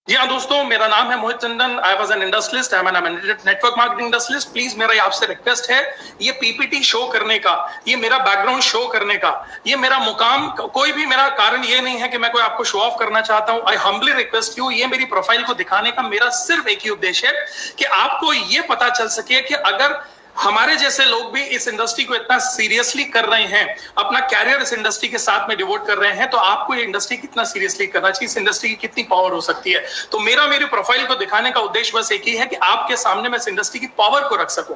जी हाँ दोस्तों, मेरा नाम है Mohit Tandon. I was an industrialist, I am an network marketing industrialist. Please मेरा आपसे रिक्वेस्ट है, ये पीपीटी शो करने का, ये मेरा बैकग्राउंड शो करने का, ये मेरा मुकाम, कोई भी मेरा कारण ये नहीं है कि मैं कोई आपको शो ऑफ करना चाहता हूं। आई हम्बली रिक्वेस्ट यू, ये मेरी प्रोफाइल को दिखाने का मेरा सिर्फ एक ही उद्देश्य है कि आपको ये पता चल सके कि अगर हमारे जैसे लोग भी इस इंडस्ट्री को इतना सीरियसली कर रहे हैं, अपना कैरियर इस इंडस्ट्री के साथ में डिवोट कर रहे हैं, तो आपको ये इंडस्ट्री कितना सीरियसली करना चाहिए, इस इंडस्ट्री की कितनी पावर हो सकती है। तो मेरी प्रोफाइल को दिखाने का उद्देश्य बस एक ही है कि आपके सामने मैं इस इंडस्ट्री की पावर को रख सकूं।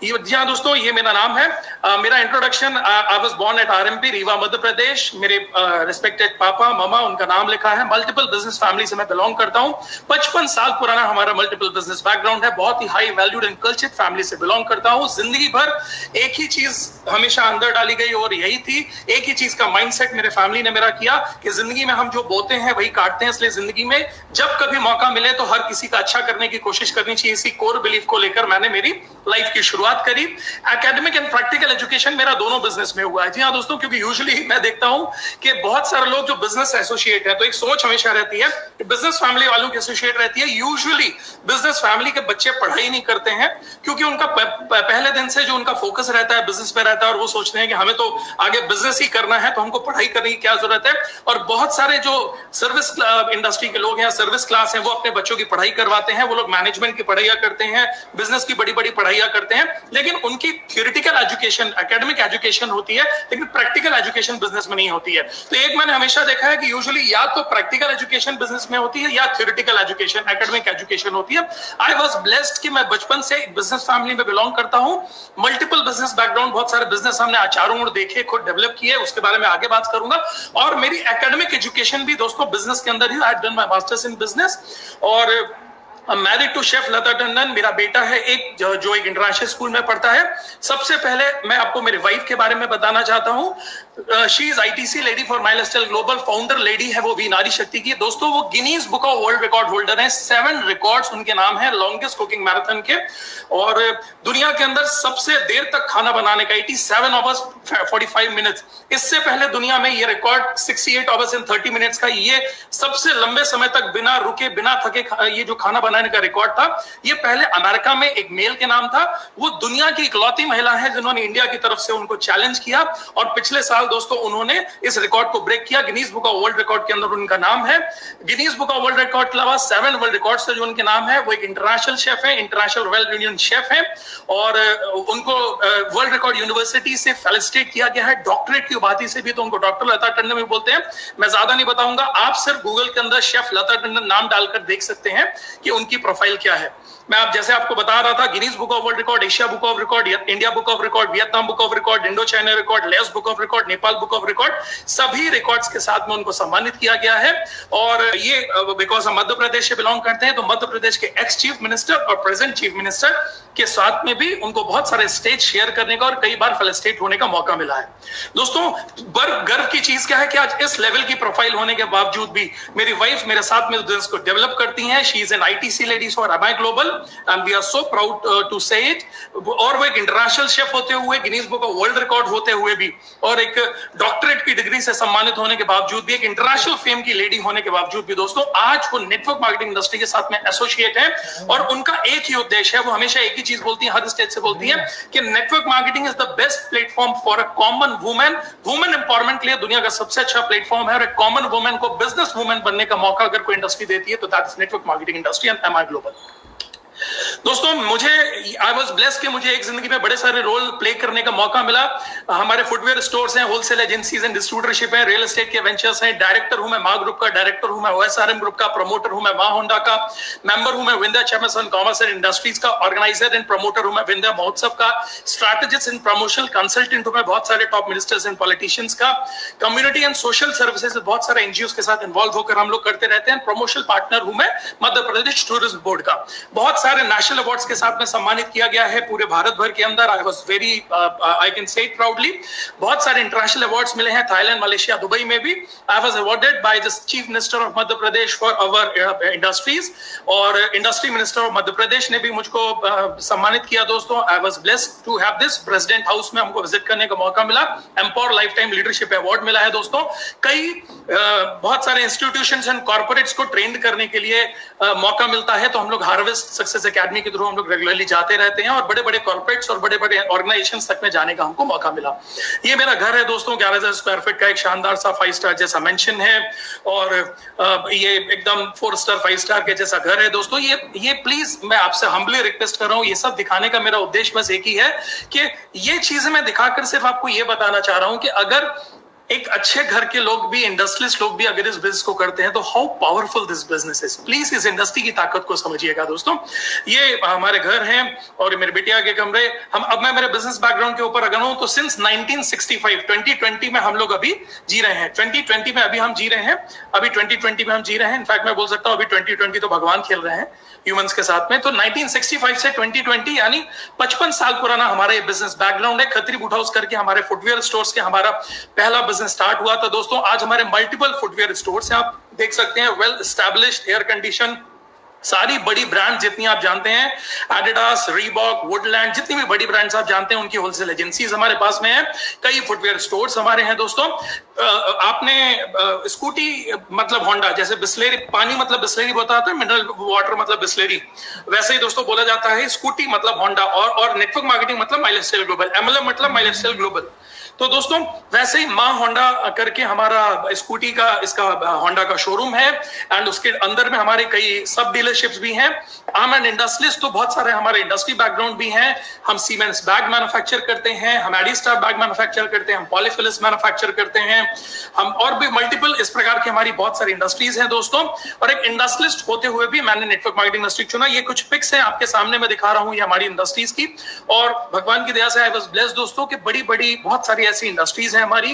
जी हाँ दोस्तों, ये मेरा नाम है। मेरा introduction, I was born at RMP Rewa Madhya Pradesh. मेरे रिस्पेक्टेड पापा मामा, उनका नाम लिखा है। मल्टीपल बिजनेस फैमिली से मैं बिलोंग करता हूँ। 55 साल पुराना हमारा मल्टीपल बिजनेस बैकग्राउंड है। बहुत ही high valued and cultured family से बिलोंग करता हूँ। जिंदगी भर एक ही चीज हमेशा अंदर डाली गई और यही थी, एक ही चीज का माइंडसेट मेरे फैमिली ने मेरा किया कि जिंदगी में हम जो बोते हैं वही काटते हैं। इसलिए जिंदगी में जब कभी मौका मिले तो हर किसी का अच्छा करने की कोशिश करनी चाहिए। इसी कोर बिलीफ को लेकर मैंने मेरी लाइफ की शुरुआत करी। एकेडमिक एंड प्रैक्टिकल एजुकेशन मेरा दोनों बिजनेस में हुआ है। जी हाँ दोस्तों, क्योंकि यूजुअली मैं देखता हूं कि बहुत सारे लोग जो बिजनेस एसोसिएट है, तो एक सोच हमेशा रहती है कि बिजनेस फैमिली वालों की एसोसिएट रहती है। यूजुअली बिजनेस फैमिली के बच्चे पढ़ाई नहीं करते हैं, क्योंकि उनका पहले दिन से जो उनका फोकस रहता है बिजनेस पे रहता है, और वो सोचते हैं कि हमें तो आगे बिजनेस ही करना है, तो हमको पढ़ाई करने की क्या जरूरत है। और बहुत सारे जो सर्विस इंडस्ट्री के लोग हैं, सर्विस क्लास हैं, वो अपने बच्चों की पढ़ाई करवाते हैं। वो लोग मैनेजमेंट की पढ़ाइयां करते हैं, बिजनेस की बड़ी बड़ी पढ़ाइयां करते हैं, लेकिन उनकी थ्योरेटिकल एजुकेशन, एकेडमिक एजुकेशन होती है, लेकिन प्रैक्टिकल एजुकेशन बिजनेस में नहीं होती है। तो एक मैंने हमेशा देखा है कि यूजुअली या तो प्रैक्टिकल एजुकेशन बिजनेस में होती है या थ्योरेटिकल एजुकेशन, एकेडमिक एजुकेशन होती है। आई वाज ब्लेस्ड कि मैं बचपन से एक बिजनेस फैमिली में बिलोंग करता हूं। मल्टीपल बिजनेस बैकग्राउंड, बहुत सारे बिजनेस हमने आचारों और देखे, खुद डेवलप किए, उसके बारे में आगे बात करूंगा। और मेरी एकेडमिक एजुकेशन भी दोस्तों बिजनेस के अंदर ही, I have done my masters in business. और married to chef Lata Tandon. मेरा बेटा है एक जो एक इंटरनेशनल स्कूल में पढ़ता है। सबसे पहले मैं आपको मेरे वाइफ के बारे में बताना चाहता हूँ। She is ITC lady for Mi Lifestyle global, founder lady है वो, भी नारी शक्ति की। दोस्तों वो Guinness book of world record holder है। 7 रिकॉर्ड्स उनके नाम है, लॉन्गेस्ट कुकिंग मैराथन के। और दुनिया के अंदर सबसे देर तक खाना बनाने का 87 आवर्स 45 मिनट्स। इससे पहले दुनिया में ये रिकॉर्ड 68 आवर्स एंड 30 मिनट्स का, ये सबसे लंबे समय तक बिना रुके बिना थके ये जो खाना बनाने का रिकॉर्ड था, ये पहले अमेरिका में एक मेल के नाम था। वो दुनिया की इकलौती महिला है जिन्होंने इंडिया की तरफ से उनको चैलेंज किया, और पिछले साल दोस्तों उन्होंने इस रिकॉर्ड को ब्रेक किया। Guinness book of world record के अंदर उनका नाम है। Guinness book of world record के अलावा 7 वर्ल्ड रिकॉर्ड से जो उनके नाम है, वो एक इंटरनेशनल शेफ है, इंटरनेशनल रॉयल यूनियन शेफ है, और उनको वर्ल्ड रिकॉर्ड यूनिवर्सिटी से फेलिसिटेट किया गया है। डॉक्टरेट की उपाधि से भी तो उनको डॉक्टर लता टंडन भी बोलते हैं। मैं ज्यादा नहीं बताऊंगा, आप सिर्फ गूगल के अंदर शेफ लता टंडन नाम डालकर देख सकते हैं कि उनकी प्रोफाइल क्या है। मैं आप जैसे आपको बता रहा था, Guinness book of world record, Asia book of record, India book of record, Vietnam book of record, Indo China record, less book of record, Nepal book of record, सभी रिकॉर्ड्स के साथ में उनको सम्मानित किया गया है। और ये बिकॉज हम मध्य प्रदेश से बिलोंग करते हैं, तो मध्य प्रदेश के एक्स चीफ मिनिस्टर और प्रेजेंट चीफ मिनिस्टर के साथ में भी उनको बहुत सारे स्टेज शेयर करने का और कई बार फेलिसिटेट होने का मौका मिला है। दोस्तों गर्व की चीज क्या है कि आज इस लेवल की प्रोफाइल होने के बावजूद भी मेरी वाइफ मेरे साथ में बिजनेस को डेवलप करती हैं। She is an ITC lady for MI global and we are so proud to say it. और वो एक इंटरनेशनल शेफ होते हुए, Guinness book of world record होते हुए भी, और एक डॉक्टरेट की डिग्री से सम्मानित होने के बावजूद भी, एक इंटरनेशनल फेम की लेडी होने के बावजूद भी दोस्तों आज वो नेटवर्क मार्केटिंग इंडस्ट्री के साथ में एसोसिएट है। और उनका एक ही उद्देश्य है, वो हमेशा एक ही चीज बोलती है, हर स्टेज से बोलती है कि network marketing is the best platform for a common women. Women empowerment के लिए दुनिया का सबसे अच्छा प्लेटफॉर्म है, और एक कॉमन वुमेन को बिजनेस वुमेन बनने का मौका अगर कोई इंडस्ट्री देती है तो that is network marketing industry and MI global. दोस्तों आई वाज ब्लेस्ड कि मुझे एक जिंदगी में बड़े सारे रोल प्ले करने का मौका मिला। हमारे फुटवेयर स्टोर्स हैं, होलसेल एजेंसीज एंड डिस्ट्रीब्यूटरशिप है, रियल एस्टेट के वेंचर्स हैं। डायरेक्टर हूं मैं मां ग्रुप का, डायरेक्टर हूं मैं ओएसआरएम ग्रुप का, प्रमोटर हूं मैं मां होंडा का, मेंबर हूं मैं Vindhya champions commerce and industries का, ऑर्गेनाइजर एंड प्रमोटर हूं मैं विंध्या महोत्सव का, स्ट्रैटेजिस्ट एंड प्रमोशनल कंसल्टेंट हूं मैं बहुत सारे टॉप मिनिस्टर्स एंड पॉलिटिशियंस का, कम्युनिटी एंड सोशल सर्विसेज बहुत सारे एनजीओ के साथ इन्वॉल्व होकर हम लोग करते रहते हैं। प्रमोशनल पार्टनर हूं मैं मध्य प्रदेश टूरिज्म बोर्ड का। बहुत सारे इंटरनेशनल अवार्ड्स के साथ में सम्मानित किया गया है पूरे भारत भर के अंदर। I was very, I can say it proudly, बहुत सारे इंटरनेशनल अवार्ड्स मिले हैं थाईलैंड, मलेशिया, दुबई में भी। I was awarded by the chief minister of Madhya Pradesh for our industries, और industry minister of Madhya Pradesh ने भी मुझको सम्मानित किया दोस्तों। I was blessed to have this. President house में हमको विजिट करने का मौका मिला। Empower lifetime leadership award मिला है दोस्तों। कई बहुत सारे इंस्टीट्यूशंस एंड कॉर्पोरेट्स को ट्रेन करने के लिए मौका मिलता है, तो हम लोग हार्वेस्ट सक्सेस एकेडमी के थ्रू हम लोग रेगुलरली जाते रहते हैं, और बड़े बड़े कॉर्पोरेट्स और बड़े बड़े ऑर्गेनाइजेशंस तक में जाने का हमको मौका मिला। ये मेरा घर है दोस्तों, 11,000 स्क्वायर फीट का एक शानदार सा 5 स्टार जैसा मेंशन है, और ये एकदम 4 स्टार 5 स्टार के जैसा घर है दोस्तों। ये प्लीज मैं आपसे हम्बली रिक्वेस्ट कर रहा हूँ, ये सब दिखाने का मेरा उद्देश्य बस एक ही है कि ये चीजें मैं दिखाकर सिर्फ आपको ये बताना चाह रहा हूं कि अगर एक अच्छे घर के लोग भी, इंडस्ट्रियलिस्ट लोग भी अगर इस बिजनेस को करते हैं तो how powerful this business is. Please इस इंडस्ट्री की ताकत को समझिएगा दोस्तों। ये हमारे घर हैं और मेरे बिटिया के कमरे। अब मैं मेरे बिजनेस बैकग्राउंड के ऊपर अगर हूं तो सिंस 1965 2020 में हम लोग अभी जी रहे हैं। 2020 में अभी हम जी रहे हैं, अभी 2020 में हम जी रहे हैं। इनफैक्ट मैं बोल सकता हूं अभी 2020 तो भगवान खेल रहे हैं ह्यूमंस के साथ में। तो 1965 से 2020 यानी 55 साल पुराना हमारा ये बिजनेस बैकग्राउंड है। खत्री बूट हाउस करके हमारे फुटवेयर स्टोर्स के हमारा पहला बिजनेस स्टार्ट हुआ था दोस्तों। आज हमारे मल्टीपल फुटवेयर स्टोर्स हैं, आप देख सकते हैं, वेल एस्टैब्लिश्ड, एयर कंडीशन, सारी बड़ी ब्रांड जितनी आप जानते हैं, एडिडास, रीबॉक, वुडलैंड, जितनी भी बड़ी ब्रांड्स आप जानते हैं उनकी होलसेल एजेंसीज हमारे पास में है। कई फुटवेयर स्टोर्स हमारे हैं दोस्तों। आपने स्कूटी मतलब होंडा, जैसे बिस्लेरी, पानी मतलब बिस्लेरी बताता है, मिनरल वाटर मतलब बिस्लेरी, वैसे ही दोस्तों बोला जाता है स्कूटी मतलब होंडा, और नेटवर्क मार्केटिंग मतलब माई लाइफस्टाइल ग्लोबल, एमएलएम मतलब माई लाइफस्टाइल ग्लोबल। तो दोस्तों वैसे ही माँ होंडा करके हमारा स्कूटी का, इसका होंडा का शोरूम है, एंड उसके अंदर में हमारे कई सब डीलरशिप्स भी हैं। आई एम एन इंडस्ट्रियलिस्ट, तो बहुत सारे हमारे इंडस्ट्री बैकग्राउंड भी हैं। हम सीमेंट्स बैग मैन्युफैक्चर करते हैं, हम एडिस्टार बैग मैन्युफैक्चर करते हैं, हम पॉलीफिलिस मैन्युफैक्चर करते हैं, हम और भी मल्टीपल इस प्रकार की हमारी बहुत सारी इंडस्ट्रीज हैं दोस्तों। और एक इंडस्ट्रियलिस्ट होते हुए भी मैंने नेटवर्क मार्केटिंग इंडस्ट्री चुना। ये कुछ पिक्स हैं आपके सामने मैं दिखा रहा हूं, ये हमारी इंडस्ट्रीज की, और भगवान की दया से आई वाज ब्लेस्ड दोस्तों कि बड़ी बड़ी बहुत सारी ऐसी इंडस्ट्रीज हैं हमारी,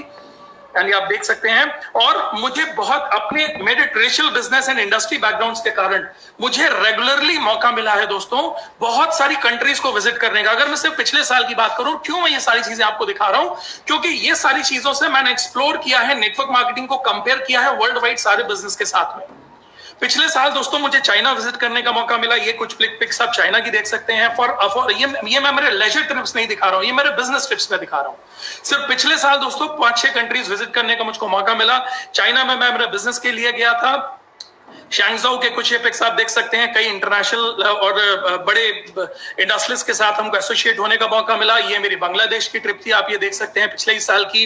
यानी आप देख सकते हैं। और मुझे बहुत अपने मेरे traditional business and industry backgrounds के कारण मुझे रेगुलरली मौका मिला है दोस्तों बहुत सारी कंट्रीज को विजिट करने का। अगर मैं सिर्फ पिछले साल की बात करूं, क्यों मैं ये सारी चीजें आपको दिखा रहा हूं, क्योंकि ये सारी चीजों से मैंने एक्सप्लोर किया है, नेटवर्क मार्केटिंग को कंपेयर किया है वर्ल्ड वाइड सारे बिजनेस के साथ में। पिछले साल दोस्तों मुझे चाइना विजिट करने का मौका मिला। ये कुछ पिक्स आप चाइना की देख सकते हैं। फॉर ये मैं मेरे लेजर ट्रिप्स नहीं दिखा रहा हूं, ये मेरे बिजनेस ट्रिप्स में दिखा रहा हूं। सिर्फ पिछले साल दोस्तों 5-6 कंट्रीज विजिट करने का मुझको मौका मिला। चाइना में मैं मेरे बिजनेस के लिए गया था। शैंगझोउ के कुछ पिक्स आप देख सकते हैं। कई इंटरनेशनल और बड़े इंडस्ट्रीज के साथ हमको एसोसिएट होने का मौका मिला। ये मेरी बांग्लादेश की ट्रिप थी, आप ये देख सकते हैं, पिछले ही साल की।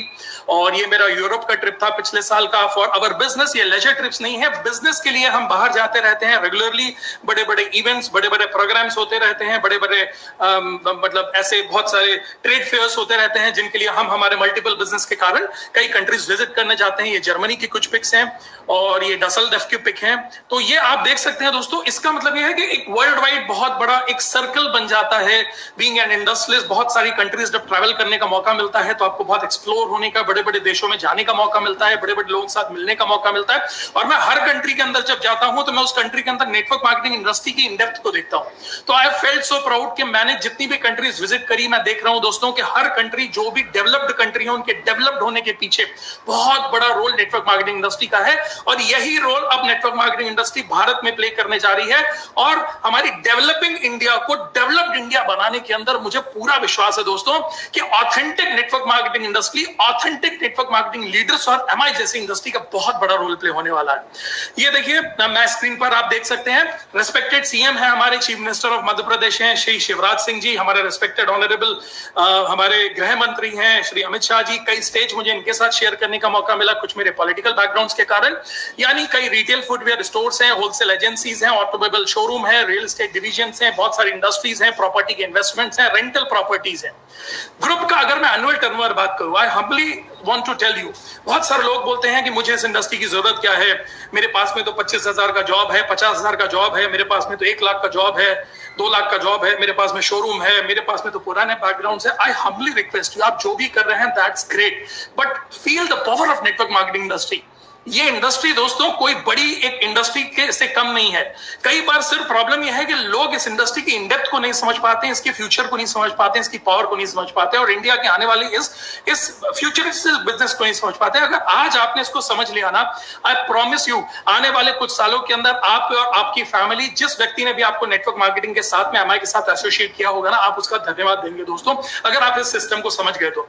और ये मेरा यूरोप का ट्रिप था पिछले साल का। फॉर अवर बिजनेस, ये लेजर ट्रिप्स नहीं है, बिजनेस के लिए हम बाहर जाते रहते हैं रेगुलरली। बड़े बड़े इवेंट्स, बड़े बड़े प्रोग्राम्स होते रहते हैं, बड़े बड़े मतलब ऐसे बहुत सारे ट्रेड फेयर्स होते रहते हैं जिनके लिए हम हमारे मल्टीपल बिजनेस के कारण कई कंट्रीज विजिट करने जाते हैं। ये जर्मनी की कुछ पिक्स हैं और ये डसलडफ की पिक है। तो ये आप देख सकते हैं दोस्तों, इसका मतलब ये है कि एक वर्ल्ड वाइड बहुत बड़ा एक सर्कल बन जाता है। बीइंग एन इंडस्ट्रियलिस्ट, बहुत सारी कंट्रीज जब ट्रैवल करने का मौका मिलता है तो आपको बहुत एक्सप्लोर होने का, बड़े बड़े देशों में जाने का मौका मिलता है, बड़े बड़े लोगों के साथ मिलने का मौका मिलता है। और मैं हर कंट्री के अंदर जब जाता हूं तो मैं उस कंट्री के अंदर नेटवर्क मार्केटिंग इंडस्ट्री की इन डेप्थ को देखता हूं। तो आई फेल्ट सो प्राउड कि मैंने जितनी भी कंट्रीज विजिट करी, मैं देख रहा हूं दोस्तों कि हर कंट्री, जो भी डेवलप्ड कंट्री है, उनके डेवलप्ड होने के पीछे बहुत बड़ा रोल नेटवर्क मार्केटिंग इंडस्ट्री का है। और यही रोल अब नेटवर्क मार्केटिंग इंडस्ट्री भारत में प्ले करने जा रही है। और हमारी डेवलपिंग इंडिया को डेवलप्ड इंडिया बनाने के अंदर मुझे पूरा विश्वास है दोस्तों कि authentic network marketing industry, authentic network marketing leaders और एमआई जैसी इंडस्ट्री का बहुत बड़ा रोल प्ले होने वाला है। ये देखिए, मैं स्क्रीन पर आप देख सकते हैं, रेस्पेक्टेड सीएम है हमारे, चीफ मिनिस्टर ऑफ मध्य प्रदेश हैं श्री शिवराज सिंह जी, हमारे रेस्पेक्टेड ऑनरेबल हमारे गृह मंत्री हैं श्री अमित शाह जी। कई स्टेज मुझे इनके साथ शेयर करने का मौका मिला, कुछ मेरे पॉलिटिकल बैकग्राउंड्स के कारण। यानी कई रिटेल फुटवेयर स्टोर्स हैं, होलसेल एजेंसीज हैं, ऑटोमोबाइल शोरूम है, रियल एस्टेट डिविजन हैं, बहुत सारी इंडस्ट्रीज हैं, प्रॉपर्टी के इन्वेस्टमेंट्स हैं, रेंटल प्रॉपर्टीज हैं। ग्रुप का अगर मैं एनुअल टर्नओवर बात करूं, I humbly want to tell you, बहुत सारे लोग बोलते हैं कि मुझे इस इंडस्ट्री की जरूरत क्या है, मेरे पास में तो 25,000 का जॉब है, 50,000 का जॉब है, मेरे पास में तो 1 लाख का जॉब है, 2 लाख का जॉब है, मेरे पास में शोरूम है, मेरे पास में तो पुराने बैकग्राउंड है। आई हम्बली रिक्वेस्ट यू, आप जो भी कर रहे हैं that's great, but feel the power of network marketing industry. ये इंडस्ट्री दोस्तों कोई बड़ी एक इंडस्ट्री के से कम नहीं है। कई बार सिर्फ प्रॉब्लम यह है कि लोग इस इंडस्ट्री की इंडेप्थ को नहीं समझ पाते हैं, इसके फ्यूचर को नहीं समझ पाते हैं, इसकी पावर को नहीं समझ पाते और इंडिया के आने वाली इस फ्यूचरिस्टिक बिजनेस को नहीं समझ पाते। अगर आज आपने इसको समझ लिया ना, आई प्रॉमिस यू आने वाले कुछ सालों के अंदर आप और आपकी फैमिली, जिस व्यक्ति ने भी आपको नेटवर्क मार्केटिंग के साथ में एमआई के साथ एसोसिएट किया होगा ना, आप उसका धन्यवाद देंगे दोस्तों, अगर आप इस सिस्टम को समझ गए तो।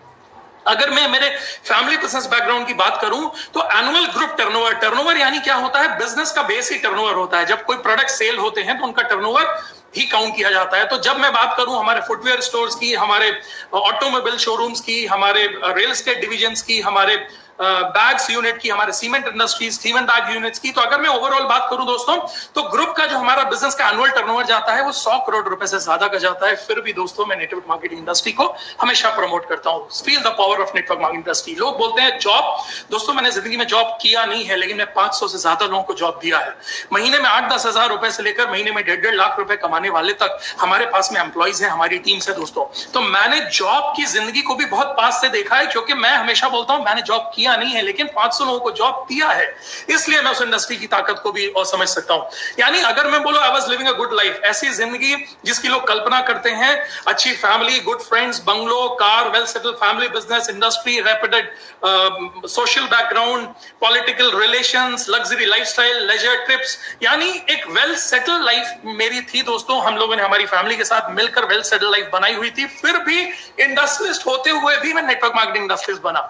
अगर मैं मेरे फैमिली बिजनेस बैकग्राउंड की बात करूं तो एनुअल ग्रुप टर्नओवर यानी क्या होता है, बिजनेस का बेस ही टर्नओवर होता है। जब कोई प्रोडक्ट सेल होते हैं तो उनका टर्नओवर ही काउंट किया जाता है। तो जब मैं बात करूं हमारे फुटवेयर स्टोर्स की, हमारे ऑटोमोबाइल शोरूम्स की, हमारे रियल एस्टेट डिविजन्स की, हमारे बैग्स यूनिट की, हमारे cement industries cement bag units की, तो अगर मैं ओवरऑल बात करूं दोस्तों तो ग्रुप का जो हमारा बिजनेस का एनुअल टर्नओवर जाता है वो 100 करोड़ रुपए से ज्यादा का जाता है। फिर भी दोस्तों मैं नेटवर्क मार्केटिंग इंडस्ट्री को हमेशा प्रमोट करता हूं। Feel the power of network marketing industry. लोग बोलते हैं जॉब, दोस्तों मैंने जिंदगी में जॉब किया नहीं है, लेकिन मैं 500 से ज्यादा लोगों को जॉब दिया है। महीने में 8-10 हजार रुपए से लेकर महीने में 1.5 लाख रुपए कमाने वाले तक हमारे पास में एम्प्लॉइज है, हमारी टीम से दोस्तों। तो मैंने जॉब की जिंदगी को भी बहुत पास से देखा है, क्योंकि मैं हमेशा बोलता हूं मैंने जॉब किया नहीं है लेकिन 500 लोगों को जॉब दिया है, इसलिए मैं उस इंडस्ट्री की ताकत को भी और समझ सकता हूं। यानी अगर मैं बोलूं I was living a good life, ऐसी जिंदगी जिसकी लोग कल्पना करते हैं, अच्छी family, good friends, bungalow, car, well settled family, business, industry, reputed social background, political relations, luxury lifestyle, leisure trips, यानी एक वेल सेटल्ड लाइफ मेरी थी दोस्तों। हम लोगों ने हमारी फैमिली के साथ मिलकर वेल सेटल्ड लाइफ बनाई हुई थी। फिर भी इंडस्ट्रियलिस्ट होते हुए भी मैं नेटवर्क मार्केटिंग इंडस्ट्रीज बना।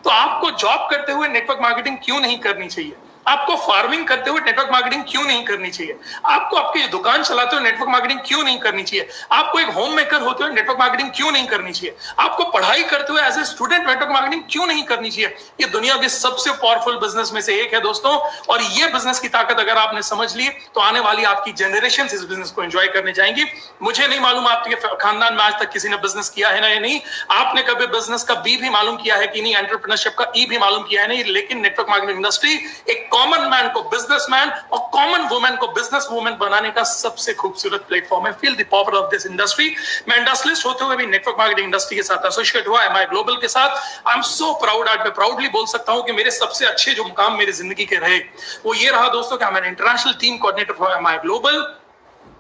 तो आपको जॉब करते हुए नेटवर्क मार्केटिंग क्यों नहीं करनी चाहिए? आपको फार्मिंग करते हुए नेटवर्क मार्केटिंग क्यों नहीं करनी चाहिए? आपको आपकी दुकान चलाते हुए नेटवर्क मार्केटिंग क्यों नहीं करनी चाहिए? आपको एक होम मेकर होते हुए नेटवर्क मार्केटिंग क्यों नहीं करनी चाहिए? आपको पढ़ाई करते हुए as a student network marketing क्यों नहीं करनी चाहिए? ये दुनिया के सबसे पावरफुल बिजनेस में से एक है दोस्तों, और ये बिजनेस की ताकत अगर आपने समझ ली तो आने वाली आपकी जनरेशन इस बिजनेस को एंजॉय करने जाएंगी। मुझे नहीं मालूम आपके खानदान में आज तक किसी ने बिजनेस किया है ना या नहीं, आपने कभी बिजनेस का बी भी मालूम किया है कि नहीं, एंटरप्रेन्योरशिप का ई भी मालूम किया है नहीं, लेकिन नेटवर्क मार्केटिंग इंडस्ट्री एक कॉमन मैन को बिजनेसमैन और कॉमन वुमेन को बिजनेस वुमेन बनाने का सबसे खूबसूरत प्लेटफॉर्म है। Feel the power of this industry. मैं इंडस्ट्रियलिस्ट होते हुए भी नेटवर्क मार्केटिंग इंडस्ट्री के साथ एसोसिएट हुआ, एमआई ग्लोबल के साथ। आई एम सो प्राउड, आज मैं प्राउडली बोल सकता हूं कि मेरे सबसे अच्छे जो मुकाम मेरी जिंदगी के रहे वो ये रहा दोस्तों कि मैं international team coordinator for MI global,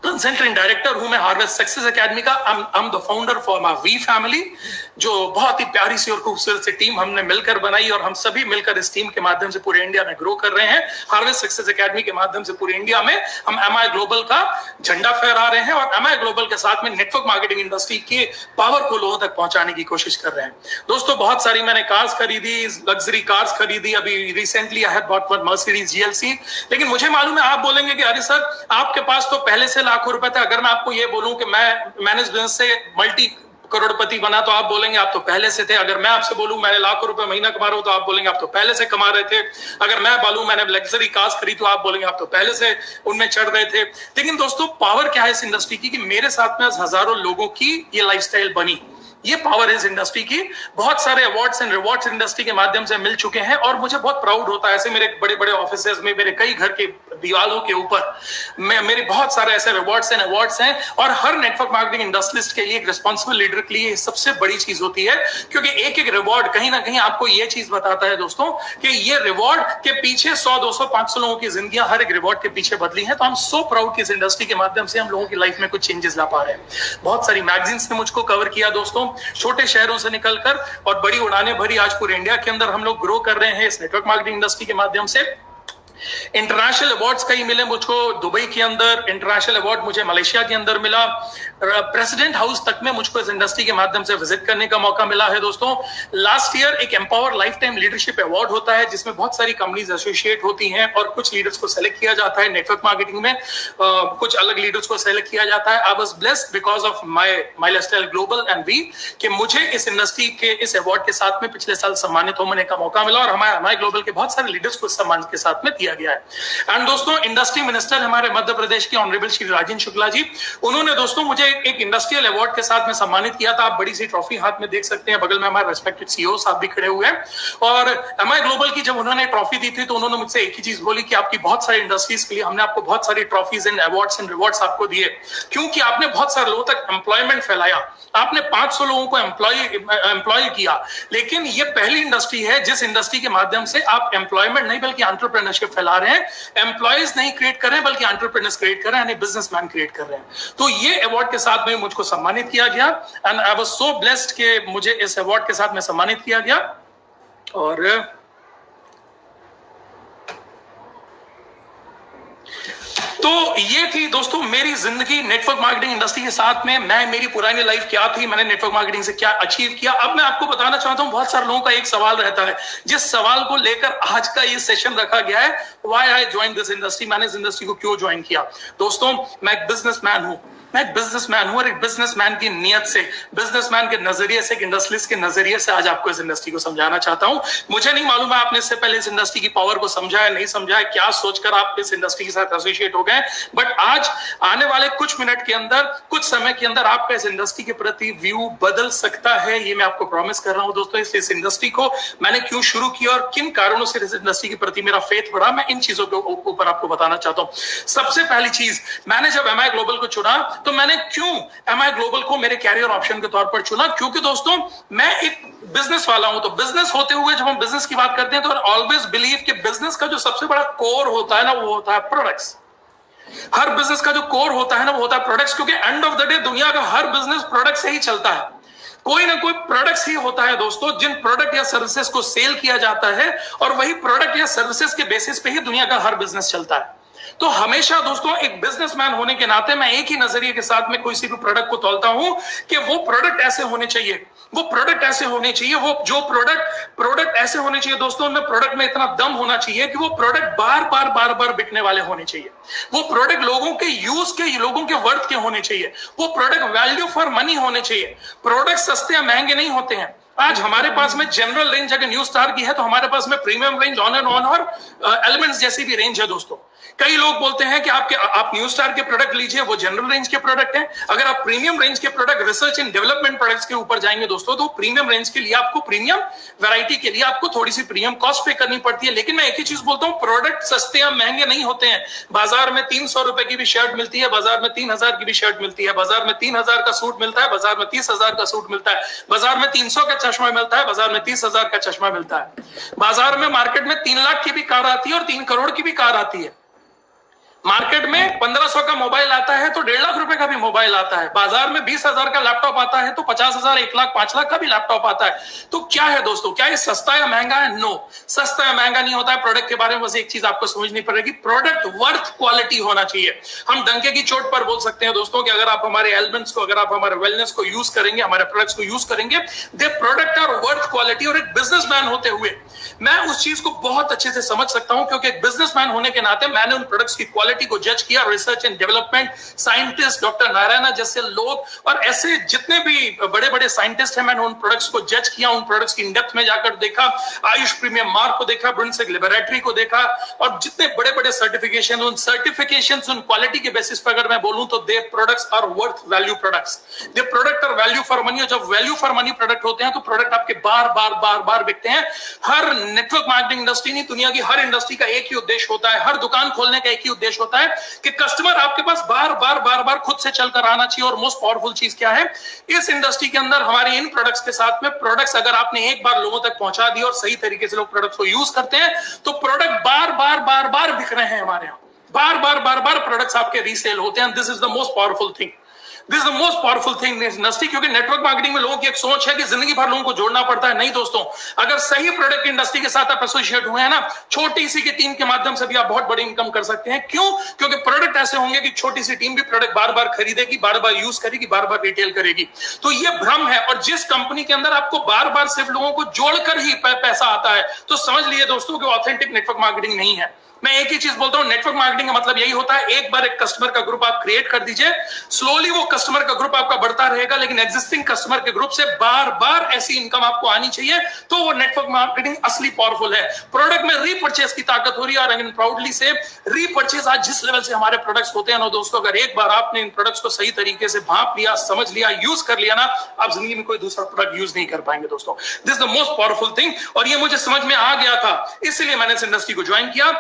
consultant director हूं मैं हार्वेस्ट सक्सेस एकेडमी का। I am the founder for my we family, जो बहुत ही प्यारी सी और खूबसूरत सी टीम हमने मिलकर बनाई, और हम सभी मिलकर इस टीम के माध्यम से पूरे इंडिया में ग्रो कर रहे हैं। हार्वेस्ट सक्सेस एकेडमी के माध्यम से पूरे इंडिया में हम एमआई ग्लोबल का झंडा फहरा रहे हैं और एमआई ग्लोबल के साथ में नेटवर्क मार्केटिंग इंडस्ट्री के पावर को लोगों तक पहुंचाने की कोशिश कर रहे हैं। दोस्तों बहुत सारी मैंने कार्स खरीदी, लग्जरी कार्स खरीदी, अभी recently I have bought one Mercedes GLC. लेकिन मुझे मालूम है आप बोलेंगे कि अरे सर आपके पास तो पहले से लाखों रुपए थे। अगर मैं आपको ये बोलूं कि मैंने इस बिजनेस से मल्टी करोड़पति बना तो आप बोलेंगे आप तो पहले से थे। अगर मैं आपसे बोलूं मैंने लाखों रुपए महीना कमा रहा हूं तो आप बोलेंगे आप तो पहले से कमा रहे थे। अगर मैं बोलूं मैंने लग्जरी कार्स खरीदी तो आप बोलेंगे आप तो पहले से उनमें चढ़ रहे थे। लेकिन दोस्तों पावर क्या है इस इंडस्ट्री की कि मेरे साथ में हजारों लोगों की ये लाइफस्टाइल बनी। ये पावर है इस इंडस्ट्री की। बहुत सारे अवार्ड्स एंड रिवॉर्ड्स इंडस्ट्री के माध्यम से मिल चुके हैं और मुझे बहुत प्राउड होता है। ऐसे मेरे बड़े बड़े ऑफिसेज में, मेरे कई घर के दीवालों के ऊपर मेरे बहुत सारे ऐसे रिवॉर्ड्स एंड अवार्ड्स हैं। और हर नेटवर्क मार्केटिंग इंडस्ट्रियलिस्ट के लिए, एक रिस्पॉन्सिबल लीडर के लिए सबसे बड़ी चीज होती है, क्योंकि एक एक रिवॉर्ड कहीं ना कहीं आपको ये चीज बताता है दोस्तों कि ये रिवॉर्ड के पीछे 100, 200, 500 लोगों की जिंदगियां हर एक रिवॉर्ड के पीछे बदली हैं। तो हम सो प्राउड कि इस इंडस्ट्री के माध्यम से हम लोगों की लाइफ में कुछ चेंजेस ला पा रहे हैं। बहुत सारी मैगजीन्स ने मुझको कवर किया दोस्तों, छोटे शहरों से निकलकर, और बड़ी उड़ानें भरी आज पूरे इंडिया के अंदर हम लोग ग्रो कर रहे हैं इस नेटवर्क मार्केटिंग इंडस्ट्री के माध्यम से। इंटरनेशनल अवार्ड्स कई मिले मुझको, दुबई के अंदर इंटरनेशनल अवार्ड मुझे मलेशिया के अंदर मिला, प्रेसिडेंट हाउस तक में मुझको इस इंडस्ट्री के माध्यम से विजिट करने का मौका मिला है दोस्तों। लास्ट ईयर एक empower lifetime leadership award होता है जिसमें बहुत सारी कंपनीज एसोसिएट होती हैं और कुछ लीडर्स को सेलेक्ट किया जाता है नेटवर्क मार्केटिंग में, कुछ अलग लीडर्स को सेलेक्ट किया जाता है। I was blessed because of my lifestyle global and we कि मुझे इस इंडस्ट्री के इस अवार्ड के साथ में पिछले साल सम्मानित होने का मौका मिला और हमारे ग्लोबल के बहुत सारे लीडर्स को इस सम्मान के साथ में दिया किया गया है। एंड दोस्तों, इंडस्ट्री मिनिस्टर हमारे मध्य प्रदेश के ऑनरेबल श्री राजेंद्र शुक्ला जी, उन्होंने दोस्तों मुझे एक इंडस्ट्रियल अवार्ड के साथ में सम्मानित किया था। आप बड़ी सी ट्रॉफी हाथ में देख सकते हैं, बगल में हमारे रेस्पेक्टेड सीईओ साहब भी खड़े हुए हैं। और एमआई ग्लोबल की जब उन्होंने ट्रॉफी दी थी तो उन्होंने मुझसे एक ही चीज बोली कि आपकी बहुत सारी इंडस्ट्रीज के लिए हमने आपको बहुत सारी trophies and awards and rewards आपको दिए, क्योंकि आपने बहुत सारे लोगों तक एम्प्लॉयमेंट फैलाया, आपने 500 लोगों को एम्प्लॉय किया। लेकिन ये पहली इंडस्ट्री है जिस इंडस्ट्री के माध्यम से आप एम्प्लॉयमेंट नहीं बल्कि एंटरप्रेन्योरशिप फैला रहे हैं। एम्प्लॉयज नहीं क्रिएट कर रहे हैं बल्कि एंटरप्रेन्योर्स क्रिएट कर रहे हैं, यानी बिजनेसमैन क्रिएट कर रहे हैं। तो ये अवार्ड के साथ में मुझको सम्मानित किया गया and I was so blessed कि मुझे इस अवार्ड के साथ में सम्मानित किया गया। और तो ये थी दोस्तों मेरी जिंदगी नेटवर्क मार्केटिंग इंडस्ट्री के साथ में। मेरी पुरानी लाइफ क्या थी, मैंने नेटवर्क मार्केटिंग से क्या अचीव किया। अब मैं आपको बताना चाहता हूं, बहुत सारे लोगों का एक सवाल रहता है, जिस सवाल को लेकर आज का ये सेशन रखा गया है, why I join this industry, मैंने इस इंडस्ट्री को क्यों ज्वाइन किया। दोस्तों, मैं एक बिजनेसमैन हूं, मैं एक बिजनेसमैन हूं और एक बिजनेसमैन की नियत से, बिजनेसमैन के नजरिए से, एक इंडस्ट्रियलिस्ट के नजरिए से आज आपको इस इंडस्ट्री को समझाना चाहता हूं। मुझे नहीं मालूम है आपने इससे पहले इस इंडस्ट्री की पावर को समझा है, नहीं समझा है, क्या सोचकर आप इस इंडस्ट्री के साथ एसोसिएट हो गए, बट आज आने वाले कुछ मिनट के अंदर, कुछ समय के अंदर आपका इस इंडस्ट्री के प्रति व्यू बदल सकता है, ये मैं आपको प्रॉमिस कर रहा हूं। दोस्तों, इस इंडस्ट्री को मैंने क्यों शुरू किया और किन कारणों से इस इंडस्ट्री के प्रति मेरा फेथ बढ़ा, मैं इन चीजों के ऊपर आपको बताना चाहता हूं। सबसे पहली चीज, मैंने जब एमआई ग्लोबल को चुना तो मैंने क्यों एमआई ग्लोबल को मेरे कैरियर ऑप्शन के तौर पर चुना, क्योंकि दोस्तों मैं एक बिजनेस वाला हूं। तो बिजनेस होते हुए जब हम बिजनेस की बात करते हैं तो ऑलवेज बिलीव कि बिजनेस का जो सबसे बड़ा कोर होता है ना, वो होता है प्रोडक्ट्स। हर बिजनेस का जो कोर होता है ना, वो होता है प्रोडक्ट्स, क्योंकि एंड ऑफ द डे दुनिया का हर बिजनेस प्रोडक्ट से ही चलता है। कोई ना कोई प्रोडक्ट्स ही होता है दोस्तों, जिन प्रोडक्ट या सर्विसेज को सेल किया जाता है, और वही प्रोडक्ट या सर्विसेज के बेसिस पे ही दुनिया का हर बिजनेस चलता है। तो हमेशा दोस्तों एक बिजनेसमैन होने के नाते मैं एक ही नजरिए के साथ में कोई सी भी प्रोडक्ट को तोलता हूं कि वो प्रोडक्ट ऐसे होने चाहिए, वो प्रोडक्ट ऐसे होने चाहिए, वो जो प्रोडक्ट ऐसे होने चाहिए दोस्तों, उनमें प्रोडक्ट में इतना दम होना चाहिए कि वो प्रोडक्ट बार बार बिकने वाले होने चाहिए, वो प्रोडक्ट लोगों के यूज के, लोगों के वर्थ के होने चाहिए, वो प्रोडक्ट वैल्यू फॉर मनी होने चाहिए। प्रोडक्ट सस्ते या महंगे नहीं होते हैं। आज हमारे पास में जनरल रेंज अगर न्यू स्टार की है तो हमारे पास में premium range, on and on और एलिमेंट्स जैसी भी रेंज है दोस्तों। कई लोग बोलते हैं कि आप न्यू स्टार के प्रोडक्ट लीजिए, वो जनरल रेंज के प्रोडक्ट हैं। अगर आप प्रीमियम रेंज के product, research and development products के ऊपर जाएंगे दोस्तों, तो प्रीमियम रेंज के लिए आपको, प्रीमियम वैरायटी के लिए आपको थोड़ी सी प्रीमियम कॉस्ट पे करनी पड़ती है। लेकिन मैं एक ही चीज बोलता हूं, प्रोडक्ट सस्ते या महंगे नहीं होते हैं। बाजार में 300 रुपए की भी शर्ट मिलती है, बाजार में 3000 की भी शर्ट मिलती है, बाजार में 3000 का सूट मिलता है, बाजार में 30,000 का सूट मिलता है, बाजार में 300 का चश्मा मिलता है, बाजार में 30,000 का चश्मा मिलता है। बाजार में मार्केट में 3 लाख की भी कार आती है और 3 करोड़ की भी कार आती है। मार्केट में 1500 का मोबाइल आता है तो 1.5 लाख रुपए का भी मोबाइल आता है। बाजार में 20,000 का लैपटॉप आता है तो 50,000, 1 लाख, 5 लाख का भी लैपटॉप आता है। तो क्या है दोस्तों, क्या ये सस्ता या महंगा है? नो, सस्ता या महंगा नहीं होता है। प्रोडक्ट के बारे में बस एक चीज आपको समझनी पड़ेगी, प्रोडक्ट वर्थ क्वालिटी होना चाहिए। हम डंके की चोट पर बोल सकते हैं दोस्तों कि अगर आप हमारे एलिमेंट्स को, अगर आप हमारे वेलनेस को यूज करेंगे, हमारे प्रोडक्ट्स को यूज करेंगे, दे प्रोडक्ट आर वर्थ क्वालिटी। और एक बिजनेसमैन होते हुए मैं उस चीज को बहुत अच्छे से समझ सकता हूं, क्योंकि एक बिजनेसमैन होने के नाते मैंने उन प्रोडक्ट्स की क्वालिटी को जज किया। Research and development scientist doctor Narayana जैसे लोग और ऐसे जितने भी बड़े बड़े साइंटिस्ट हैं, मैंने उन प्रोडक्ट्स को जज किया, उन प्रोडक्ट्स की डेप्थ में जाकर देखा, आयुष प्रीमियम मार्क को देखा, ब्रुंसेक लैबोरेटरी को देखा, और जितने बड़े बड़े सर्टिफिकेशन, उन सर्टिफिकेशंस, उन क्वालिटी के बेसिस पर अगर मैं बोलूं तो they products are worth value products, they product are value for money. और जब वैल्यू फॉर मनी प्रोडक्ट होते हैं तो प्रोडक्ट आपके बार बिकते हैं। हर नेटवर्क मार्केटिंग इंडस्ट्री नहीं, दुनिया की हर इंडस्ट्री का एक ही उद्देश्य होता है, हर दुकान खोलने का एक ही उद्देश्य होता है कि कस्टमर आपके पास बार खुद से चलकर आना चाहिए। और मोस्ट पावरफुल चीज क्या है इस इंडस्ट्री के अंदर, हमारे इन प्रोडक्ट्स के साथ में, प्रोडक्ट्स अगर आपने एक बार लोगों तक पहुंचा दिया और सही तरीके से लोग प्रोडक्ट्स को यूज करते हैं तो प्रोडक्ट बार बिक रहे हैं हमारे यहां। बार प्रोडक्ट्स आपके रीसेल होते हैं। This is the most powerful thing, this is the most powerful thing in industry. क्योंकि नेटवर्क मार्केटिंग में लोगों की एक सोच है कि जिंदगी भर लोगों को जोड़ना पड़ता है। नहीं दोस्तों, अगर सही प्रोडक्ट इंडस्ट्री के साथ आप एसोसिएट हुए हैं ना, छोटी सी की टीम के माध्यम से भी आप बहुत बड़ी इनकम कर सकते हैं। क्यों? क्योंकि प्रोडक्ट ऐसे होंगे कि छोटी सी टीम भी प्रोडक्ट बार बार खरीदेगी, बार बार यूज करेगी, बार बार रिटेल करेगी। तो ये भ्रम है। और जिस कंपनी के अंदर आपको बार बार सिर्फ लोगों को जोड़कर ही पैसा आता है, तो समझ लिए दोस्तों कि ऑथेंटिक नेटवर्क मार्केटिंग नहीं है। मैं एक ही चीज बोलता हूं, नेटवर्क मार्केटिंग का मतलब यही होता है, एक बार एक कस्टमर का ग्रुप आप क्रिएट कर दीजिए, स्लोली वो कस्टमर का ग्रुप आपका बढ़ता रहेगा, लेकिन एग्जिस्टिंग कस्टमर के ग्रुप से बार बार ऐसी इनकम आपको आनी चाहिए, तो वो नेटवर्क मार्केटिंग असली पावरफुल है। प्रोडक्ट में रीपर्चेस की ताकत हो रही है, और अगेन प्राउडली से रीपर्चेस आज जिस लेवल से हमारे प्रोडक्ट्स होते हैं ना दोस्तों, अगर एक बार आपने इन प्रोडक्ट्स को सही तरीके से भांप लिया, समझ लिया, यूज कर लिया ना, आप जिंदगी में कोई दूसरा प्रोडक्ट यूज नहीं कर पाएंगे दोस्तों। This is the most powerful thing, और ये मुझे समझ में आ गया था, इसलिए मैंने इस इंडस्ट्री को ज्वाइन किया।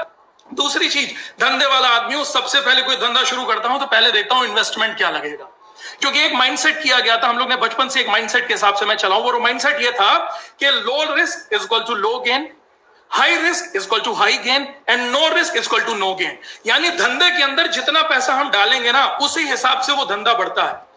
दूसरी चीज, धंधे वाला आदमी हूं, सबसे पहले कोई धंधा शुरू करता हूं तो पहले देखता हूं इन्वेस्टमेंट क्या लगेगा, क्योंकि एक माइंडसेट किया गया था, हम लोग ने बचपन से एक माइंडसेट के हिसाब से मैं चलाऊं। वो माइंडसेट ये था कि low risk is equal to low gain, high risk is equal to high gain, and no risk is equal to no gain. यानी धंधे के अंदर जितना पैसा हम डालेंगे ना, उसी हिसाब से वो धंधा बढ़ता है।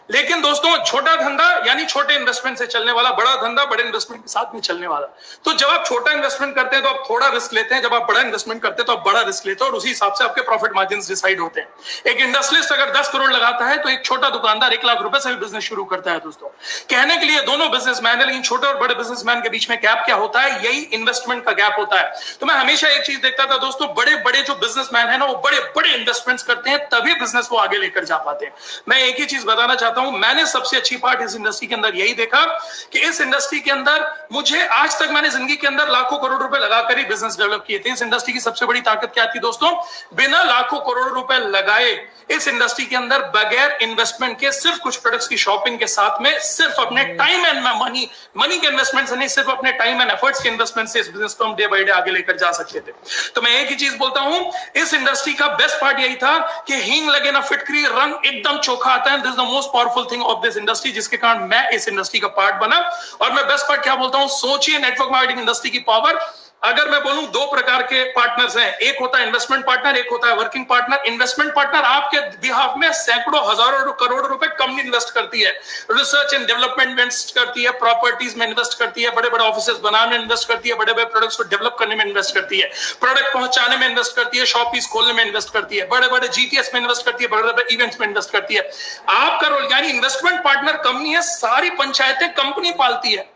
लेकिन दोस्तों, छोटा धंधा यानी छोटे इन्वेस्टमेंट से चलने वाला, बड़ा धंधा बड़े इन्वेस्टमेंट के साथ में चलने वाला। तो जब आप छोटा इन्वेस्टमेंट करते हैं तो आप थोड़ा रिस्क लेते हैं, जब आप बड़ा इन्वेस्टमेंट करते हैं तो आप बड़ा रिस्क लेते हैं, और उसी हिसाब से आपके प्रॉफिट मार्जिन डिसाइड होते हैं। एक इंडस्ट्रियलिस्ट अगर 10 करोड़ लगाता है तो एक छोटा दुकानदार 1 लाख रुपए से भी बिजनेस शुरू करता है दोस्तों। कहने के लिए दोनों बिजनेसमैन है, लेकिन छोटे और बड़े बिजनेसमैन के बीच में गैप क्या होता है? यही इन्वेस्टमेंट का गैप होता है। तो मैं हमेशा एक चीज देखता था दोस्तों, बड़े बड़े जो बिजनेसमैन है ना, वो बड़े बड़े इन्वेस्टमेंट्स करते हैं, तभी बिजनेस को आगे लेकर जा पाते हैं। मैं एक ही चीज बताना चाहता हूं, मैंने सबसे अच्छी पार्ट इस इंडस्ट्री के अंदर यही देखा कि इस इंडस्ट्री के अंदर मुझे आज तक, मैंने जिंदगी के अंदर लाखों करोड़ रुपए लगाकर ही बिजनेस डेवलप किए थे। इस इंडस्ट्री की सबसे बड़ी ताकत क्या थी दोस्तों? बिना लाखों करोड़ रुपए लगाए इस इंडस्ट्री के अंदर बगैर इन्वेस्टमेंट के सिर्फ कुछ प्रोडक्ट्स की शॉपिंग के साथ में सिर्फ अपने टाइम एंड मनी के इन्वेस्टमेंट से नहीं, सिर्फ अपने टाइम एंड एफर्ट्स के इन्वेस्टमेंट से इस बिजनेस को हम डे बाय डे आगे लेकर जा सकते थे। तो मैं एक ही चीज बोलता हूं, इस इंडस्ट्री का बेस्ट पार्ट यही था कि हींग लगे ना फिटकरी, रंग एकदम चोखा आता है। This is the most powerful thing of this industry, जिसके कारण मैं इस इंडस्ट्री का पार्ट बना। और मैं बेस्ट पार्ट क्या बोलता हूं, सोचिए नेटवर्क मार्केटिंग इंडस्ट्री की पावर। अगर मैं बोलूं, 2 प्रकार के पार्टनर्स हैं, एक होता है इन्वेस्टमेंट पार्टनर, एक होता है वर्किंग पार्टनर। इन्वेस्टमेंट पार्टनर आपके बिहाफ में सैकड़ों हजारों करोड़ रुपए कंपनी इन्वेस्ट करती है, रिसर्च एंड डेवलपमेंट में इन्वेस्ट करती है, प्रॉपर्टीज में इन्वेस्ट करती है, बड़े बड़े ऑफिसेस बनाने में इन्वेस्ट करती है, बड़े बड़े प्रोडक्ट्स को डेवलप करने में इन्वेस्ट करती है, प्रोडक्ट पहुंचाने में इन्वेस्ट करती है, शॉपीज खोलने में इन्वेस्ट करती है, बड़े बड़े जीटीएस में इन्वेस्ट करती है, बड़े बड़े इवेंट्स में इन्वेस्ट करती है। आपका रोल यानी इन्वेस्टमेंट पार्टनर कंपनी है, सारी पंचायतें कंपनी पालती है।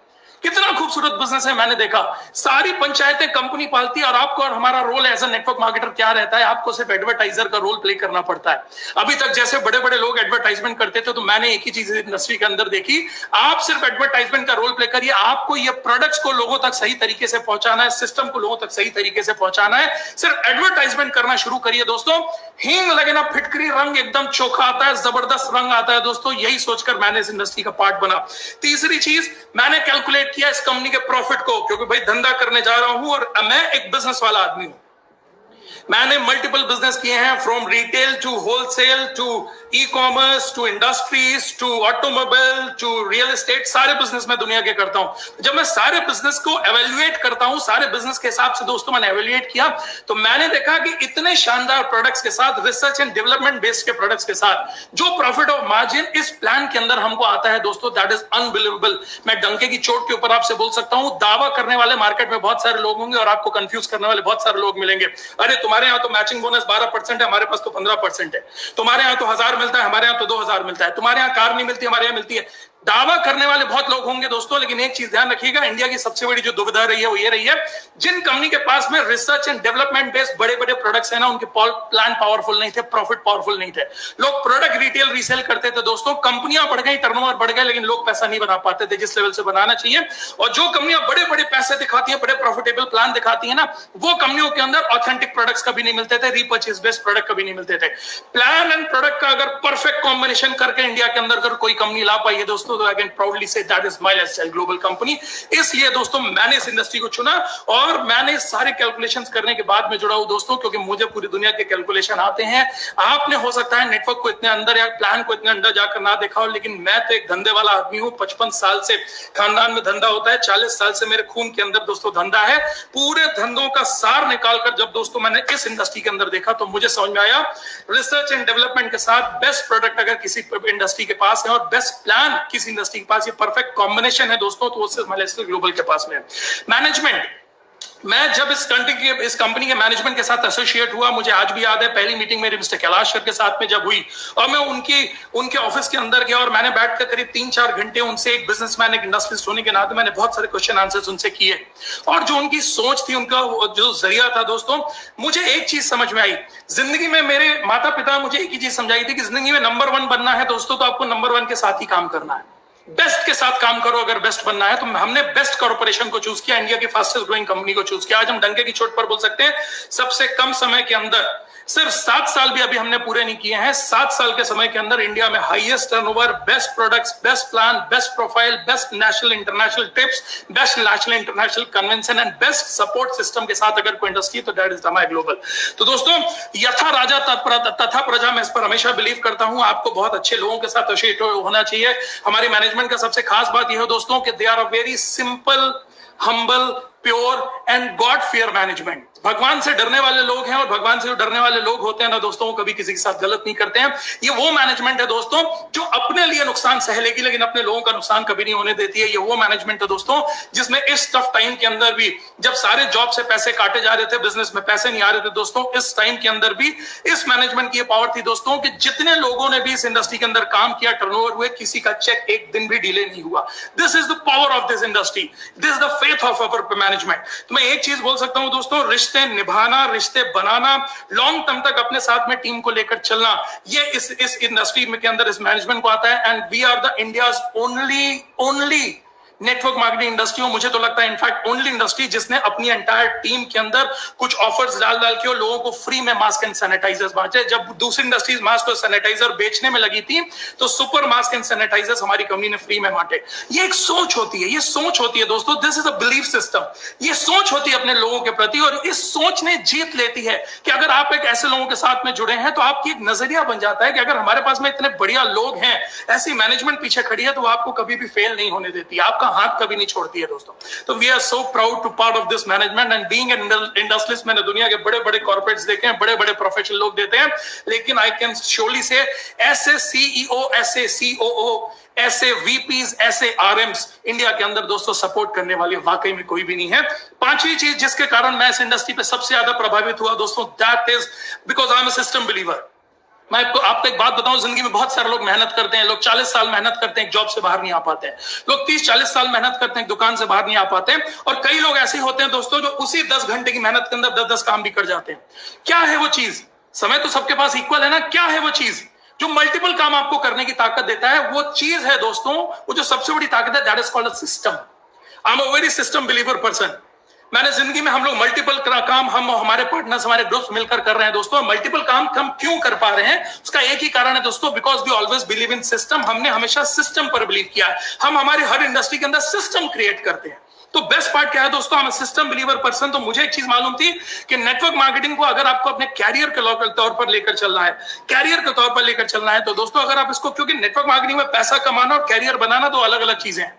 कितना खूबसूरत बिजनेस है, मैंने देखा। सारी पंचायतें कंपनी पालती है, और आपको और हमारा role as a network marketer क्या रहता है? आपको सिर्फ एडवर्टाइजर का रोल प्ले करना पड़ता है। अभी तक जैसे बड़े बड़े लोग एडवर्टाइजमेंट करते थे, तो मैंने एक ही चीज इंडस्ट्री के अंदर देखी, आप सिर्फ एडवर्टाइजमेंट का रोल प्ले करिए। आपको ये प्रोडक्ट्स को लोगों तक सही तरीके से पहुंचाना है, सिस्टम को लोगों तक सही तरीके से पहुंचाना है। सिर्फ एडवर्टाइजमेंट करना शुरू करिए दोस्तों। हींग लगे ना फिटकरी, रंग एकदम चोखा आता है, जबरदस्त रंग आता है दोस्तों। यही सोचकर मैंने इस इंडस्ट्री का पार्ट बना। तीसरी चीज, मैंने कैलकुलेट किया इस कंपनी के प्रॉफिट को, क्योंकि भाई धंधा करने जा रहा हूं और मैं एक बिजनेस वाला आदमी हूं। मैंने मल्टीपल बिजनेस किए हैं, from retail to wholesale to e commerce to industries to automobile to real estate. सारे बिजनेस मैं दुनिया के करता हूं। जब मैं सारे बिजनेस को एवेल्युएट करता हूं, सारे बिजनेस के हिसाब से दोस्तों मैंने एवेल्युएट किया, तो मैंने देखा कि इतने शानदार प्रोडक्ट्स के साथ, रिसर्च एंड डेवलपमेंट बेस्ड के प्रोडक्ट्स के साथ जो प्रॉफिट और मार्जिन इस प्लान के अंदर हमको आता है दोस्तों, दैट इज अनबिलीवेबल। मैं डंके की चोट के ऊपर आपसे बोल सकता हूं, दावा करने वाले मार्केट में बहुत सारे लोग होंगे और आपको कंफ्यूज करने वाले बहुत सारे लोग मिलेंगे। अरे तुम्हारे यहाँ तो मैचिंग बोनस 12% है, हमारे पास तो 15% है। तुम्हारे यहाँ तो 1000 मिलता है, हमारे यहाँ तो 2000 मिलता है। तुम्हारे यहाँ कार नहीं मिलती, हमारे यहाँ मिलती है। दावा करने वाले बहुत लोग होंगे दोस्तों, लेकिन एक चीज ध्यान रखिएगा, इंडिया की सबसे बड़ी जो दुविधा रही है वो ये रही है, जिन कंपनी के पास में रिसर्च एंड डेवलपमेंट बेस्ड बड़े बड़े प्रोडक्ट्स है ना, उनके प्लान पावरफुल नहीं थे, प्रॉफिट पावरफुल नहीं थे। लोग प्रोडक्ट रिटेल रीसेल करते थे दोस्तों, कंपनियां बढ़ गई, टर्नओवर बढ़ गए, लेकिन लोग पैसा नहीं बना पाते थे जिस लेवल से बनाना चाहिए। और जो कंपनियां बड़े बड़े पैसे दिखाती है, बड़े प्रॉफिटेबल प्लान दिखाती है ना, वो कंपनियों के अंदर ऑथेंटिक प्रोडक्ट्स कभी नहीं मिलते थे, रीपर्चेज बेस्ड प्रोडक्ट कभी नहीं मिलते थे। प्लान एंड प्रोडक्ट का अगर परफेक्ट कॉम्बिनेशन करके इंडिया के अंदर अगर कोई कंपनी ला पाई है दोस्तों, तो I can proudly say that is my lifestyle global company. इसलिए दोस्तों मैंने इस इंडस्ट्री को चुना, और मैंने सारे कैलकुलेशंस करने के बाद में जुड़ा हूं दोस्तों, क्योंकि मुझे पूरी दुनिया के कैलकुलेशन आते हैं। आपने हो सकता है नेटवर्क को इतने अंदर या प्लान को इतने अंदर जाकर ना देखा हो, लेकिन मैं तो एक धंधे वाला आदमी हूं। 55 साल से खानदान में धंधा होता है, 40 साल से मेरे खून के अंदर दोस्तों धंधा है। पूरे धंधों का सार निकालकर जब दोस्तों मैंने इस इंडस्ट्री के अंदर देखा, तो मुझे समझ में आया, रिसर्च एंड डेवलपमेंट के साथ बेस्ट प्रोडक्ट अगर किसी इंडस्ट्री के पास है और बेस्ट प्लान किसी इंडस्ट्री के पास, ये परफेक्ट कॉम्बिनेशन है दोस्तों, तो उससे ग्लोबल के पास में। मैनेजमेंट, मैं जब इस कंपनी के मैनेजमेंट के साथ एसोसिएट हुआ, मुझे आज भी याद है पहली मीटिंग मेरी मिस्टर कैलाश सर के साथ में जब हुई और मैं उनके ऑफिस के अंदर गया और मैंने बैठकर करीब 3-4 घंटे उनसे, एक बिजनेसमैन, एक इंडस्ट्रियलिस्ट होने के नाते मैंने बहुत सारे क्वेश्चन आंसर्स उनसे किए और जो उनकी सोच थी, उनका जो जरिया था दोस्तों, मुझे एक चीज समझ में आई। जिंदगी में मेरे माता पिता मुझे एक ही चीज समझाई थी कि जिंदगी में नंबर 1 बनना है दोस्तों तो आपको नंबर 1 के साथ ही काम करना है, बेस्ट के साथ काम करो। अगर बेस्ट बनना है तो हमने बेस्ट कॉर्पोरेशन को चूज किया, इंडिया की फास्टेस्ट ग्रोइंग कंपनी को चूज किया। आज हम डंके की चोट पर बोल सकते हैं सबसे कम समय के अंदर, सिर्फ 7 साल भी अभी हमने पूरे नहीं किए हैं, 7 साल के समय के अंदर इंडिया में highest turnover, best products, best plan, best profile, best national international trips, best national international convention and best support system के साथ अगर कोई इंडस्ट्री तो दैट इज दमाई ग्लोबल। तो दोस्तों, यथा राजा तथा प्रजा, मैं इस पर हमेशा बिलीव करता हूं। आपको बहुत अच्छे लोगों के साथ एसोसिएट होना चाहिए। हमारी मैनेजमेंट का सबसे खास बात यह है दोस्तों कि they are a very simple, humble, pure and God fear management. भगवान से डरने वाले लोग हैं और भगवान से जो डरने वाले लोग होते हैं ना दोस्तों, कभी किसी के साथ गलत नहीं करते हैं। ये वो मैनेजमेंट है दोस्तों जो अपने लिए नुकसान सह लेगी लेकिन अपने लोगों का नुकसान कभी नहीं होने देती है। ये वो मैनेजमेंट है दोस्तों जिसमें इस टफ टाइम के अंदर भी, जब सारे जॉब से पैसे काटे जा रहे थे, बिजनेस में पैसे नहीं आ रहे थे दोस्तों, इस टाइम के अंदर भी इस मैनेजमेंट की पावर थी दोस्तों कि जितने लोगों ने भी इस इंडस्ट्री के अंदर काम किया, टर्नओवर हुए, किसी का चेक एक दिन भी डिले नहीं हुआ। This is the power of this industry, this is the faith of our management. तो मैं एक चीज बोल सकता हूं दोस्तों, रिश्ते निभाना, रिश्ते बनाना, लॉन्ग टर्म तक अपने साथ में टीम को लेकर चलना, ये इस इंडस्ट्री में के अंदर इस मैनेजमेंट को आता है। And we are the India's only network marketing industry हो, मुझे तो लगता है इनफैक्ट ओनली इंडस्ट्री जिसने अपनी एंटायर टीम के अंदर कुछ ऑफर्स डाल के और लोगों को फ्री में मास्क एंड सैनिटाइजर्स बांटे। जब दूसरी इंडस्ट्रीज मास्क और सैनिटाइजर बेचने में लगी थी तो सुपर मास्क एंड सैनिटाइजर्स हमारी कंपनी ने फ्री में बांटे। ये एक सोच होती है, ये सोच होती है दोस्तों, this is a belief system. ये सोच होती है अपने लोगों के प्रति और इस सोच ने जीत लेती है कि अगर आप एक ऐसे लोगों के साथ में जुड़े हैं तो आपकी एक नजरिया बन जाता है कि अगर हमारे पास में इतने बढ़िया लोग हैं, ऐसी मैनेजमेंट पीछे खड़ी है तो वो आपको कभी भी फेल नहीं होने देती, आपका हाथ कभी नहीं छोड़ती है दोस्तों। तो we are so proud to part of this management and being an industrialist. मैंने दुनिया के बड़े बड़े कॉर्पोरेट्स देखे हैं, बड़े बड़े प्रोफेशनल लोग देते हैं, लेकिन आई कैन श्योरली से ऐसे सीईओ, ऐसे सीओओ, ऐसे वीपीज, ऐसे आरएम्स इंडिया के अंदर दोस्तों सपोर्ट करने वाले वाकई में कोई भी नहीं है। पांचवी चीज जिसके कारण मैं इस इंडस्ट्री पे सबसे ज्यादा प्रभावित हुआ दोस्तों, that is because I am a system believer. मैं आपको एक बात बताऊं, जिंदगी में बहुत सारे लोग मेहनत करते हैं, लोग 40 साल मेहनत करते हैं, एक जॉब से बाहर नहीं आ पाते हैं, लोग 30-40 साल मेहनत करते हैं, एक दुकान से बाहर नहीं आ पाते हैं, और कई लोग ऐसे होते हैं दोस्तों जो उसी 10 घंटे की मेहनत के अंदर 10-10 काम भी कर जाते हैं। क्या है वो चीज? समय तो सबके पास इक्वल है ना। क्या है वो चीज जो मल्टीपल काम आपको करने की ताकत देता है? वो चीज है दोस्तों, वो जो सबसे बड़ी ताकत है, that is called a system. I am a very system believer person. मैंने जिंदगी में, हम लोग मल्टीपल काम, हम हमारे पार्टनर्स, हमारे ग्रुप्स मिलकर कर रहे हैं दोस्तों। मल्टीपल काम हम क्यों कर पा रहे हैं, उसका एक ही कारण है दोस्तों, because we always believe in system. हमने हमेशा सिस्टम पर बिलीव किया है। हम हमारे हर इंडस्ट्री के अंदर सिस्टम क्रिएट करते हैं। तो बेस्ट पार्ट क्या है दोस्तों, हम सिस्टम बिलीवर पर्सन। तो मुझे एक चीज मालूम थी कि नेटवर्क मार्केटिंग को अगर आपको अपने कैरियर के तौर पर लेकर चलना है, कैरियर के तौर पर लेकर चलना है, तो दोस्तों अगर आप इसको, क्योंकि नेटवर्क मार्केटिंग में पैसा कमाना और कैरियर बनाना दो अलग अलग चीजें हैं।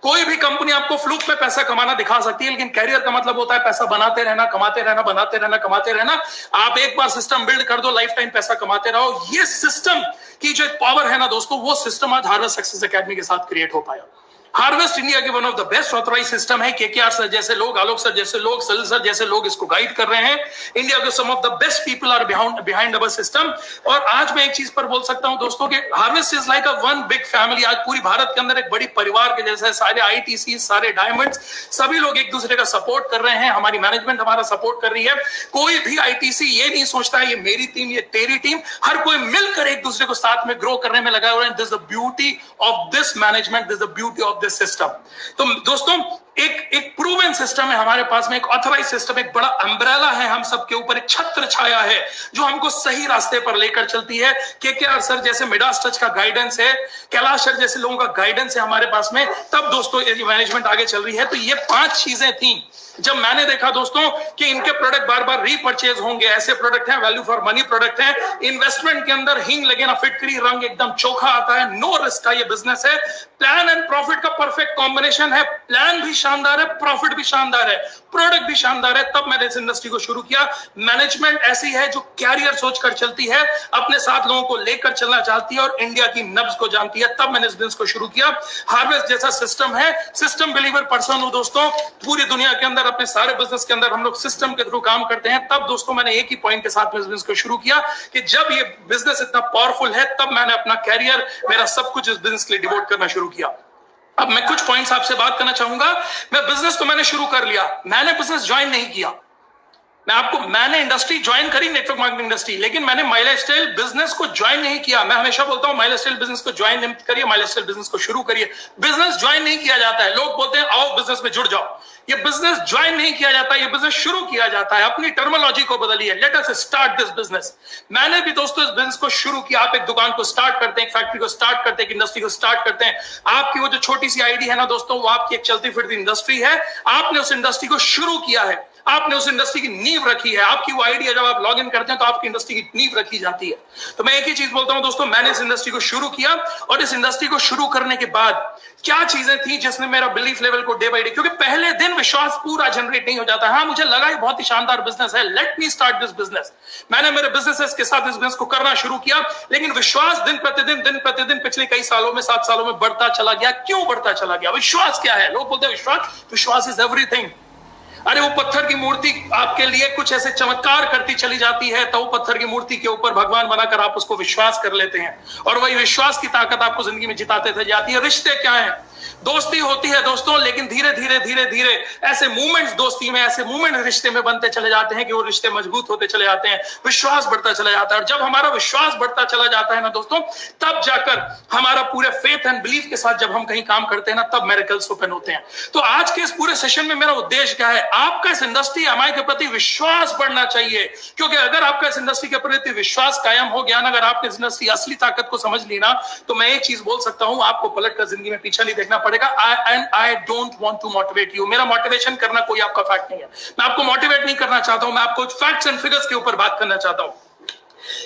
कोई भी कंपनी आपको फ्लूक में पैसा कमाना दिखा सकती है, लेकिन कैरियर का मतलब होता है पैसा बनाते रहना, कमाते रहना, बनाते रहना, कमाते रहना। आप एक बार सिस्टम बिल्ड कर दो, लाइफ टाइम पैसा कमाते रहो। ये सिस्टम की जो पावर है ना दोस्तों, वो सिस्टम आज हार्वेस्ट सक्सेस एकेडमी के साथ क्रिएट हो पाया। हार्वेस्ट इंडिया के one of the best authorise system है। केकेआर सर जैसे लोग, आलोक सर जैसे लोग, सलिल सर जैसे लोग इसको गाइड कर रहे हैं। इंडिया के some of the best people are behind our system. और आज मैं एक चीज पर बोल सकता हूं दोस्तों कि harvest is like a one big family. आज पूरी भारत के अंदर एक बड़ी परिवार के जैसे सारे आईटीसी, सारे डायमंड्स, सभी लोग एक दूसरे का सपोर्ट कर रहे हैं। हमारी मैनेजमेंट हमारा सपोर्ट कर रही है। कोई भी आईटीसी ये नहीं सोचता है ये मेरी टीम, ये तेरी टीम। हर कोई मिलकर एक दूसरे को साथ में ग्रो करने में लगा हुआ है। This is the beauty of this management, this is the beauty of this system. तो दोस्तों एक प्रूवन सिस्टम है हमारे पास में, एक ऑथराइज सिस्टम, एक बड़ा अम्ब्रेला है हम सबके ऊपर, एक छत्र छाया है जो हमको सही रास्ते पर लेकर चलती है। केकेआर सर जैसे मिडास टच का गाइडेंस है, कैलाश सर जैसे लोगों का गाइडेंस है हमारे पास में, तब दोस्तों ये मैनेजमेंट आगे चल रही है। तो ये 5 चीजें थी। जब मैंने देखा दोस्तों कि इनके प्रोडक्ट बार बार रीपर्चेज होंगे, ऐसे प्रोडक्ट हैं, वैल्यू फॉर मनी प्रोडक्ट हैं, इन्वेस्टमेंट के अंदर हींग लगे ना फिटकरी, रंग एकदम चोखा आता है, नो रिस्क का ये बिजनेस है, प्लान एंड प्रॉफिट का परफेक्ट कॉम्बिनेशन है, प्लान भी शानदार है, प्रॉफिट भी शानदार है, प्रोडक्ट भी शानदार है, तब मैंने इस इंडस्ट्री को शुरू किया। मैनेजमेंट ऐसी है जो कैरियर सोचकर चलती है, अपने साथ लोगों को लेकर चलना चाहती है और इंडिया की नब्ज को जानती है, तब मैंने इस बिजनेस को शुरू किया। हार्वेस्ट जैसा सिस्टम है, सिस्टम बिलीवर पर्सन हूं दोस्तों, पूरी दुनिया के अंदर अपने सारे बिजनेस के अंदर हम लोग सिस्टम के थ्रू काम करते हैं। तब दोस्तों मैंने एक ही पॉइंट के साथ बिजनेस को शुरू किया कि जब ये बिजनेस इतना पावरफुल है, तब मैंने अपना कैरियर, मेरा सब कुछ इस बिजनेस के लिए डिवोट करना शुरू किया। अब मैं कुछ पॉइंट्स आपसे बात करना चाहूंगा। मैं बिजनेस तो मैंने शुरू कर लिया, मैंने बिजनेस ज्वाइन नहीं किया। मैंने इंडस्ट्री ज्वाइन करी, नेटवर्क मार्केटिंग इंडस्ट्री, लेकिन मैंने माई लाइफस्टाइल बिजनेस को ज्वाइन नहीं किया। मैं हमेशा बोलता हूं माई लाइफस्टाइल बिजनेस को ज्वाइन करिए, माई लाइफस्टाइल बिजनेस को शुरू करिए। बिजनेस ज्वाइन नहीं किया जाता है। लोग बोलते हैं आओ बिजनेस में जुड़ जाओ, ये बिजनेस ज्वाइन नहीं किया जाता, ये बिजनेस शुरू किया जाता है। अपनी टर्मिनोलॉजी को बदलिए, let us start this business. मैंने भी दोस्तों इस बिजनेस को शुरू किया। आप एक दुकान को स्टार्ट करते हैं, एक फैक्ट्री को स्टार्ट करते हैं, एक इंडस्ट्री को स्टार्ट करते हैं। आपकी वो जो छोटी सी आईडी है ना दोस्तों, वो आपकी एक चलती फिरती इंडस्ट्री है। आपने उस इंडस्ट्री को शुरू किया है, आपने उस इंडस्ट्री की नींव रखी है। आपकी वो आइडिया जब आप लॉग इन करते हैं तो आपकी इंडस्ट्री की नींव रखी जाती है। तो मैं एक ही चीज बोलता हूं दोस्तों, मैंने इस इंडस्ट्री को शुरू किया और इस इंडस्ट्री को शुरू करने के बाद क्या चीजें थी जिसने मेरा बिलीफ लेवल को डे बाय डे, क्योंकि पहले दिन विश्वास पूरा जनरेट नहीं हो जाता। हाँ, मुझे लगा ये बहुत ही शानदार बिजनेस है, let me start this business. मैंने मेरे बिजनेसेस के साथ इस बिजनेस को करना शुरू किया, लेकिन विश्वास दिन प्रतिदिन पिछले कई सालों में, 7 सालों में बढ़ता चला गया। क्यों बढ़ता चला गया? विश्वास क्या है? लोग बोलते हैं विश्वास इज एवरीथिंग। अरे वो पत्थर की मूर्ति आपके लिए कुछ ऐसे चमत्कार करती चली जाती है, तो वो पत्थर की मूर्ति के ऊपर भगवान बनाकर आप उसको विश्वास कर लेते हैं, और वही विश्वास की ताकत आपको जिंदगी में जिताते थे जाती है। रिश्ते क्या है? दोस्ती होती है दोस्तों, लेकिन धीरे धीरे ऐसे मूवमेंट्स दोस्ती में, ऐसे मूवमेंट रिश्ते में बनते चले जाते हैं कि वो रिश्ते मजबूत होते चले जाते हैं, विश्वास बढ़ता चला जाता है। और जब हमारा विश्वास बढ़ता चला जाता है ना दोस्तों, तब जाकर हमारा पूरे फेथ एंड बिलीफ के साथ जब हम कहीं काम करते हैं ना, तब मिरेकल्स ओपन होते हैं। तो आज के इस पूरे सेशन में मेरा उद्देश्य क्या है? आपका इस इंडस्ट्री एमआई के प्रति विश्वास बढ़ना चाहिए, क्योंकि अगर आपका इस इंडस्ट्री के प्रति विश्वास कायम हो गया ना, अगर आपने इस इंडस्ट्री असली ताकत को समझ ली ना, तो मैं एक चीज बोल सकता हूं, आपको पलट कर जिंदगी में पीछे नहीं देखना पड़ेगा। I don't want to motivate you। मेरा मोटिवेशन करना कोई आपका फैक्ट नहीं है, मैं आपको मोटिवेट नहीं करना चाहता हूं, मैं आपको फैक्ट्स एंड फिगर्स के ऊपर बात करना चाहता हूं।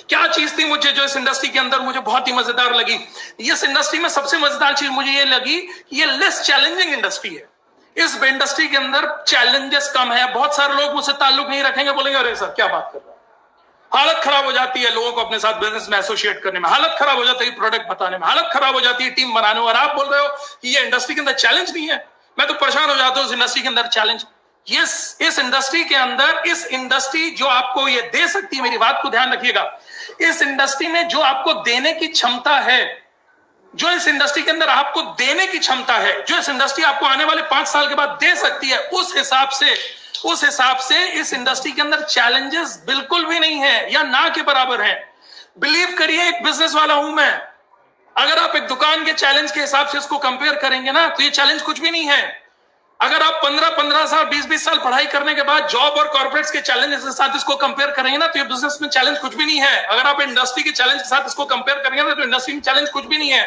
क्या चीज थी मुझे जो इस इंडस्ट्री के अंदर मुझे बहुत ही मजेदार लगी? इस इंडस्ट्री में सबसे मजेदार चीज मुझे ये लगी कि ये लेस चैलेंजिंग इंडस्ट्री है। इस इंडस्ट्री के अंदर चैलेंजेस कम है। बहुत सारे लोग मुझसे ताल्लुक नहीं रखेंगे, बोलेंगे अरे सर क्या बात कर रहे हैं। हालत खराब हो जाती है लोगों को अपने साथ बिजनेस में एसोसिएट करने में, हालत खराब हो जाती है प्रोडक्ट बताने में, हालत खराब हो जाती है टीम बनाने में, और आप बोल रहे हो कि ये इंडस्ट्री के अंदर चैलेंज नहीं है। मैं तो परेशान हो जाता हूं इस इंडस्ट्री के अंदर चैलेंज। यस, इस इंडस्ट्री के अंदर, इस इंडस्ट्री जो आपको ये दे सकती है, मेरी बात को ध्यान रखिएगा, इस इंडस्ट्री में जो आपको देने की क्षमता है, जो इस इंडस्ट्री के अंदर आपको देने की क्षमता है, जो इस इंडस्ट्री आपको आने वाले 5 साल के बाद दे सकती है, उस हिसाब से इस इंडस्ट्री के अंदर चैलेंजेस बिल्कुल भी नहीं है या ना के बराबर है। बिलीव करिए, एक बिजनेस वाला हूं मैं। अगर आप एक दुकान के चैलेंज के हिसाब से इसको कंपेयर करेंगे ना, तो ये चैलेंज कुछ भी नहीं है। अगर आप 15 साल 20 साल पढ़ाई करने के बाद जॉब और कॉर्पोरेट्स के चैलेंज के साथ इसको कंपेयर करेंगे ना, तो ये बिजनेस में चैलेंज कुछ भी नहीं है। अगर आप इंडस्ट्री के चैलेंज के साथ इसको कंपेयर करेंगे ना, तो इंडस्ट्री में चैलेंज कुछ भी नहीं है।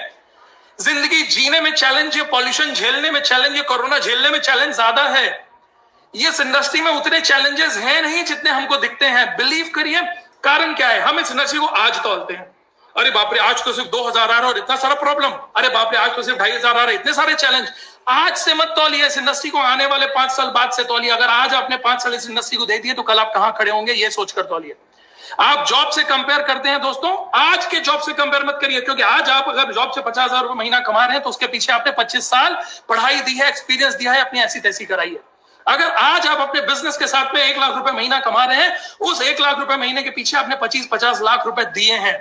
जिंदगी जीने में चैलेंज, ये पॉल्यूशन झेलने में चैलेंज, ये कोरोना झेलने में चैलेंज ज्यादा है। ये इस इंडस्ट्री में उतने चैलेंजेस हैं नहीं जितने हमको दिखते हैं। बिलीव करिए, कारण क्या है? हम इस इंडस्ट्री को आज तौलते हैं, अरे बाप रे आज तो सिर्फ 2000 आ रहा है और इतना सारा प्रॉब्लम, अरे बाप रे आज तो सिर्फ 2500 आ रहा है, इतने सारे चैलेंज। आज से मत तौलिए इस इंडस्ट्री को, आने वाले 5 साल बाद से तौलिए। अगर आज आपने 5 साल इस इंडस्ट्री को दे दिए तो कल आप कहां खड़े होंगे, ये सोचकर तौलिए। आप जॉब से कंपेयर करते हैं दोस्तों, आज के जॉब से कंपेयर मत करिए, क्योंकि आज आप अगर जॉब से 50,000 रुपए महीना कमा रहे हैं तो उसके पीछे आपने 25 साल पढ़ाई दी है, एक्सपीरियंस दिया है, अपनी ऐसी तैसी कराई है। अगर आज आप अपने बिजनेस के साथ में 1 लाख रुपए महीना कमा रहे हैं, उस 1 लाख रुपए महीने के पीछे आपने 25-50 लाख रुपए दिए हैं,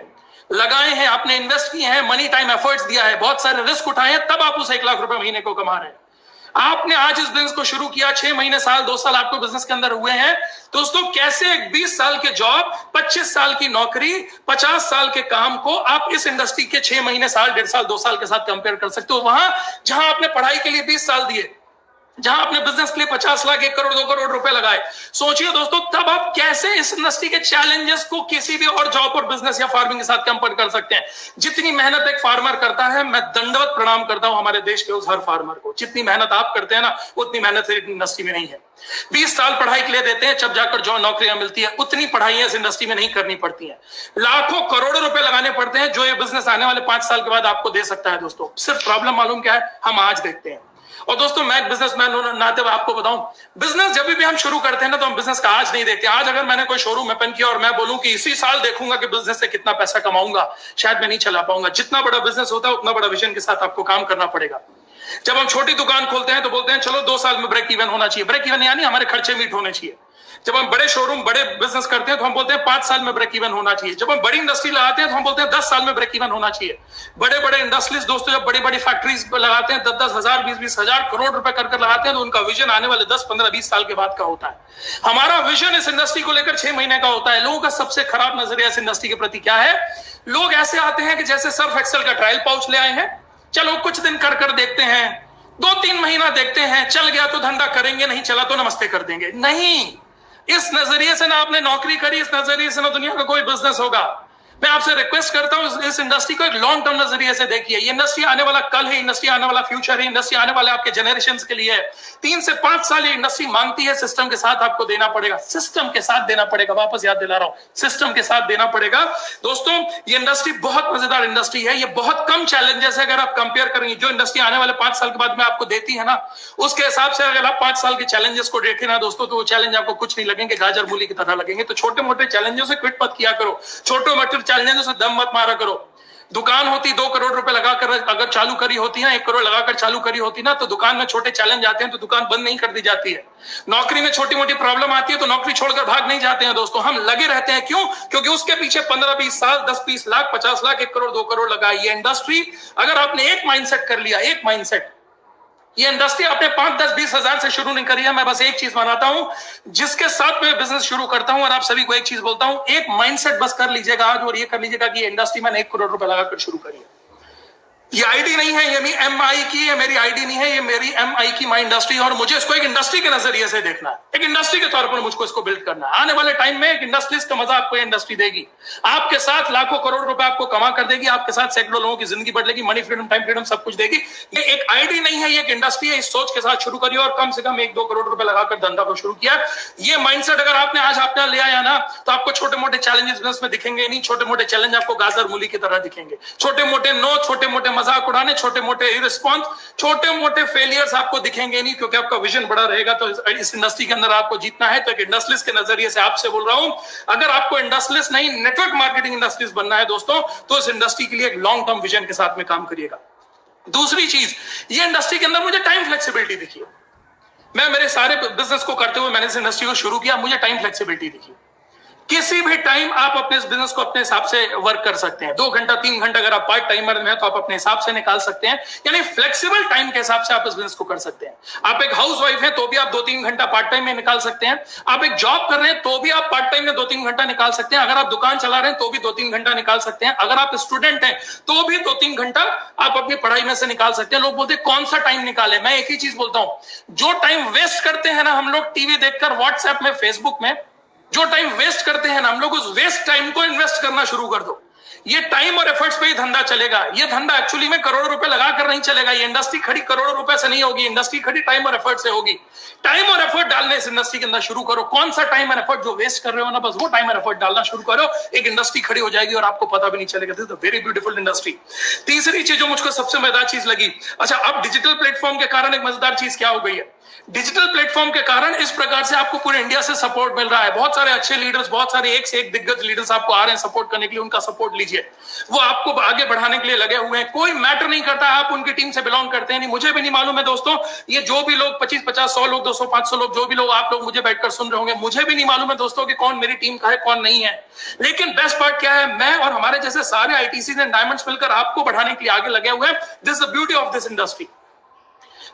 लगाए हैं, आपने इन्वेस्ट किए हैं, मनी टाइम एफर्ट्स दिया है, बहुत सारे रिस्क उठाए हैं, तब आप उस 1 लाख रुपए महीने को कमा रहे हैं। आपने आज इस बिजनेस को शुरू किया, 6 महीने, साल, 2 साल आपको बिजनेस के अंदर हुए हैं। दोस्तों कैसे एक 20 साल के जॉब, 25 साल की नौकरी, 50 साल के काम को आप इस इंडस्ट्री के 6 महीने, साल, 1.5 साल, 2 साल के साथ कंपेयर कर सकते हो? वहां जहां आपने पढ़ाई के लिए 20 साल दिए, जहां आपने बिजनेस के लिए 50 लाख, 1 करोड़, 2 करोड़ रुपए लगाए, सोचिए दोस्तों तब आप कैसे इस इंडस्ट्री के चैलेंजेस को किसी भी और जॉब और बिजनेस या फार्मिंग के साथ कंपेयर कर सकते हैं। जितनी मेहनत एक फार्मर करता है, मैं दंडवत प्रणाम करता हूं हमारे देश के उस हर फार्मर को। जितनी मेहनत आप करते हैं ना, उतनी मेहनत इंडस्ट्री में नहीं है। 20 साल पढ़ाई के लिए देते हैं, जब जाकर जो नौकरियां मिलती है, उतनी पढ़ाइयां इस इंडस्ट्री में नहीं करनी पड़ती है। लाखों करोड़ों रुपए लगाने पड़ते हैं, जो ये बिजनेस आने वाले 5 साल के बाद आपको दे सकता है। दोस्तों सिर्फ प्रॉब्लम मालूम क्या है? हम आज देखते हैं, और दोस्तों मैं एक बिजनेसमैन हूं, नाते हुए आपको बताऊं, बिजनेस जब भी हम शुरू करते हैं ना तो हम बिजनेस का आज नहीं देखते। आज अगर मैंने कोई शोरूम ओपन किया और मैं बोलूं कि इसी साल देखूंगा कि बिजनेस से कितना पैसा कमाऊंगा, शायद मैं नहीं चला पाऊंगा। जितना बड़ा बिजनेस होता है उतना बड़ा विजन के साथ आपको काम करना पड़ेगा। जब हम छोटी दुकान खोलते हैं तो बोलते हैं चलो 2 साल में ब्रेक इवन होना चाहिए। ब्रेक इवन यानी हमारे खर्चे मीट होने चाहिए। जब हम बड़े शोरूम बड़े बिजनेस करते हैं तो हम बोलते हैं 5 साल में ब्रेक इवन होना चाहिए। जब हम बड़ी इंडस्ट्री लगाते हैं तो हम बोलते हैं 10 साल में ब्रेक इवन होना चाहिए। बड़े बड़े इंडस्ट्रीज दोस्तों जब बड़ी बड़ी फैक्ट्रीज लगाते हैं 10-10 हजार 20-20 हजार करोड़ रुपए कर लगाते हैं तो उनका विजन आने वाले 10-15-20 साल के बाद का होता है। हमारा विजन इस इंडस्ट्री को लेकर 6 महीने का होता है। लोगों का सबसे खराब नजरिया इस इंडस्ट्री के प्रति क्या है? लोग ऐसे आते हैं कि जैसे सर्फ एक्सेल का ट्रायल पाउच ले आए हैं, चलो कुछ दिन कर कर देखते हैं, 2-3 महीना देखते हैं, चल गया तो धंधा करेंगे, नहीं चला तो नमस्ते कर देंगे। नहीं, इस नजरिए से ना आपने नौकरी करी, इस नजरिए से ना दुनिया का कोई बिजनेस होगा। मैं आपसे रिक्वेस्ट करता हूं इस इंडस्ट्री को एक लॉन्ग टर्म नजरिए से देखिए। ये इंडस्ट्री आने वाला कल है, इंडस्ट्री आने वाला फ्यूचर है, इंडस्ट्री आने वाले आपके जनरेशन के लिए है। 3 से 5 साल ये इंडस्ट्री मांगती है। सिस्टम के साथ आपको देना पड़ेगा, सिस्टम के साथ देना पड़ेगा। वापस याद दिला रहा हूं, सिस्टम के साथ देना पड़ेगा। दोस्तों ये इंडस्ट्री बहुत मजेदार इंडस्ट्री है। ये बहुत कम चैलेंजेस है। अगर आप कंपेयर करेंगे जो इंडस्ट्री आने वाले 5 साल के बाद में आपको देती है ना, उसके हिसाब से अगर आप 5 साल के चैलेंजेस को देखें ना दोस्तों, तो वो चैलेंज आपको कुछ नहीं लगेंगे, गाजर मूली की तरह लगेंगे। तो छोटे मोटे चैलेंजों से क्विट मत किया करो, छोटे मोटे चैलेंजों से दम मत मारा करो। दुकान होती 2 करोड़ रुपए लगाकर अगर चालू करी होती है, 1 करोड़ लगाकर चालू करी होती ना, तो दुकान में छोटे चैलेंज आते हैं तो दुकान बंद नहीं कर दी जाती है। नौकरी में छोटी मोटी प्रॉब्लम आती है तो नौकरी छोड़कर भाग नहीं जाते हैं दोस्तों, हम लगे रहते हैं। क्यों? क्योंकि उसके पीछे 15-20 साल 10-20 लाख 50 लाख 1 करोड़ 2 करोड़ लगाई है इंडस्ट्री। अगर आपने एक माइंडसेट कर लिया, एक माइंडसेट, ये इंडस्ट्री आपने 5-10-20 हजार से शुरू नहीं करी है। मैं बस एक चीज बनाता हूं जिसके साथ मैं बिजनेस शुरू करता हूं और आप सभी को एक चीज बोलता हूं, एक माइंडसेट बस कर लीजिएगा आज और ये कर लीजिएगा कि ये इंडस्ट्री मैंने 1 करोड़ रुपए लगाकर शुरू करी है। ये आईडी नहीं है, ये मेरी एमआई की, ये मेरी आईडी नहीं है, ये मेरी एमआई की माई इंडस्ट्री है। और मुझे इसको एक इंडस्ट्री के नजरिए से देखना है, एक इंडस्ट्री के तौर पर मुझको इसको बिल्ड करना है। आने वाले टाइम में एक इंडस्ट्रीज का मजा आपको इंडस्ट्री देगी, आपके साथ लाखों करोड़ रुपए आपको कमा कर देगी, आपके साथ सैकड़ों लोगों की जिंदगी बदलेगी, मनी फ्रीडम, टाइम फ्रीडम, सब कुछ देगी। ये एक आईडी नहीं है, ये एक इंडस्ट्री है। इस सोच के साथ शुरू करिए और कम से कम 1-2 करोड़ रुपए लगाकर धंधा को शुरू किया। ये माइंडसेट अगर आपने आज आपने ले आया ना, तो आपको छोटे मोटे चैलेंजेस बिजनेस में दिखेंगे नहीं। छोटे मोटे चैलेंज आपको गाजर मूली की तरह दिखेंगे। छोटे मोटे नो, छोटे मोटे मजाक उड़ाने, छोटे मोटे रिस्पॉन्स, छोटे मोटे फेलियर्स आपको दिखेंगे नहीं, क्योंकि आपका विजन बड़ा रहेगा। तो इस इंडस्ट्री के अंदर आपको जीतना है। तो एक इंडस्ट्रीज के नजरिए से आपसे बोल रहा हूं, अगर आपको इंडस्ट्रीज नहीं नेटवर्क मार्केटिंग इंडस्ट्रीज बनना है दोस्तों, तो इस इंडस्ट्री के लिए एक लॉन्ग टर्म विजन के साथ में काम करिएगा। दूसरी चीज, ये इंडस्ट्री के अंदर मुझे टाइम फ्लेक्सिबिलिटी दिखी। मैं मेरे सारे बिजनेस को करते हुए मैंने इस इंडस्ट्री को शुरू किया, मुझे टाइम फ्लेक्सिबिलिटी दिखी। किसी भी टाइम आप अपने इस बिजनेस को अपने हिसाब से वर्क कर सकते हैं। 2 घंटा 3 घंटा अगर आप पार्ट टाइमर में हैं तो आप अपने हिसाब से निकाल सकते हैं, यानी फ्लेक्सिबल टाइम के हिसाब से आप इस बिजनेस को कर सकते हैं। आप एक हाउस वाइफ हैं तो भी आप 2-3 घंटा पार्ट टाइम में निकाल सकते हैं। आप एक जॉब कर रहे हैं तो भी आप पार्ट टाइम में 2-3 घंटा निकाल सकते हैं। अगर आप दुकान चला रहे हैं तो भी 2-3 घंटा निकाल सकते हैं। अगर आप स्टूडेंट हैं तो भी 2-3 घंटा आप अपनी पढ़ाई में से निकाल सकते हैं। लोग बोलते हैं कौन सा टाइम निकाले, मैं एक ही चीज बोलता हूं, जो टाइम वेस्ट करते हैं ना हम लोग टीवी देखकर, व्हाट्सएप में, फेसबुक में, जो टाइम वेस्ट करते हैं ना हम लोग, उस वेस्ट टाइम को इन्वेस्ट करना शुरू कर दो। ये टाइम और एफर्ट्स पे ही धंधा चलेगा। ये धंधा एक्चुअली में करोड़ों रुपए लगाकर नहीं चलेगा। ये इंडस्ट्री खड़ी करोड़ों रुपए से नहीं होगी, इंडस्ट्री खड़ी टाइम और एफर्ट से होगी। टाइम और एफर्ट डालने इस इंडस्ट्री के अंदर शुरू करो। कौन सा टाइम और एफर्ट जो वेस्ट कर रहे हो ना, बस वो टाइम और एफर्ट डालना शुरू करो। एक इंडस्ट्री खड़ी हो जाएगी और आपको पता भी नहीं चलेगा। This is a very beautiful industry. तीसरी चीज जो मुझको सबसे मजेदार चीज लगी, अच्छा अब डिजिटल प्लेटफॉर्म के कारण एक मजेदार चीज क्या हो गई है, डिजिटल प्लेटफॉर्म के कारण इस प्रकार से आपको पूरे इंडिया से सपोर्ट मिल रहा है। बहुत सारे अच्छे लीडर्स, बहुत सारे एक से एक दिग्गज लीडर्स आपको आ रहे हैं सपोर्ट करने के लिए। उनका सपोर्ट लीजिए, वो आपको आगे बढ़ाने के लिए लगे हुए हैं। कोई मैटर नहीं करता आप उनकी टीम से बिलोंग करते हैं नहीं, मुझे भी नहीं मालूम है दोस्तों। ये जो भी लोग 25-50-100 लोग, 200-500 लोग, जो भी लोग आप लोग मुझे बैठकर सुन रहे होंगे, मुझे भी नहीं मालूम है दोस्तों कि कौन मेरी टीम का है कौन नहीं है। लेकिन बेस्ट पार्ट क्या है, मैं और हमारे जैसे सारे आईटीसी एंड डायमंड्स मिलकर आपको बढ़ाने के लिए आगे लगे हुए हैं। This is the beauty of this industry.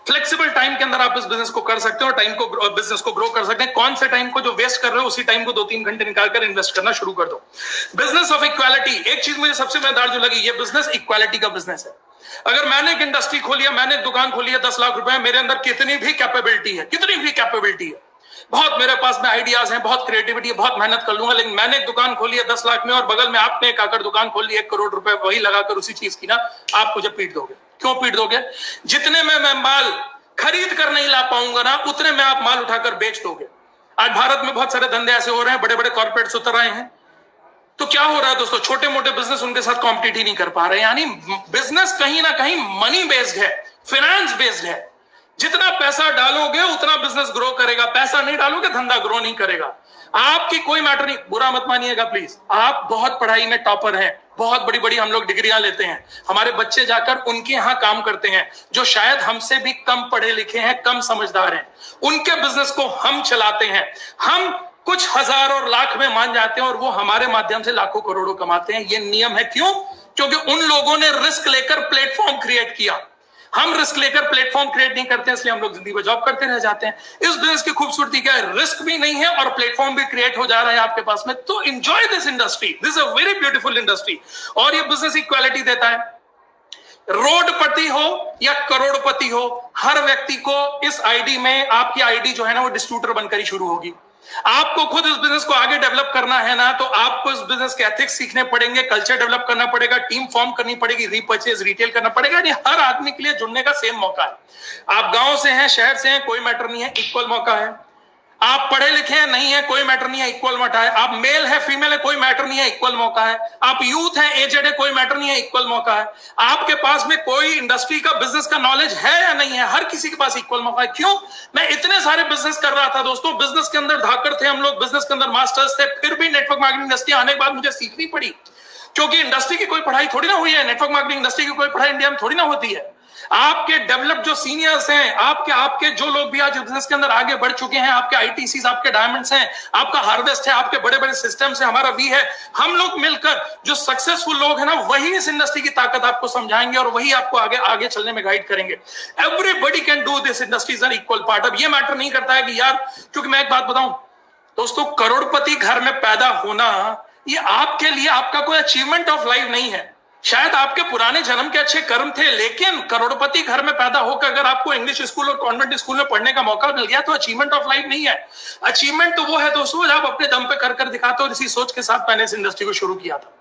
Flexible time के अंदर आप इस बिजनेस को कर सकते हो और टाइम को बिजनेस को ग्रो कर सकते हैं। कौन से टाइम को जो वेस्ट कर रहे हो उसी टाइम को 2-3 घंटे निकालकर इन्वेस्ट करना शुरू कर दो। बिजनेस ऑफ इक्वालिटी, एक चीज मुझे सबसे मजेदार जो लगी, ये बिजनेस इक्वालिटी का बिजनेस है। अगर मैंने एक इंडस्ट्री खोली है, मैंने एक दुकान खोली है 10 लाख रुपए, मेरे अंदर कितनी भी कैपेबिलिटी है, कितनी भी कैपेबिलिटी है, बहुत मेरे पास में आइडियाज हैं, बहुत क्रिएटिविटी है, बहुत मेहनत कर लूंगा, लेकिन मैंने एक दुकान खोली है 10 लाख में और बगल में आपने एक आकर दुकान खोल ली 1 करोड़ रुपए, वही लगाकर उसी चीज की ना, आप मुझे पीट दोगे। क्यों पीट दोगे? जितने में मैं माल खरीद कर नहीं ला पाऊंगा ना, उतने में आप माल उठाकर बेच दोगे। आज भारत में बहुत सारे धंधे ऐसे हो रहे हैं, बड़े बड़े कॉर्पोरेट्स उतर रहे हैं, तो क्या हो रहा है दोस्तों, छोटे मोटे बिजनेस उनके साथ कॉम्पिटिट ही नहीं कर पा रहे। यानी बिजनेस कहीं ना कहीं मनी बेस्ड है, फाइनेंस बेस्ड है। जितना पैसा डालोगे उतना बिजनेस ग्रो करेगा, पैसा नहीं डालोगे धंधा ग्रो नहीं करेगा। आपकी कोई मैटर नहीं, बुरा मत मानिएगा प्लीज। आप बहुत पढ़ाई में टॉपर हैं, बहुत बड़ी बड़ी हम लोग डिग्रियां लेते हैं, हमारे बच्चे जाकर उनके यहां काम करते हैं जो शायद हमसे भी कम पढ़े लिखे हैं, कम समझदार हैं, उनके बिजनेस को हम चलाते हैं। हम कुछ हजार और लाख में मान जाते हैं और वो हमारे माध्यम से लाखों करोड़ों कमाते हैं। ये नियम है। क्यों? क्योंकि उन लोगों ने रिस्क लेकर प्लेटफॉर्म क्रिएट किया। हम रिस्क लेकर प्लेटफॉर्म क्रिएट नहीं करते, इसलिए हम लोग जिंदगी में जॉब करते रह जाते हैं। इस बिजनेस की खूबसूरती क्या है? रिस्क भी नहीं है और प्लेटफॉर्म भी क्रिएट हो जा रहा है आपके पास में। तो enjoy this industry, this a very beautiful industry. और ये बिजनेस इक्वालिटी देता है। रोडपति हो या करोड़पति हो, हर व्यक्ति को इस आईडी में, आपकी आईडी जो है ना वो डिस्ट्रीब्यूटर बनकर ही शुरू होगी। आपको खुद इस बिजनेस को आगे डेवलप करना है ना, तो आपको इस बिजनेस के एथिक्स सीखने पड़ेंगे, कल्चर डेवलप करना पड़ेगा, टीम फॉर्म करनी पड़ेगी, रीपर्चेज रिटेल करना पड़ेगा। यानी हर आदमी के लिए जुड़ने का सेम मौका है। आप गांव से हैं, शहर से हैं, कोई मैटर नहीं है, इक्वल मौका है। आप पढ़े लिखे हैं, नहीं है, कोई मैटर नहीं है, इक्वल मौका है। आप मेल है, फीमेल है, कोई मैटर नहीं है, इक्वल मौका है। आप यूथ है, एजेड है, कोई मैटर नहीं है, इक्वल मौका है। आपके पास में कोई इंडस्ट्री का, बिजनेस का नॉलेज है या नहीं है, हर किसी के पास इक्वल मौका है। क्यों? मैं इतने सारे बिजनेस कर रहा था दोस्तों, बिजनेस के अंदर धाकर थे हम लोग, बिजनेस के अंदर मास्टर्स थे, फिर भी नेटवर्क मार्केटिंग इंडस्ट्री आने के बाद मुझे सीखनी पड़ी। क्योंकि इंडस्ट्री की कोई पढ़ाई थोड़ी ना हुई है, नेटवर्क मार्केटिंग इंडस्ट्री की कोई पढ़ाई इंडिया में थोड़ी ना होती है। आपके डेवलप जो सीनियर्स हैं, आपके जो लोग भी आज बिजनेस के अंदर आगे बढ़ चुके हैं, आपके आईटीसीज, आपके डायमंड्स हैं, आपका हार्वेस्ट है, आपके बड़े बड़े सिस्टम्स है, हमारा वी है, हम लोग मिलकर जो सक्सेसफुल लोग हैं ना, वही इस इंडस्ट्री की ताकत आपको समझाएंगे और वही आपको आगे आगे चलने में गाइड करेंगे। Everybody can do this, industry is an equal part. अब ये मैटर नहीं करता है कि यार, क्योंकि मैं एक बात बताऊं दोस्तों, करोड़पति घर में पैदा होना ये आपके लिए आपका कोई अचीवमेंट ऑफ लाइफ नहीं है। शायद आपके पुराने जन्म के अच्छे कर्म थे, लेकिन करोड़पति घर में पैदा होकर अगर आपको इंग्लिश स्कूल और कॉन्वेंट स्कूल में पढ़ने का मौका मिल गया तो अचीवमेंट ऑफ लाइफ नहीं है। अचीवमेंट तो वो है दोस्तों जब आप अपने दम पे कर दिखाते हो। इसी सोच के साथ मैंने इस इंडस्ट्री को शुरू किया था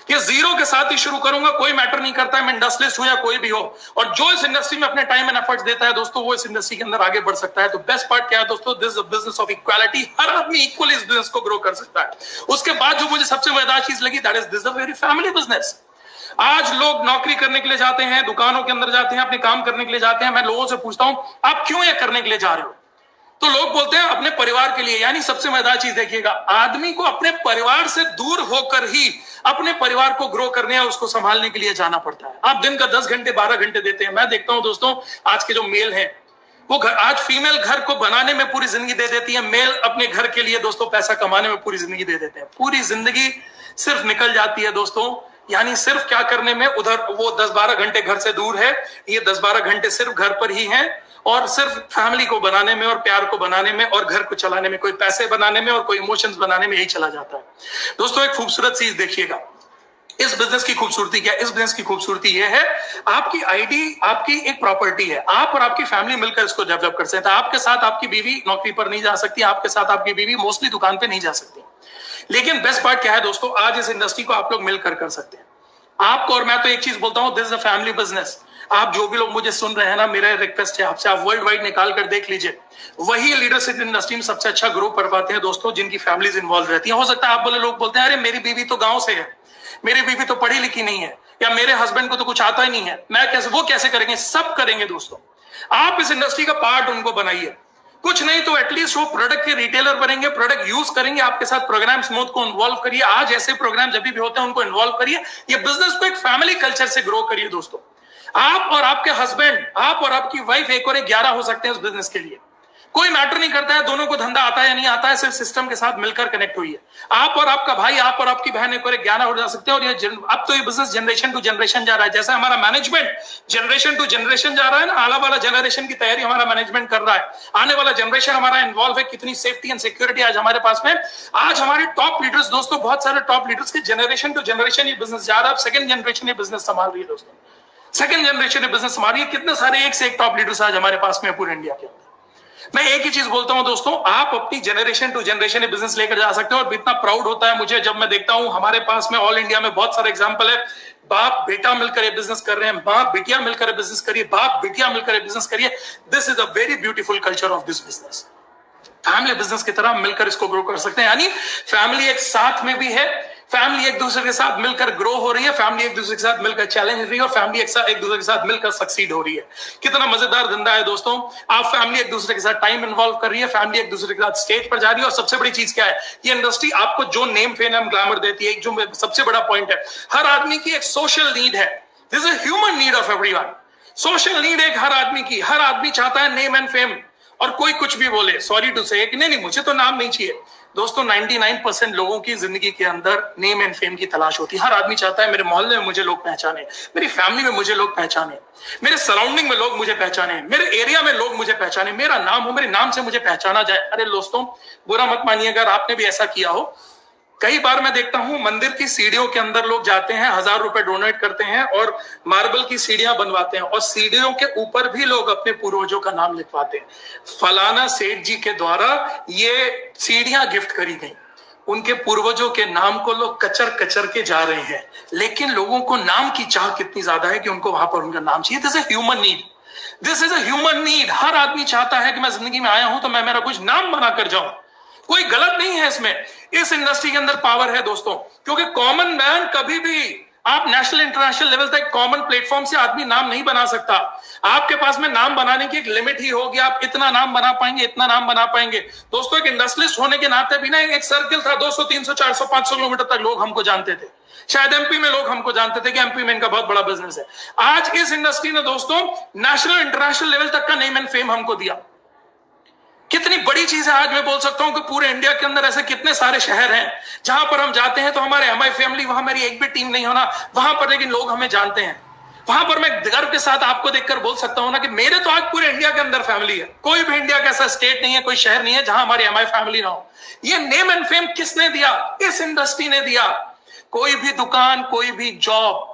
कि जीरो के साथ ही शुरू करूंगा, कोई मैटर नहीं करता है मैं इंडस्ट्रियलिस्ट हूं या कोई भी हो। और जो इस इंडस्ट्री में अपने टाइम एंड एफर्ट्स देता है दोस्तों, वो इस इंडस्ट्री के अंदर आगे बढ़ सकता है। तो बेस्ट पार्ट क्या है दोस्तों? This is a business of equality. हर आदमी इक्वली इस बिजनेस को ग्रो कर सकता है। उसके बाद जो मुझे सबसे मजेदार चीज लगी, that is this a very family business. आज लोग नौकरी करने के लिए जाते हैं, दुकानों के अंदर जाते हैं, अपने काम करने के लिए जाते हैं। मैं लोगों से पूछता हूं आप क्यों ये करने के लिए जा रहे हो, तो लोग बोलते हैं अपने परिवार के लिए। यानी सबसे मजेदार चीज देखिएगा, आदमी को अपने परिवार से दूर होकर ही अपने परिवार को ग्रो करने या उसको संभालने के लिए जाना पड़ता है। आप दिन का 10 घंटे 12 घंटे देते हैं। मैं देखता हूं दोस्तों, आज के जो मेल हैं वो घर, आज फीमेल घर को बनाने में पूरी जिंदगी दे देती है, मेल अपने घर के लिए दोस्तों पैसा कमाने में पूरी जिंदगी दे देते हैं। पूरी जिंदगी सिर्फ निकल जाती है दोस्तों, यानी सिर्फ क्या करने में, उधर वो 10-12 घंटे घर से दूर है, ये 10-12 घंटे सिर्फ घर पर ही हैं और सिर्फ फैमिली को बनाने में और प्यार को बनाने में और घर को चलाने में, कोई पैसे बनाने में और कोई इमोशंस बनाने में यही चला जाता है। दोस्तों एक खूबसूरत चीज देखिएगा, इस बिजनेस की खूबसूरती क्या है? इस बिजनेस की खूबसूरती यह है, आपकी आईडी आपकी एक प्रॉपर्टी है। आप और आपकी फैमिली मिलकर इसको डेवलप कर सकते हैं। आपके साथ आपकी बीवी नौकरी पर नहीं जा सकती, आपके साथ आपकी बीवी मोस्टली दुकान पे नहीं जा सकती। लेकिन बेस्ट पार्ट क्या है दोस्तों, आज इस इंडस्ट्री को आप लोग मिलकर कर सकते हैं। आपको, और मैं तो एक चीज बोलता हूं, this is a family business. आप जो भी लोग मुझे सुन रहे हैं ना, मेरा रिक्वेस्ट है आपसे, आप वर्ल्ड वाइड निकाल कर देख लीजिए, वही लीडरशिप इंडस्ट्री में सबसे अच्छा ग्रो कर पाते हैं दोस्तों, जिनकी फैमिलीज इन्वॉल्व रहती हैं। हो सकता है आप बोले, लोग बोलते हैं अरे मेरी बीवी तो गांव से है, मेरी बीवी तो पढ़ी लिखी नहीं है, या मेरे हस्बैंड को तो कुछ आता ही नहीं है, मैं कैसे, वो कैसे करेंगे? सब करेंगे दोस्तों। आप इस इंडस्ट्री का पार्ट उनको बनाइए, कुछ नहीं तो एटलीस्ट वो प्रोडक्ट के रिटेलर बनेंगे, प्रोडक्ट यूज करेंगे, आपके साथ प्रोग्राम्स को इन्वॉल्व करिए। आज ऐसे प्रोग्राम जब भी होते हैं उनको इन्वॉल्व करिए। ये बिजनेस को एक फैमिली कल्चर से ग्रो करिए दोस्तों। आप और आपके हस्बैंड, आप और आपकी वाइफ एक और 11 हो सकते हैं उस बिजनेस के लिए। कोई मैटर नहीं करता है दोनों को धंधा आता है या नहीं आता है, सिर्फ सिस्टम के साथ मिलकर कनेक्ट हुई है। आप और आपका भाई, आप और आपकी बहन एक और 11 हो जा सकते हैं। और ये अब तो ये बिजनेस जनरेशन टू जनरेशन जा रहा है। जैसे हमारा मैनेजमेंट जनरेशन टू जनरेशन जा रहा है ना, आने वाला जनरेशन की तैयारी हमारा मैनेजमेंट कर रहा है। आने वाला जनरेशन हमारा इन्वॉल्व है। कितनी सेफ्टी एंड सिक्योरिटी आज हमारे पास में। आज हमारे टॉप लीडर्स दोस्तों, बहुत सारे टॉप लीडर्स के जनरेशन टू जनरेशन ये बिजनेस जा रहा है। सेकंड जनरेशन ये बिजनेस संभाल रही है दोस्तों, सेकंड जनरेशन ये बिजनेस संभाल रही है। कितने सारे एक से एक टॉप लीडर्स आज हमारे पास में पूरे इंडिया के अंदर। मैं एक ही चीज बोलता हूं दोस्तों, आप अपनी जनरेशन टू जनरेशन बिजनेस लेकर जा सकते हो। और इतना प्राउड होता है मुझे जब मैं देखता हूं हमारे पास में ऑल इंडिया में बहुत सारे एग्जांपल है। बाप बेटा मिलकर ये बिजनेस कर रहे हैं, बाप बेटियां मिलकर बिजनेस करिए, बाप बेटियां मिलकर बिजनेस करिए। This is a very beautiful culture of this business. Family business की तरह मिलकर इसको ग्रो कर सकते हैं। यानी फैमिली एक साथ में भी है, फैमिली एक दूसरे के साथ मिलकर ग्रो हो रही है, फैमिली एक दूसरे के साथ मिलकर चैलेंज हो रही है, और फैमिली एक दूसरे के साथ मिलकर सक्सीड हो रही है। कितना मजेदार धंधा है दोस्तों। आप फैमिली एक दूसरे के साथ टाइम इन्वॉल्व कर रही है, फैमिली एक दूसरे के साथ स्टेज पर जा रही है, और सबसे बड़ी चीज क्या है, ये इंडस्ट्री आपको जो नेम फेम ग्लैमर देती है, एक जो सबसे बड़ा पॉइंट है, हर आदमी की एक सोशल नीड है। This is human need of everyone. Social need एक हर आदमी की, हर आदमी चाहता है नेम एंड फेम। और कोई कुछ भी बोले, सॉरी टू से, कि नहीं मुझे तो नाम नहीं चाहिए। दोस्तों 99% लोगों की जिंदगी के अंदर नेम एंड फेम की तलाश होती है। हर आदमी चाहता है मेरे मोहल्ले में मुझे लोग पहचाने, मेरी फैमिली में मुझे लोग पहचाने, मेरे सराउंडिंग में लोग मुझे पहचाने, मेरे एरिया में लोग मुझे पहचाने, मेरा नाम हो, मेरे नाम से मुझे पहचाना जाए। अरे दोस्तों बुरा मत मानिएगा, अगर आपने भी ऐसा किया हो। कई बार मैं देखता हूं मंदिर की सीढ़ियों के अंदर लोग जाते हैं, 1000 रुपए डोनेट करते हैं और मार्बल की सीढ़ियां बनवाते हैं, और सीढ़ियों के ऊपर भी लोग अपने पूर्वजों का नाम लिखवाते हैं। फलाना सेठ जी के द्वारा ये सीढ़ियां गिफ्ट करी गई, उनके पूर्वजों के नाम को लोग कचर कचर के जा रहे हैं, लेकिन लोगों को नाम की चाह कितनी ज्यादा है कि उनको वहां पर उनका नाम चाहिए। This is human need, this is a human need. हर आदमी चाहता है कि मैं जिंदगी में आया हूं तो मैं मेरा कुछ नाम बना कर जाऊं। कोई गलत नहीं है इसमें। इस इंडस्ट्री के अंदर पावर है दोस्तों, क्योंकि कॉमन मैन कभी भी आप नेशनल इंटरनेशनल लेवल तक कॉमन प्लेटफॉर्म से आदमी नाम नहीं बना सकता। आपके पास में नाम बनाने की एक लिमिट ही होगी, आप इतना नाम बना पाएंगे, इतना नाम बना पाएंगे। दोस्तों एक इंडस्ट्रियलिस्ट होने के नाते भी ना एक सर्किल था, 200 300 400 500 किलोमीटर तक लोग हमको जानते थे। शायद एमपी में लोग हमको जानते थे कि एमपी में इनका बहुत बड़ा बिजनेस है। आज इस इंडस्ट्री ने दोस्तों नेशनल इंटरनेशनल लेवल तक का नेम एंड फेम हमको दिया। कितनी बड़ी चीज है। आज मैं बोल सकता हूं कि पूरे इंडिया के अंदर ऐसे कितने सारे शहर हैं जहां पर हम जाते हैं तो हमारे एमआई फैमिली, वहां मेरी एक भी टीम नहीं होना वहां पर, लेकिन लोग हमें जानते हैं। वहां पर मैं गर्व के साथ आपको देखकर बोल सकता हूं ना कि मेरे तो आज पूरे इंडिया के अंदर फैमिली है। कोई भी इंडिया का ऐसा स्टेट नहीं है, कोई शहर नहीं है जहां हमारी एमआई फैमिली ना हो। ये नेम एंड फेम किसने दिया? इस इंडस्ट्री ने दिया। कोई भी दुकान, कोई भी जॉब,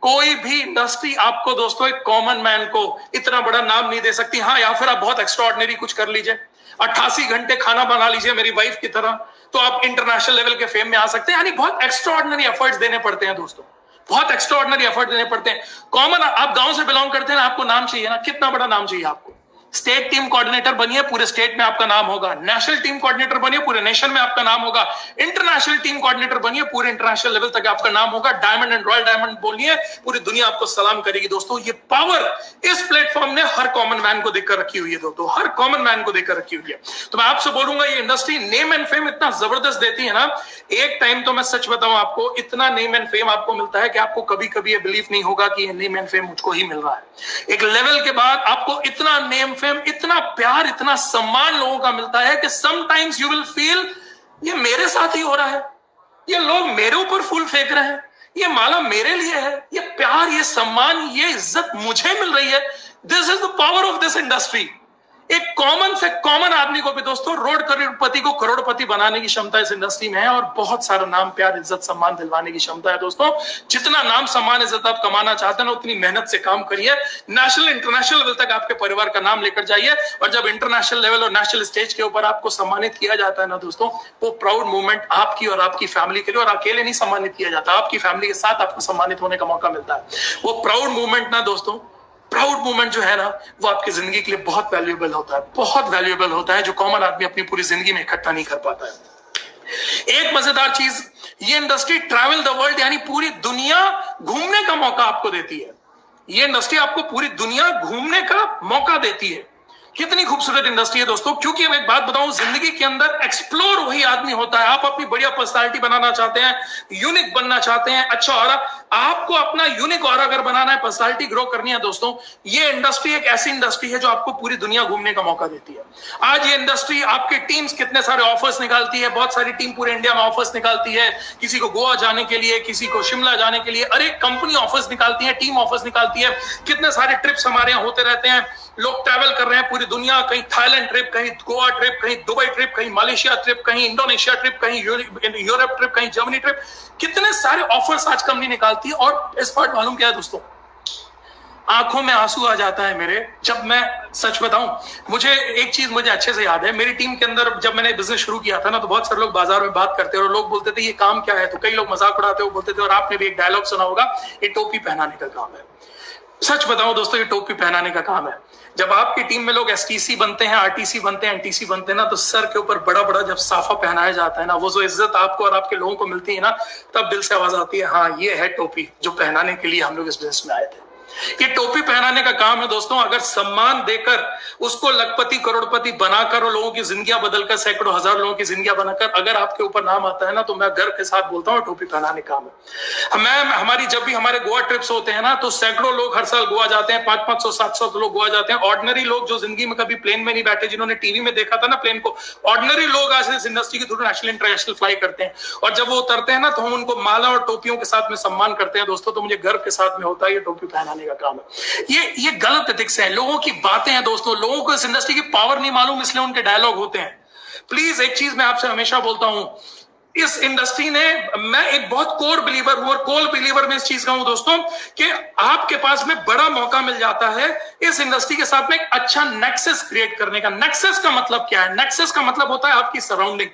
कोई भी इंडस्ट्री आपको दोस्तों एक कॉमन मैन को इतना बड़ा नाम नहीं दे सकती। हाँ, या फिर आप बहुत एक्स्ट्राऑर्डिनरी कुछ कर लीजिए, 88 घंटे खाना बना लीजिए मेरी वाइफ की तरह, तो आप इंटरनेशनल लेवल के फेम में आ सकते हैं। यानी बहुत एक्स्ट्राऑर्डिनरी एफर्ट्स देने पड़ते हैं दोस्तों, बहुत एक्स्ट्राऑर्डिनरी एफर्ट देने पड़ते हैं। कॉमन, आप गांव से बिलोंग करते हैं ना, आपको नाम चाहिए ना, कितना बड़ा नाम चाहिए आपको। स्टेट टीम कोऑर्डिनेटर बनिए, पूरे स्टेट में आपका नाम होगा। नेशनल टीम कोऑर्डिनेटर बनिए, पूरे नेशन में आपका नाम होगा। इंटरनेशनल टीम कोऑर्डिनेटर बनिए, पूरे इंटरनेशनल लेवल तक आपका नाम होगा। डायमंड एंड रॉयल डायमंड बोलिए, पूरी दुनिया आपको सलाम करेगी। दोस्तों ये पावर इस प्लेटफॉर्म ने हर कॉमन मैन को देकर रखी हुई है। दोस्तों हर कॉमन मैन को देकर रखी हुई है। तो मैं आपसे बोलूंगा ये इंडस्ट्री नेम एंड फेम इतना जबरदस्त देती है ना, एक टाइम तो मैं सच बताऊं आपको, इतना नेम एंड फेम आपको मिलता है कि आपको कभी कभी ये बिलीव नहीं होगा कि ये नेम एंड फेम मुझको ही मिल रहा है। एक लेवल के बाद आपको इतना नेम फेम, इतना प्यार, इतना सम्मान लोगों का मिलता है कि समटाइम्स यू विल फील ये मेरे साथ ही हो रहा है, ये लोग मेरे ऊपर फूल फेंक रहे हैं, ये माला मेरे लिए है, ये प्यार, ये सम्मान, ये इज्जत मुझे मिल रही है। This is the power of this industry. एक कॉमन से कॉमन आदमी को भी दोस्तों रोड करोड़पति को करोड़पति बनाने की क्षमता इस इंडस्ट्री में है, और बहुत सारा नाम, प्यार, इज्जत, सम्मान दिलवाने की क्षमता है। दोस्तों जितना नाम, सम्मान, इज्जत आप कमाना चाहते हैं ना, उतनी मेहनत से काम करिए। नेशनल इंटरनेशनल लेवल तक आपके परिवार का नाम लेकर जाइए, और जब इंटरनेशनल लेवल और नेशनल स्टेज के ऊपर आपको सम्मानित किया जाता है ना दोस्तों, वो प्राउड मूवमेंट आपकी और आपकी फैमिली के लिए, और अकेले नहीं सम्मानित किया जाता, आपकी फैमिली के साथ आपको सम्मानित होने का मौका मिलता है। वो प्राउड मूवमेंट ना दोस्तों, प्राउड मोमेंट जो है ना, वो आपकी जिंदगी के लिए बहुत वैल्यूएबल होता है, बहुत वैल्यूएबल होता है, जो कॉमन आदमी अपनी पूरी जिंदगी में इकट्ठा नहीं कर पाता है। एक मजेदार चीज, ये इंडस्ट्री ट्रैवल द वर्ल्ड, यानी पूरी दुनिया घूमने का मौका आपको देती है। ये इंडस्ट्री आपको पूरी दुनिया घूमने का मौका देती है। कितनी खूबसूरत इंडस्ट्री है दोस्तों। क्योंकि मैं एक बात बताऊं, जिंदगी के अंदर एक्सप्लोर वही आदमी होता है। आप अपनी बढ़िया पर्सनालिटी बनाना चाहते हैं, यूनिक बनना चाहते हैं, अच्छा ऑरा, आपको अपना यूनिक ऑरा अगर बनाना है, पर्सनालिटी ग्रो करनी है दोस्तों, ये इंडस्ट्री एक ऐसी इंडस्ट्री है जो आपको पूरी दुनिया घूमने का मौका देती है। आज ये इंडस्ट्री आपकी टीम्स कितने सारे ऑफर्स निकालती है, बहुत सारी टीम पूरे इंडिया में ऑफर्स निकालती है, किसी को गोवा जाने के लिए, किसी को शिमला जाने के लिए, अरे कंपनी ऑफर्स निकालती है, टीम ऑफर्स निकालती है। कितने सारे ट्रिप्स हमारे यहाँ होते रहते हैं, लोग ट्रैवल कर रहे हैं पूरी दुनिया, कहीं थाईलैंड ट्रिप, कहीं गोवा ट्रिप, कहीं दुबई ट्रिप, कहीं मलेशिया ट्रिप, कहीं इंडोनेशिया ट्रिप, कहीं यूरोप ट्रिप, कहीं जर्मनी ट्रिप। कितने सारे ऑफर्स आज कंपनी निकालती है। और इस बात मालूम क्या है दोस्तों, आंखों में आंसू आ जाता है मेरे, जब मैं सच बताऊं। मुझे एक चीज मुझे अच्छे से याद है, मेरी टीम के अंदर जब मैंने बिजनेस शुरू किया था ना, तो बहुत सारे लोग बाजार में बात करते और लोग बोलते थे ये काम क्या है, तो कई लोग मजाक उड़ाते हुए बोलते थे, और आपने भी एक डायलॉग सुना होगा, ये टोपी पहनाने का काम है। सच बताओ दोस्तों, ये टोपी पहनाने का काम है। जब आपकी टीम में लोग एसटीसी बनते हैं, आरटीसी बनते हैं, एनटीसी बनते हैं ना, तो सर के ऊपर बड़ा बड़ा जब साफा पहनाया जाता है ना, वो जो इज्जत आपको और आपके लोगों को मिलती है ना, तब दिल से आवाज आती है, हाँ ये है टोपी जो पहनाने के लिए हम लोग इस बिजनेस में आए थे। ये टोपी पहनाने का काम है दोस्तों। अगर सम्मान देकर उसको लखपति करोड़पति बनाकर और लोगों की जिंदगियां बदलकर, सैकड़ों हजार लोगों की जिंदगियां बनाकर अगर आपके ऊपर नाम आता है ना, तो मैं गर्व के साथ बोलता हूँ टोपी पहनाने का काम है। मैं हमारी जब भी हमारे गोवा ट्रिप्स होते हैं ना, तो सैकड़ों लोग हर साल गोवा जाते हैं, 500 700 लोग गोवा जाते हैं। ऑर्डिनरी लोग जो जिंदगी में कभी प्लेन में नहीं बैठे, जिन्होंने टीवी में देखा था ना प्लेन को, ऑर्डिनरी लोग आज इस इंडस्ट्री के थ्रू नेशनल इंटरनेशनल फ्लाई करते हैं। और जब वो उतरते हैं ना, तो हम उनको माला और टोपियों के साथ में सम्मान करते हैं दोस्तों। तो मुझे गर्व के साथ में होता है ये टोपी पहनाने का काम है। ये गलत एथिक्स है, लोगों की बातें हैं दोस्तों। लोगों को इस इंडस्ट्री की पावर नहीं मालूम, इसलिए उनके डायलॉग होते हैं। प्लीज एक चीज मैं आपसे हमेशा बोलता हूं, इस इंडस्ट्री ने, मैं एक बहुत कोर बिलीवर हूं और कोर बिलीवर में इस चीज का हूं दोस्तों, कि आपके पास में बड़ा मौका मिल जाता है इस इंडस्ट्री के साथ में एक अच्छा नेक्सस क्रिएट करने का। नेक्सस का मतलब क्या है? नेक्सस का मतलब होता है आपकी सराउंडिंग,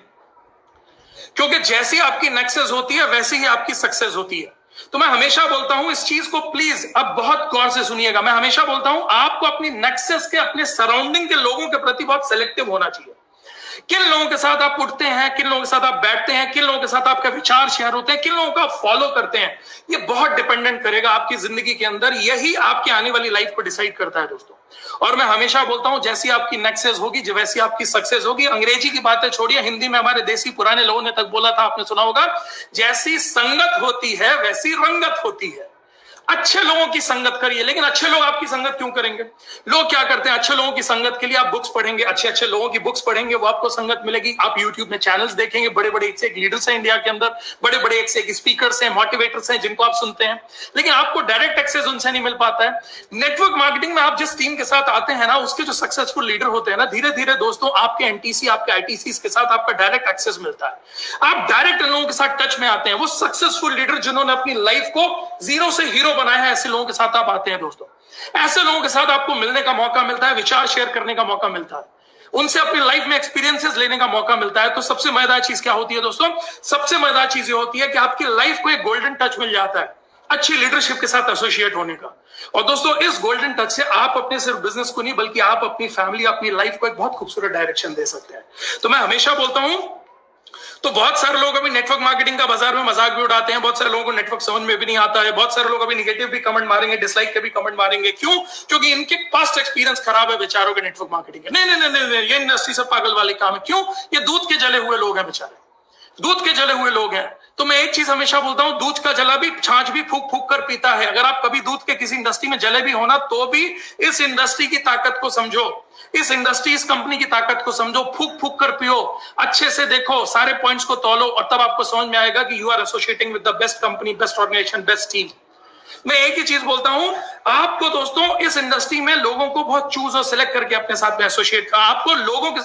क्योंकि जैसी आपकी नेक्सस होती है वैसी ही आपकी सक्सेस होती है। तो मैं हमेशा बोलता हूं इस चीज को, प्लीज अब बहुत गौर से सुनिएगा। मैं हमेशा बोलता हूं आपको अपनी नेक्सस के, अपने सराउंडिंग के लोगों के प्रति बहुत सेलेक्टिव होना चाहिए। किन लोगों के साथ आप उठते हैं, किन लोगों के साथ आप बैठते हैं, किन लोगों के साथ आपका विचार शेयर होते हैं, किन लोगों को आप फॉलो करते हैं, ये बहुत डिपेंडेंट करेगा आपकी जिंदगी के अंदर। यही आपकी आने वाली लाइफ को डिसाइड करता है दोस्तों। और मैं हमेशा बोलता हूं जैसी आपकी नेक्सस होगी, वैसी आपकी सक्सेस होगी। अंग्रेजी की बातें छोड़िए, हिंदी में हमारे देसी पुराने लोगों ने तक बोला था, आपने सुना होगा, जैसी संगत होती है वैसी रंगत होती है। अच्छे लोगों की संगत करिए, लेकिन अच्छे लोग आपकी संगत क्यों करेंगे? लोग क्या करते हैं, अच्छे लोगों की संगत के लिए आप बुक्स पढ़ेंगे, अच्छे अच्छे लोगों की बुक्स पढ़ेंगे, वो आपको संगत मिलेगी। आप यूट्यूब में चैनल्स देखेंगे, बड़े बड़े एक से एक लीडर्स हैं इंडिया के अंदर, बड़े बड़े एक से एक स्पीकर्स हैं, मोटिवेटर्स हैं, जिनको आप सुनते हैं, लेकिन आपको डायरेक्ट एक्सेस उनसे नहीं मिल पाता है। नेटवर्क मार्केटिंग में आप जिस टीम के साथ आते हैं ना, उसके जो सक्सेसफुल लीडर होते हैं ना, धीरे धीरे दोस्तों आपके एनटीसी, आपके आईटीसी के साथ आपका डायरेक्ट एक्सेस मिलता है। आप डायरेक्ट इन लोगों के साथ टच में आते हैं। वो सक्सेसफुल लीडर जिन्होंने अपनी लाइफ को जीरो से हीरो बनाया है, ऐसे लोगों के साथ आप आते हैं दोस्तों। ऐसे लोगों के साथ आपको मिलने का मौका मिलता है, विचार शेयर करने का मौका मिलता है, उनसे अपनी लाइफ में एक्सपीरियंसेस लेने का मौका मिलता है। तो सबसे मजेदार चीज क्या होती है दोस्तों? सबसे मजेदार चीज ये होती है कि आपकी लाइफ को एक गोल्डन टच मिल जाता है अच्छी लीडरशिप के साथ एसोसिएट होने का। और दोस्तों इस गोल्डन टच से आप अपने सिर्फ बिजनेस को नहीं, बल्कि आप अपनी फैमिली, अपनी लाइफ को एक बहुत खूबसूरत डायरेक्शन दे सकते हैं। तो मैं हमेशा बोलता हूं, तो बहुत सारे लोग अभी नेटवर्क मार्केटिंग का बाजार में मजाक भी उड़ाते हैं, बहुत सारे लोगों को नेटवर्क समझ में भी नहीं आता है, बहुत सारे लोग अभी निगेटिव भी कमेंट मारेंगे, डिसलाइक के भी कमेंट मारेंगे। क्यों? क्योंकि इनके पास्ट एक्सपीरियंस खराब है बेचारों के नेटवर्क मार्केटिंग के। नहीं नहीं नहीं नहीं, ये इंडस्ट्री से पागल वाले काम है। क्यों? ये दूध के जले हुए लोग हैं बेचारे, दूध के जले हुए लोग हैं। तो मैं एक चीज हमेशा बोलता हूं, दूध का जला भी छाछ भी फूक फूक कर पीता है। अगर आप कभी दूध के किसी इंडस्ट्री में जले भी होना, तो भी इस इंडस्ट्री की ताकत को समझो, इस इंडस्ट्री, इस कंपनी की ताकत को समझो, फूक फूक कर पियो, अच्छे से देखो, सारे पॉइंट्स को तौलो, और तब आपको समझ में आएगा कि you are associating with the best company, best organisation, best team. मैं एक ही चीज बोलता हूं आपको दोस्तों, इस इंडस्ट्री में लोगों को बहुत चूज और सिलेक्ट करके अपने साथ में एसोसिएट करना। आपको लोगों के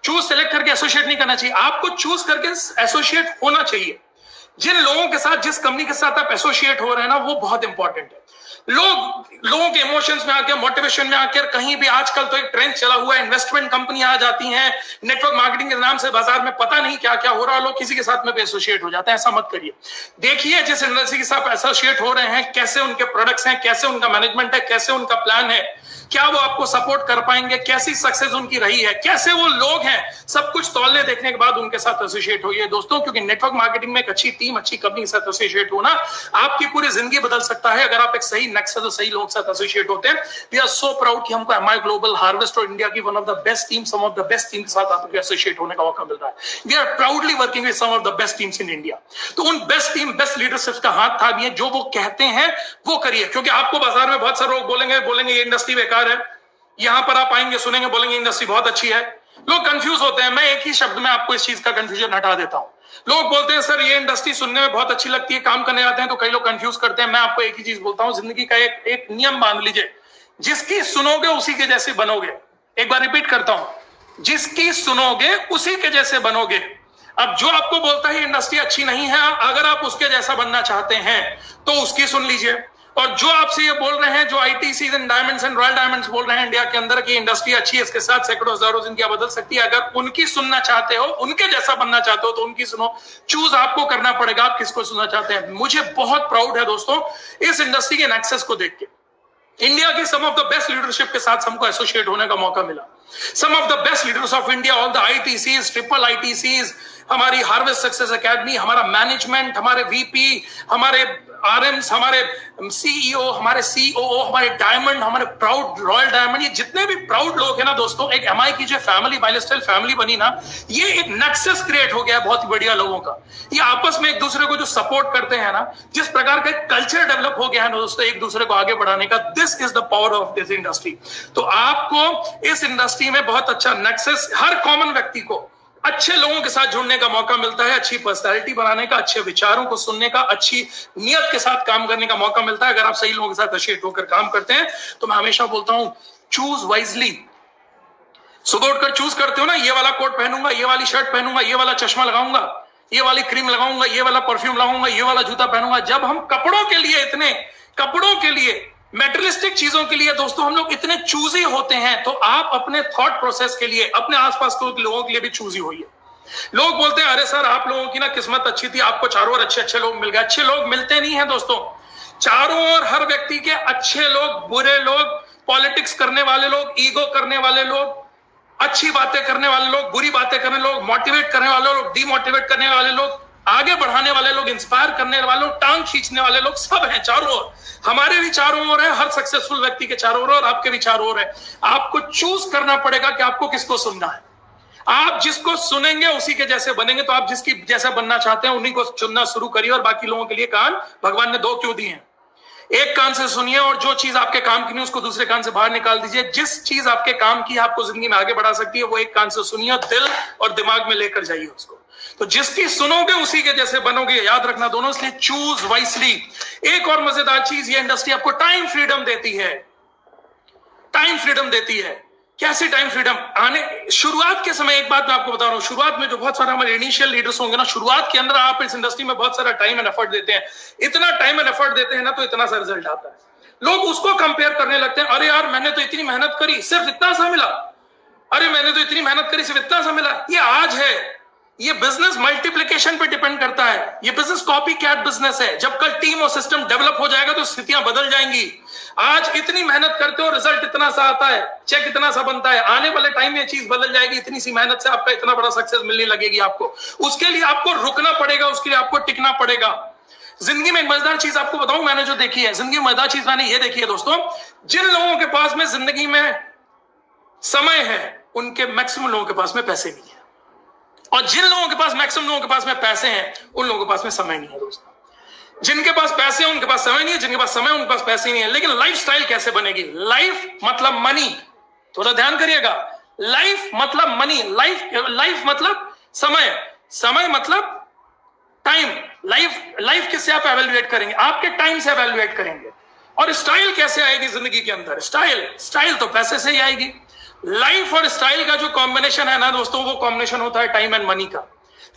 चूज सिलेक्ट करके एसोसिएट नहीं करना चाहिए, आपको चूज करके एसोसिएट होना चाहिए। जिन लोगों के साथ, जिस कंपनी के साथ आप एसोसिएट हो रहे हैं ना, वो बहुत इंपॉर्टेंट है। लोगों के इमोशंस में आकर, मोटिवेशन में आकर, कहीं भी आजकल तो एक ट्रेंड चला हुआ है, इन्वेस्टमेंट कंपनी आ जाती हैं नेटवर्क मार्केटिंग के नाम से, बाजार में पता नहीं क्या क्या हो रहा है, लोग किसी के साथ में भी एसोसिएट हो जाते हैं। ऐसा मत करिए। देखिए जिस इंडस्ट्री के साथ एसोसिएट हो रहे हैं, कैसे उनके प्रोडक्ट्स हैं, कैसे उनका मैनेजमेंट है, कैसे उनका प्लान है, क्या वो आपको सपोर्ट कर पाएंगे, कैसी सक्सेस उनकी रही है, कैसे वो लोग हैं, सब कुछ तौलने देखने के बाद उनके साथ एसोसिएट होइए दोस्तों। क्योंकि नेटवर्क मार्केटिंग में एक अच्छी टीम, अच्छी कंपनी के साथ एसोसिएट होना आपकी पूरी जिंदगी बदल सकता है, अगर आप एक सही नेक्सस और सही लोगों के साथ एसोसिएट होते हैं। वी आर सो प्राउड कि हमको एमआई ग्लोबल, हार्वेस्ट और इंडिया की one of the best team, some of the best team के साथ आपको एसोसिएट होने का मौका मिल रहा है। We are proudly working with some of the best teams in India. तो उन बेस्ट टीम, बेस्ट लीडरशिप का हाथ थामिए, जो वो कहते हैं वो करिए। क्योंकि आपको बाजार में बहुत सारे लोग बोलेंगे ये इंडस्ट्री बेकार है, यहां पर आप आएंगे, सुनेंगे, बोलेंगे इंडस्ट्री बहुत अच्छी है। लोग कंफ्यूज होते हैं। मैं एक ही शब्द में आपको इस चीज का कंफ्यूजन हटा देता हूं। लोग बोलते हैं सर ये इंडस्ट्री सुनने में बहुत अच्छी लगती है, काम करने जाते हैं तो कई लोग कंफ्यूज करते हैं। मैं आपको एक ही चीज बोलता हूं, जिंदगी का एक नियम मान लीजिए, जिसकी सुनोगे उसी के जैसे बनोगे। एक बार रिपीट करता हूं, जिसकी सुनोगे उसी के जैसे बनोगे। अब जो आपको बोलता है इंडस्ट्री अच्छी नहीं है, अगर आप उसके जैसा बनना चाहते हैं तो उसकी सुन लीजिए। और जो आपसे ये बोल रहे हैं, जो ITC and diamonds and royal diamonds बोल रहे हैं इंडिया के अंदर की इंडस्ट्री अच्छी है, इसके साथ सैकड़ों हजारों जिंदगियां बदल सकती है, अगर उनकी सुनना चाहते हो, उनके जैसा बनना चाहते हो, तो उनकी सुनो। चूज आपको करना पड़ेगा, आप किसको सुनना चाहते हैं। मुझे बहुत प्राउड है दोस्तों इस इंडस्ट्री के नेक्सस को देख के। इंडिया की some of the best leadership के साथ हमको एसोसिएट होने का मौका मिला। Some of the best leaders of India, all the ITCs, triple ITCs, हमारी हार्वेस्ट सक्सेस एकेडमी, हमारा मैनेजमेंट, हमारे वीपी, हमारे आरएम्स, हमारे सीईओ, हमारे सीओओ, हमारे डायमंड, हमारे प्राउड रॉयल डायमंड, ये जितने भी प्राउड लोग हैं ना दोस्तों, एक एमआई की जो फैमिली, माइलस्टाइल फैमिली बनी ना, ये एक नेक्सस क्रिएट हो गया है बहुत ही बढ़िया लोगों का। ये आपस में एक दूसरे को जो सपोर्ट करते हैं ना, जिस प्रकार का कल्चर डेवलप हो गया है ना दोस्तों एक दूसरे को आगे बढ़ाने का, this is the power of this industry. तो आपको इस इंडस्ट्री में बहुत अच्छा नेक्सस, हर कॉमन व्यक्ति को अच्छे लोगों के साथ जुड़ने का मौका मिलता है, अच्छी पर्सनैलिटी बनाने का, अच्छे विचारों को सुनने का, अच्छी नियत के साथ काम करने का मौका मिलता है। अगर आप सही लोगों के साथ एसोसिएट होकर काम करते हैं तो मैं हमेशा बोलता हूं, चूज वाइजली। सुबह उठकर चूज करते हो ना, ये वाला कोट पहनूंगा, ये वाली शर्ट पहनूंगा, ये वाला चश्मा लगाऊंगा, ये वाली क्रीम लगाऊंगा, ये वाला परफ्यूम लगाऊंगा, ये वाला जूता पहनूंगा। जब हम कपड़ों के लिए, इतने कपड़ों के लिए, मेटेरियलिस्टिक चीजों के लिए दोस्तों हम लोग इतने चूजी होते हैं, तो आप अपने थॉट प्रोसेस के लिए, अपने आसपास के लोगों के लिए भी चूजी होइए। लोग बोलते हैं अरे सर आप लोगों की ना किस्मत अच्छी थी, आपको चारों ओर अच्छे अच्छे लोग मिल गए। अच्छे लोग मिलते नहीं हैं दोस्तों, चारों ओर हर व्यक्ति के अच्छे लोग, बुरे लोग, पॉलिटिक्स करने वाले लोग, ईगो करने वाले लोग, अच्छी बातें करने वाले लोग, बुरी बातें करने लोग, मोटिवेट करने वाले लोग, डिमोटिवेट करने वाले लोग, आगे बढ़ाने वाले लोग, इंस्पायर करने वाले लोग, टांग खींचने वाले लोग, सब हैं चारों ओर। हमारे भी चारों ओर है, हर सक्सेसफुल व्यक्ति के चारों ओर, और आपके भी चारों ओर है। आपको चूज करना पड़ेगा कि आपको किसको सुनना है। आप जिसको सुनेंगे उसी के जैसे बनेंगे, तो आप जिसकी जैसा बनना चाहते हैं उन्हीं को चुनना शुरू करिए। और बाकी लोगों के लिए कान भगवान ने दो क्यों दिए हैं? एक कान से सुनिए और जो चीज आपके काम की नहीं उसको दूसरे कान से बाहर निकाल दीजिए। जिस चीज आपके काम की आपको जिंदगी में आगे बढ़ा सकती है वो एक कान से सुनिए और दिल और दिमाग में लेकर जाइए उसको। तो जिसकी सुनोगे उसी के जैसे बनोगे, याद रखना दोनों। इसलिए चूज वाइसली। एक और मजेदार चीज, ये इंडस्ट्री आपको टाइम फ्रीडम देती है। टाइम फ्रीडम देती है। कैसे टाइम फ्रीडम? शुरुआत के समय, एक बात मैं आपको बता रहा हूं, शुरुआत में जो बहुत सारे हमारे इनिशियल लीडर्स होंगे ना, शुरुआत के अंदर आप इस इंडस्ट्री में बहुत सारा टाइम एंड एफर्ट देते हैं। इतना टाइम एंड एफर्ट देते हैं ना तो इतना सा रिजल्ट आता है। लोग उसको कंपेयर करने लगते हैं, अरे यार मैंने तो इतनी मेहनत करी सिर्फ इतना सा मिला, अरे मैंने तो इतनी मेहनत करी सिर्फ इतना सा मिला। ये आज है, ये बिजनेस मल्टीप्लिकेशन पे डिपेंड करता है। ये बिजनेस कॉपी कैट बिजनेस है। जब कल टीम और सिस्टम डेवलप हो जाएगा तो स्थितियां बदल जाएंगी। आज इतनी मेहनत करते हो, रिजल्ट इतना सा आता है, चेक इतना सा बनता है। आने वाले टाइम में चीज बदल जाएगी। इतनी सी मेहनत से आपका इतना बड़ा सक्सेस मिलने लगेगी आपको। उसके लिए आपको रुकना पड़ेगा, उसके लिए आपको टिकना पड़ेगा। जिंदगी में एक मजेदार चीज आपको बताऊं, मैंने जो देखी है जिंदगी में, मजेदार चीज मैंने ये देखी है दोस्तों, जिन लोगों के पास में जिंदगी में समय है उनके मैक्सिमम लोगों के पास में पैसे नहीं है, और जिन लोगों के पास, मैक्सिमम लोगों के पास में पैसे हैं उन लोगों के पास में समय नहीं है दोस्तों। जिनके पास पैसे हैं उनके पास समय नहीं है, जिनके पास समय है उनके पास पैसे नहीं है। लेकिन लाइफस्टाइल कैसे बनेगी? लाइफ मतलब मनी। थोड़ा ध्यान करिएगा। लाइफ मतलब मनी, लाइफ मतलब समय, समय मतलब टाइम। लाइफ किससे आप एवेल्युएट करेंगे? आपके टाइम से एवेल्युएट करेंगे। और स्टाइल कैसे आएगी जिंदगी के अंदर? स्टाइल तो पैसे से ही आएगी। लाइफ और स्टाइल का जो कॉम्बिनेशन है ना दोस्तों, वो कॉम्बिनेशन होता है टाइम एंड मनी का।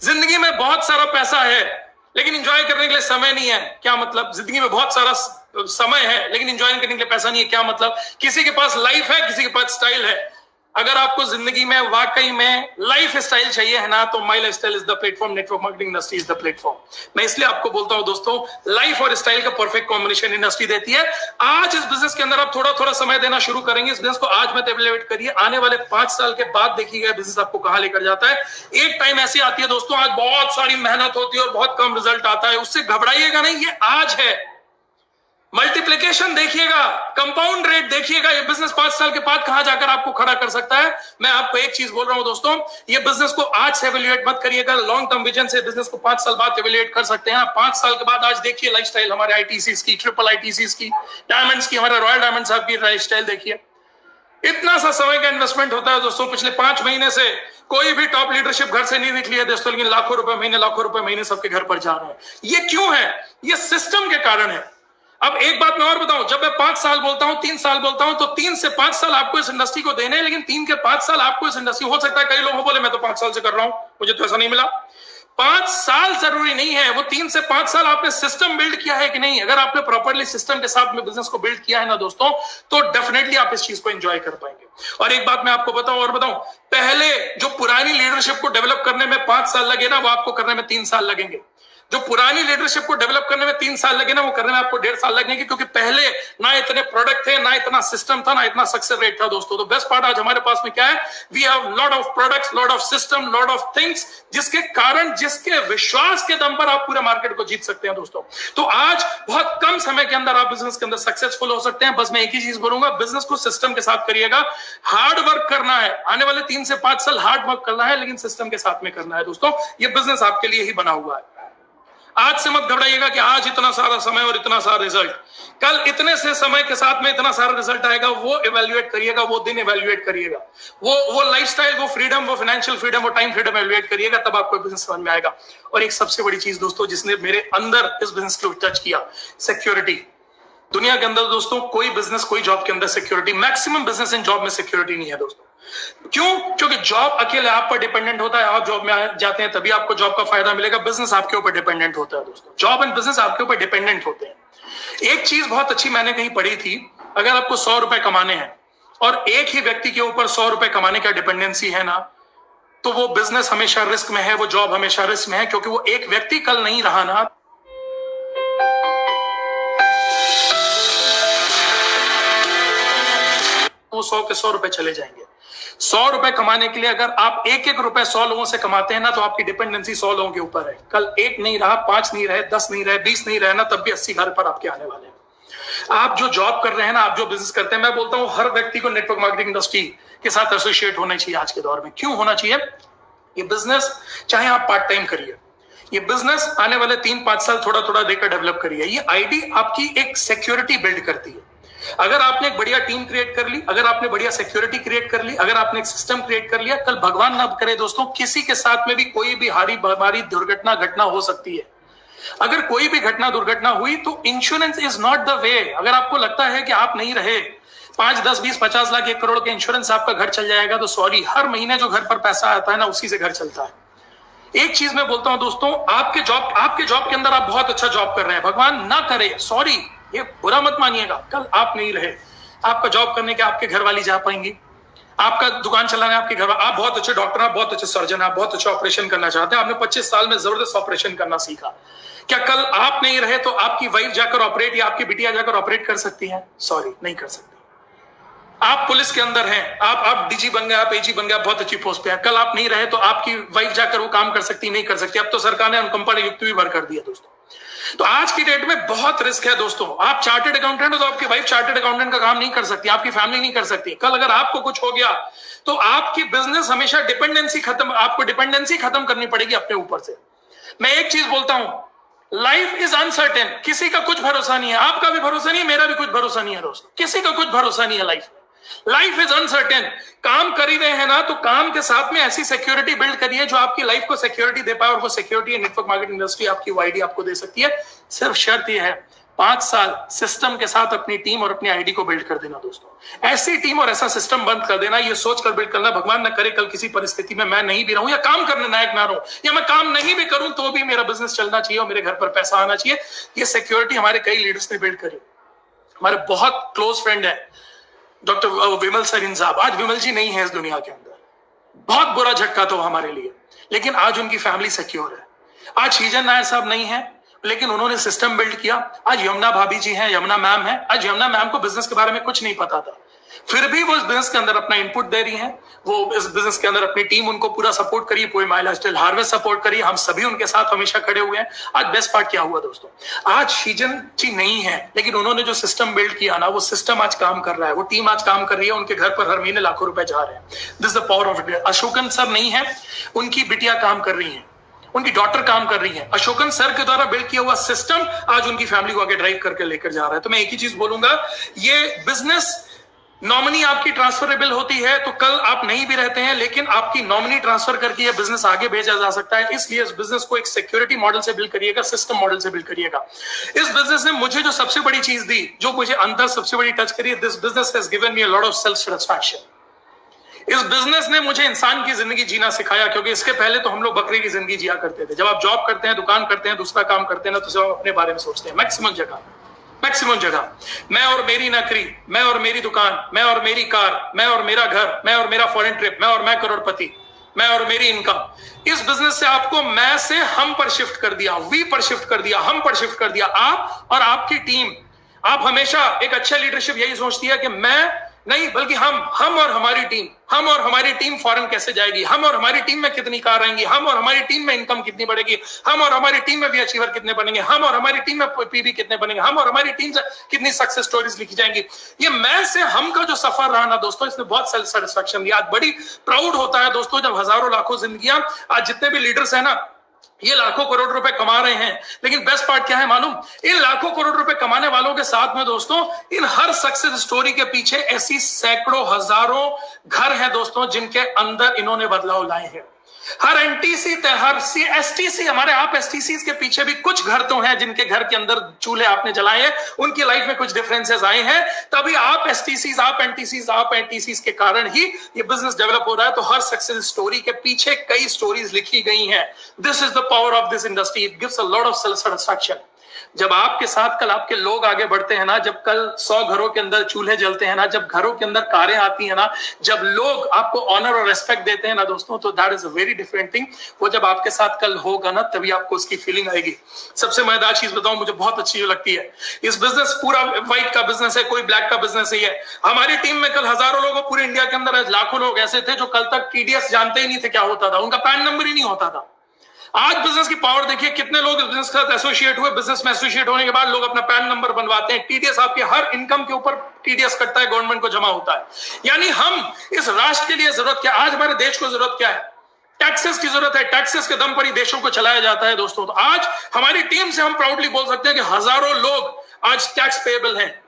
जिंदगी में बहुत सारा पैसा है लेकिन एंजॉय करने के लिए समय नहीं है, क्या मतलब? जिंदगी में बहुत सारा समय है लेकिन एंजॉय करने के लिए पैसा नहीं है, क्या मतलब? किसी के पास लाइफ है, किसी के पास स्टाइल है। अगर आपको जिंदगी में वाकई में लाइफ स्टाइल चाहिए है ना, तो my life style is the platform, network marketing industry is the platform. मैं इसलिए आपको बोलता हूं दोस्तों, लाइफ और स्टाइल का परफेक्ट कॉम्बिनेशन इंडस्ट्री देती है। आज इस बिजनेस के अंदर आप थोड़ा थोड़ा समय देना शुरू करेंगे। इस बिजनेस को आज मत एवेल्युएट करिए, आने वाले 5 साल के बाद देखिएगा बिजनेस आपको कहां लेकर जाता है। एक टाइम ऐसी आती है दोस्तों, आज बहुत सारी मेहनत होती है और बहुत कम रिजल्ट आता है, उससे घबराइएगा नहीं, ये आज है। मल्टीप्लिकेशन देखिएगा, कंपाउंड रेट देखिएगा, ये बिजनेस 5 साल के बाद कहां जाकर आपको खड़ा कर सकता है। मैं आपको एक चीज बोल रहा हूं दोस्तों, ये बिजनेस को आज से एवेल्युएट मत करिएगा, लॉन्ग टर्म विजन से बिजनेस को 5 साल बाद एवेल्युएट कर सकते हैं। 5 साल के बाद आज देखिए लाइफस्टाइल हमारे आईटीसीज की, ट्रिपल आईटीसीज की, डायमंड्स की, हमारे रॉयल डायमंड साहब की लाइफस्टाइल देखिए। इतना सा समय का इन्वेस्टमेंट होता है दोस्तों। पिछले 5 महीने से कोई भी टॉप लीडरशिप घर से नहीं निकली है दोस्तों, लेकिन लाखों रुपए महीने सबके घर पर जा रहे हैं। ये क्यों है? ये सिस्टम के कारण है। अब एक बात मैं और बताऊं, जब मैं 5 साल बोलता हूं, 3 साल बोलता हूं, तो 3 से 5 साल आपको इस इंडस्ट्री को देने हैं, लेकिन 3 के 5 साल आपको इस इंडस्ट्री, हो सकता है कई लोग बोले मैं तो 5 साल से कर रहा हूं, मुझे तो ऐसा नहीं मिला। 5 साल जरूरी नहीं है, वो 3 से 5 साल आपने सिस्टम बिल्ड किया है कि नहीं। अगर आपने प्रॉपर्ली सिस्टम के साथ में बिजनेस को बिल्ड किया है ना दोस्तों, तो डेफिनेटली आप इस चीज को एंजॉय कर पाएंगे। और एक बात मैं आपको बताऊं, पहले जो पुरानी लीडरशिप को डेवलप करने में 5 साल लगे ना, वो आपको करने में 3 साल लगेंगे। जो पुरानी लीडरशिप को डेवलप करने में 3 साल लगे ना, वो करने में आपको 1.5 साल लगेंगे, क्योंकि पहले ना इतने प्रोडक्ट थे, ना इतना सिस्टम था, ना इतना सक्सेस रेट था दोस्तों। तो बेस्ट पार्ट आज हमारे पास में क्या है, we have lot of products, lot of system, lot of things, जिसके कारण, जिसके विश्वास के दम पर आप पूरे मार्केट को जीत सकते हैं दोस्तों। तो आज बहुत कम समय के अंदर आप बिजनेस के अंदर सक्सेसफुल हो सकते हैं। बस मैं एक ही चीज बोलूंगा, बिजनेस को सिस्टम के साथ करिएगा, हार्ड वर्क करना है, आने वाले 3 से 5 साल हार्ड वर्क करना है, लेकिन सिस्टम के साथ में करना है दोस्तों। ये बिजनेस आपके लिए ही बना हुआ है। आज से मत घबराइएगा कि आज इतना सारा समय और इतना सारा रिजल्ट, कल इतने से समय के साथ में इतना सारा रिजल्ट आएगा, वो इवैल्यूएट करिएगा, वो दिन इवैल्यूएट करिएगा, वो लाइफस्टाइल, वो फ्रीडम, वो फाइनेंशियल फ्रीडम, वो टाइम फ्रीडम इवैल्यूएट करिएगा, तब आपको बिजनेस समझ में आएगा। और एक सबसे बड़ी चीज दोस्तों, जिसने मेरे अंदर इस बिजनेस को टच किया, सिक्योरिटी। दुनिया के अंदर दोस्तों कोई बिजनेस, कोई जॉब के अंदर security, maximum business in job में सिक्योरिटी नहीं है दोस्तों। क्यों? क्योंकि जॉब अकेले आप पर डिपेंडेंट होता है, आप जॉब में जाते हैं तभी आपको जॉब का फायदा मिलेगा। बिजनेस आपके ऊपर डिपेंडेंट होता है दोस्तों, जॉब एंड बिजनेस आपके ऊपर डिपेंडेंट होते हैं। एक चीज बहुत अच्छी मैंने कहीं पढ़ी थी, अगर आपको 100 रुपए कमाने हैं और एक ही व्यक्ति के ऊपर 100 रुपए कमाने का डिपेंडेंसी है ना, तो वो बिजनेस हमेशा रिस्क में है, वो जॉब हमेशा रिस्क में है, क्योंकि वो एक व्यक्ति कल नहीं रहा ना, वो 100 के 100 रुपए चले जाएंगे। 100 रुपए कमाने के लिए अगर आप एक एक रुपए 100 लोगों से कमाते हैं ना, तो आपकी डिपेंडेंसी 100 लोगों के ऊपर है। कल 1 नहीं रहा, 5 नहीं रहे, 10 नहीं रहे, 20 नहीं रहे ना, तब भी 80 घर पर आपके आने वाले हैं। आप जो जॉब कर रहे हैं ना, आप जो बिजनेस करते हैं, मैं बोलता हूं हर व्यक्ति को नेटवर्क मार्केटिंग इंडस्ट्री के साथ एसोसिएट होना चाहिए आज के दौर में। क्यों होना चाहिए? ये बिजनेस चाहे आप पार्ट टाइम करिए, ये बिजनेस आने वाले 3-5 साल थोड़ा थोड़ा देकर डेवलप करिए। ये आईडी आपकी एक सिक्योरिटी बिल्ड करती है। अगर आपने एक बढ़िया टीम क्रिएट कर ली, अगर आपने बढ़िया सिक्योरिटी क्रिएट कर ली, अगर आपने एक सिस्टम क्रिएट कर लिया, कल भगवान ना करे दोस्तों, किसी के साथ में भी कोई भी हारी बीमारी घटना हो सकती है। अगर कोई भी घटना दुर्घटना हुई तो insurance is not the way. अगर आपको लगता है कि आप नहीं रहे, 5, 10, 20, 50 लाख, 1 करोड़ के इंश्योरेंस आपका घर चल जाएगा, तो सॉरी, हर महीने जो घर पर पैसा आता है ना, उसी से घर चलता है। एक चीज मैं बोलता हूं दोस्तों, आपके जॉब के अंदर आप बहुत अच्छा जॉब कर रहे हैं, भगवान ना करे, सॉरी, ये बुरा मत मानिएगा, कल आप नहीं रहे, आपका जॉब करने के आपके घर वाली जा पाएंगी, आपका दुकान चलाने आपके घर, आप बहुत अच्छे डॉक्टर, आप बहुत अच्छे सर्जन, आप बहुत अच्छे ऑपरेशन करना चाहते हैं, आपने 25 साल में जबरदस्त ऑपरेशन करना सीखा, क्या कल आप नहीं रहे तो आपकी वाइफ जाकर ऑपरेट या आपकी बिटिया जाकर ऑपरेट कर सकती है? सॉरी, नहीं कर सकती। आप पुलिस के अंदर हैं, आप डीजी बन गए, आप एजी बन गए, बहुत अच्छी पोस्ट पे हैं, कल आप नहीं रहे तो आपकी वाइफ जाकर वो काम कर सकती, नहीं कर सकती। अब तो सरकार ने अनुकंपा नियुक्ति भी भर कर दिया दोस्तों। तो आज की डेट में बहुत रिस्क है दोस्तों। आप चार्टर्ड अकाउंटेंट हो तो आपकी वाइफ चार्टर्ड अकाउंटेंट का काम नहीं कर सकती, आपकी फैमिली नहीं कर सकती। कल अगर आपको कुछ हो गया तो आपकी बिजनेस हमेशा आपको डिपेंडेंसी खत्म करनी पड़ेगी अपने ऊपर से। मैं एक चीज बोलता हूं, लाइफ इज अनसर्टेन, किसी का कुछ भरोसा नहीं है, आपका भी भरोसा नहीं है, मेरा भी कुछ भरोसा नहीं है दोस्तों, किसी का कुछ भरोसा नहीं है लाइफ में। Life is uncertain. काम कर ही रहे हैं ना, तो काम के साथ में ऐसी सिक्योरिटी बिल्ड करिए जो आपकी लाइफ को सिक्योरिटी दे पाए, और वो सिक्योरिटी नेटवर्क मार्केटिंग इंडस्ट्री आपकी आईडी आपको दे सकती है। सिर्फ शर्त यह है, 5 साल सिस्टम के साथ अपनी टीम और अपनी आईडी को बिल्ड कर देना दोस्तों। ऐसी टीम और ऐसा सिस्टम बंद कर देना, ये सोच कर बिल्ड करना, भगवान न करे कल किसी परिस्थिति में मैं नहीं भी रहूं, या काम करने लायक ना रहूं, या मैं काम नहीं भी करूं तो भी मेरा बिजनेस चलना चाहिए और मेरे घर पर पैसा आना चाहिए। ये सिक्योरिटी हमारे कई लीडर्स ने बिल्ड करी। हमारे बहुत क्लोज फ्रेंड है डॉक्टर विमल सरीन साहब, आज विमल जी नहीं है इस दुनिया के अंदर, बहुत बुरा झटका था हमारे लिए, लेकिन आज उनकी फैमिली सिक्योर है। आज शीजन नायर साहब नहीं है, लेकिन उन्होंने सिस्टम बिल्ड किया। आज यमुना भाभी जी हैं, यमुना मैम है। आज यमुना मैम को बिजनेस के बारे में कुछ नहीं पता था, फिर भी वो इस बिजनेस के अंदर अपना इनपुट दे रही हैं। वो इस बिजनेस के अंदर अपनी टीम उनको पूरा सपोर्ट करिए, पूरी माई लाइफस्टाइल हार्वेस्ट सपोर्ट करिए, हम सभी उनके साथ हमेशा खड़े हुए हैं। आज बेस्ट पार्ट क्या हुआ दोस्तों, आज शीजन जी नहीं है, लेकिन उन्होंने जो सिस्टम बिल्ड किया ना, वो सिस्टम आज काम कर रहा है, वो टीम आज काम कर रही है, उनके घर पर हर महीने लाखों रुपए जा रहे हैं। This the power of it. Ashokan sir नहीं है, उनकी बिटिया काम कर रही है, उनकी डॉटर काम कर रही है। अशोकन सर के द्वारा बिल्ड किया हुआ सिस्टम आज उनकी फैमिली को आगे ड्राइव करके लेकर जा रहा है। तो मैं एक ही चीज बोलूंगा, ये बिजनेस नॉमिनी आपकी ट्रांसफरेबल होती है, तो कल आप नहीं भी रहते हैं, लेकिन आपकी नॉमिनी ट्रांसफर करके ये बिजनेस आगे भेजा जा सकता है। इसलिए इस बिजनेस को एक सिक्योरिटी मॉडल से बिल्ड करिएगा, सिस्टम मॉडल से बिल्ड करिएगा। इस बिजनेस ने मुझे जो सबसे बड़ी चीज दी, जो मुझे अंदर सबसे बड़ी टच करी, this business has given me a lot of self satisfaction. इस बिजनेस ने मुझे इंसान की जिंदगी जीना सिखाया, क्योंकि इसके पहले तो हम लोग बकरी की जिंदगी जिया करते थे। जब आप जॉब करते हैं, दुकान करते हैं, दूसरा काम करते हैं ना, तो सिर्फ आप अपने बारे में सोचते हैं। मैक्सिमम जगह मैं और मेरी नौकरी, मैं और मेरी दुकान, मैं और मेरी कार, मैं और मेरा घर, मैं और मेरा फॉरेन ट्रिप, मैं और मैं करोड़पति। मैं और मेरी इनकम। इस बिजनेस से आपको मैं से हम पर शिफ्ट कर दिया, वी पर शिफ्ट कर दिया, हम पर शिफ्ट कर दिया। आप और आपकी टीम, आप हमेशा एक अच्छा लीडरशिप यही सोचती है कि मैं नहीं बल्कि हम और हमारी टीम, हम और हमारी टीम फॉरेन कैसे जाएगी, हम और हमारी टीम में कितनी कार आएंगी, हम और हमारी टीम में इनकम कितनी बढ़ेगी, हम और हमारी टीम में भी अचीवर कितने बनेंगे, हम और हमारी टीम में पीबी कितने बनेंगे, हम और हमारी टीम से कितनी सक्सेस स्टोरीज लिखी जाएंगी। ये मैं से हम का जो सफर रहा ना दोस्तों, इसने बहुत सेल्फ सेटिस्फैक्शन दिया। आज बड़ी प्राउड होता है दोस्तों जब हजारों लाखों जिंदगियां, आज जितने भी लीडर्स है ना ये लाखों करोड़ रुपए कमा रहे हैं, लेकिन बेस्ट पार्ट क्या है मालूम, इन लाखों करोड़ रुपए कमाने वालों के साथ में दोस्तों इन हर सक्सेस स्टोरी के पीछे ऐसी सैकड़ों हजारों घर हैं दोस्तों जिनके अंदर इन्होंने बदलाव लाए हैं। हर एनटीसी हर एसटीसी, हमारे आप एसटीसी के पीछे भी कुछ घर तो हैं जिनके घर के अंदर चूल्हे आपने जलाए हैं, उनकी लाइफ में कुछ डिफरेंसेस आए हैं, तभी आप एसटीसी आप एनटीसी के कारण ही ये बिजनेस डेवलप हो रहा है। तो हर सक्सेस स्टोरी के पीछे कई स्टोरीज लिखी गई हैं। This is the power of this industry, it gives a lot of self satisfaction. जब आपके साथ कल आपके लोग आगे बढ़ते हैं ना, जब कल 100 घरों के अंदर चूल्हे जलते हैं ना, जब घरों के अंदर कारें आती हैं ना, जब लोग आपको ऑनर और रेस्पेक्ट देते हैं ना दोस्तों, तो that is a very different thing. वो जब आपके साथ कल होगा ना तभी आपको उसकी फीलिंग आएगी। सबसे मजेदार चीज बताऊं, मुझे बहुत अच्छी जो लगती है, इस बिजनेस पूरा व्हाइट का बिजनेस है, कोई ब्लैक का बिजनेस ही है। हमारी टीम में कल हजारों लोग, पूरे इंडिया के अंदर लाखों लोग ऐसे थे जो कल तक टीडीएस जानते ही नहीं थे क्या होता था, उनका पैन नंबर ही नहीं होता था। आज बिजनेस की पावर देखिए, कितने लोग इस बिजनेस के साथ एसोसिएट हुए, बिजनेस में एसोसिएट होने के बाद लोग अपना पैन नंबर बनवाते हैं। टीडीएस आपके हर इनकम के ऊपर टीडीएस कटता है, गवर्नमेंट को जमा होता है। यानी हम इस राष्ट्र के लिए जरूरत क्या, आज हमारे देश को जरूरत क्या है, टैक्सेस की जरूरत है। टैक्सेस के दम पर ही देशों को चलाया जाता है दोस्तों। तो आज हमारी टीम से हम प्राउडली बोल सकते हैं कि हजारों लोग आज टैक्स पेएबल हैं,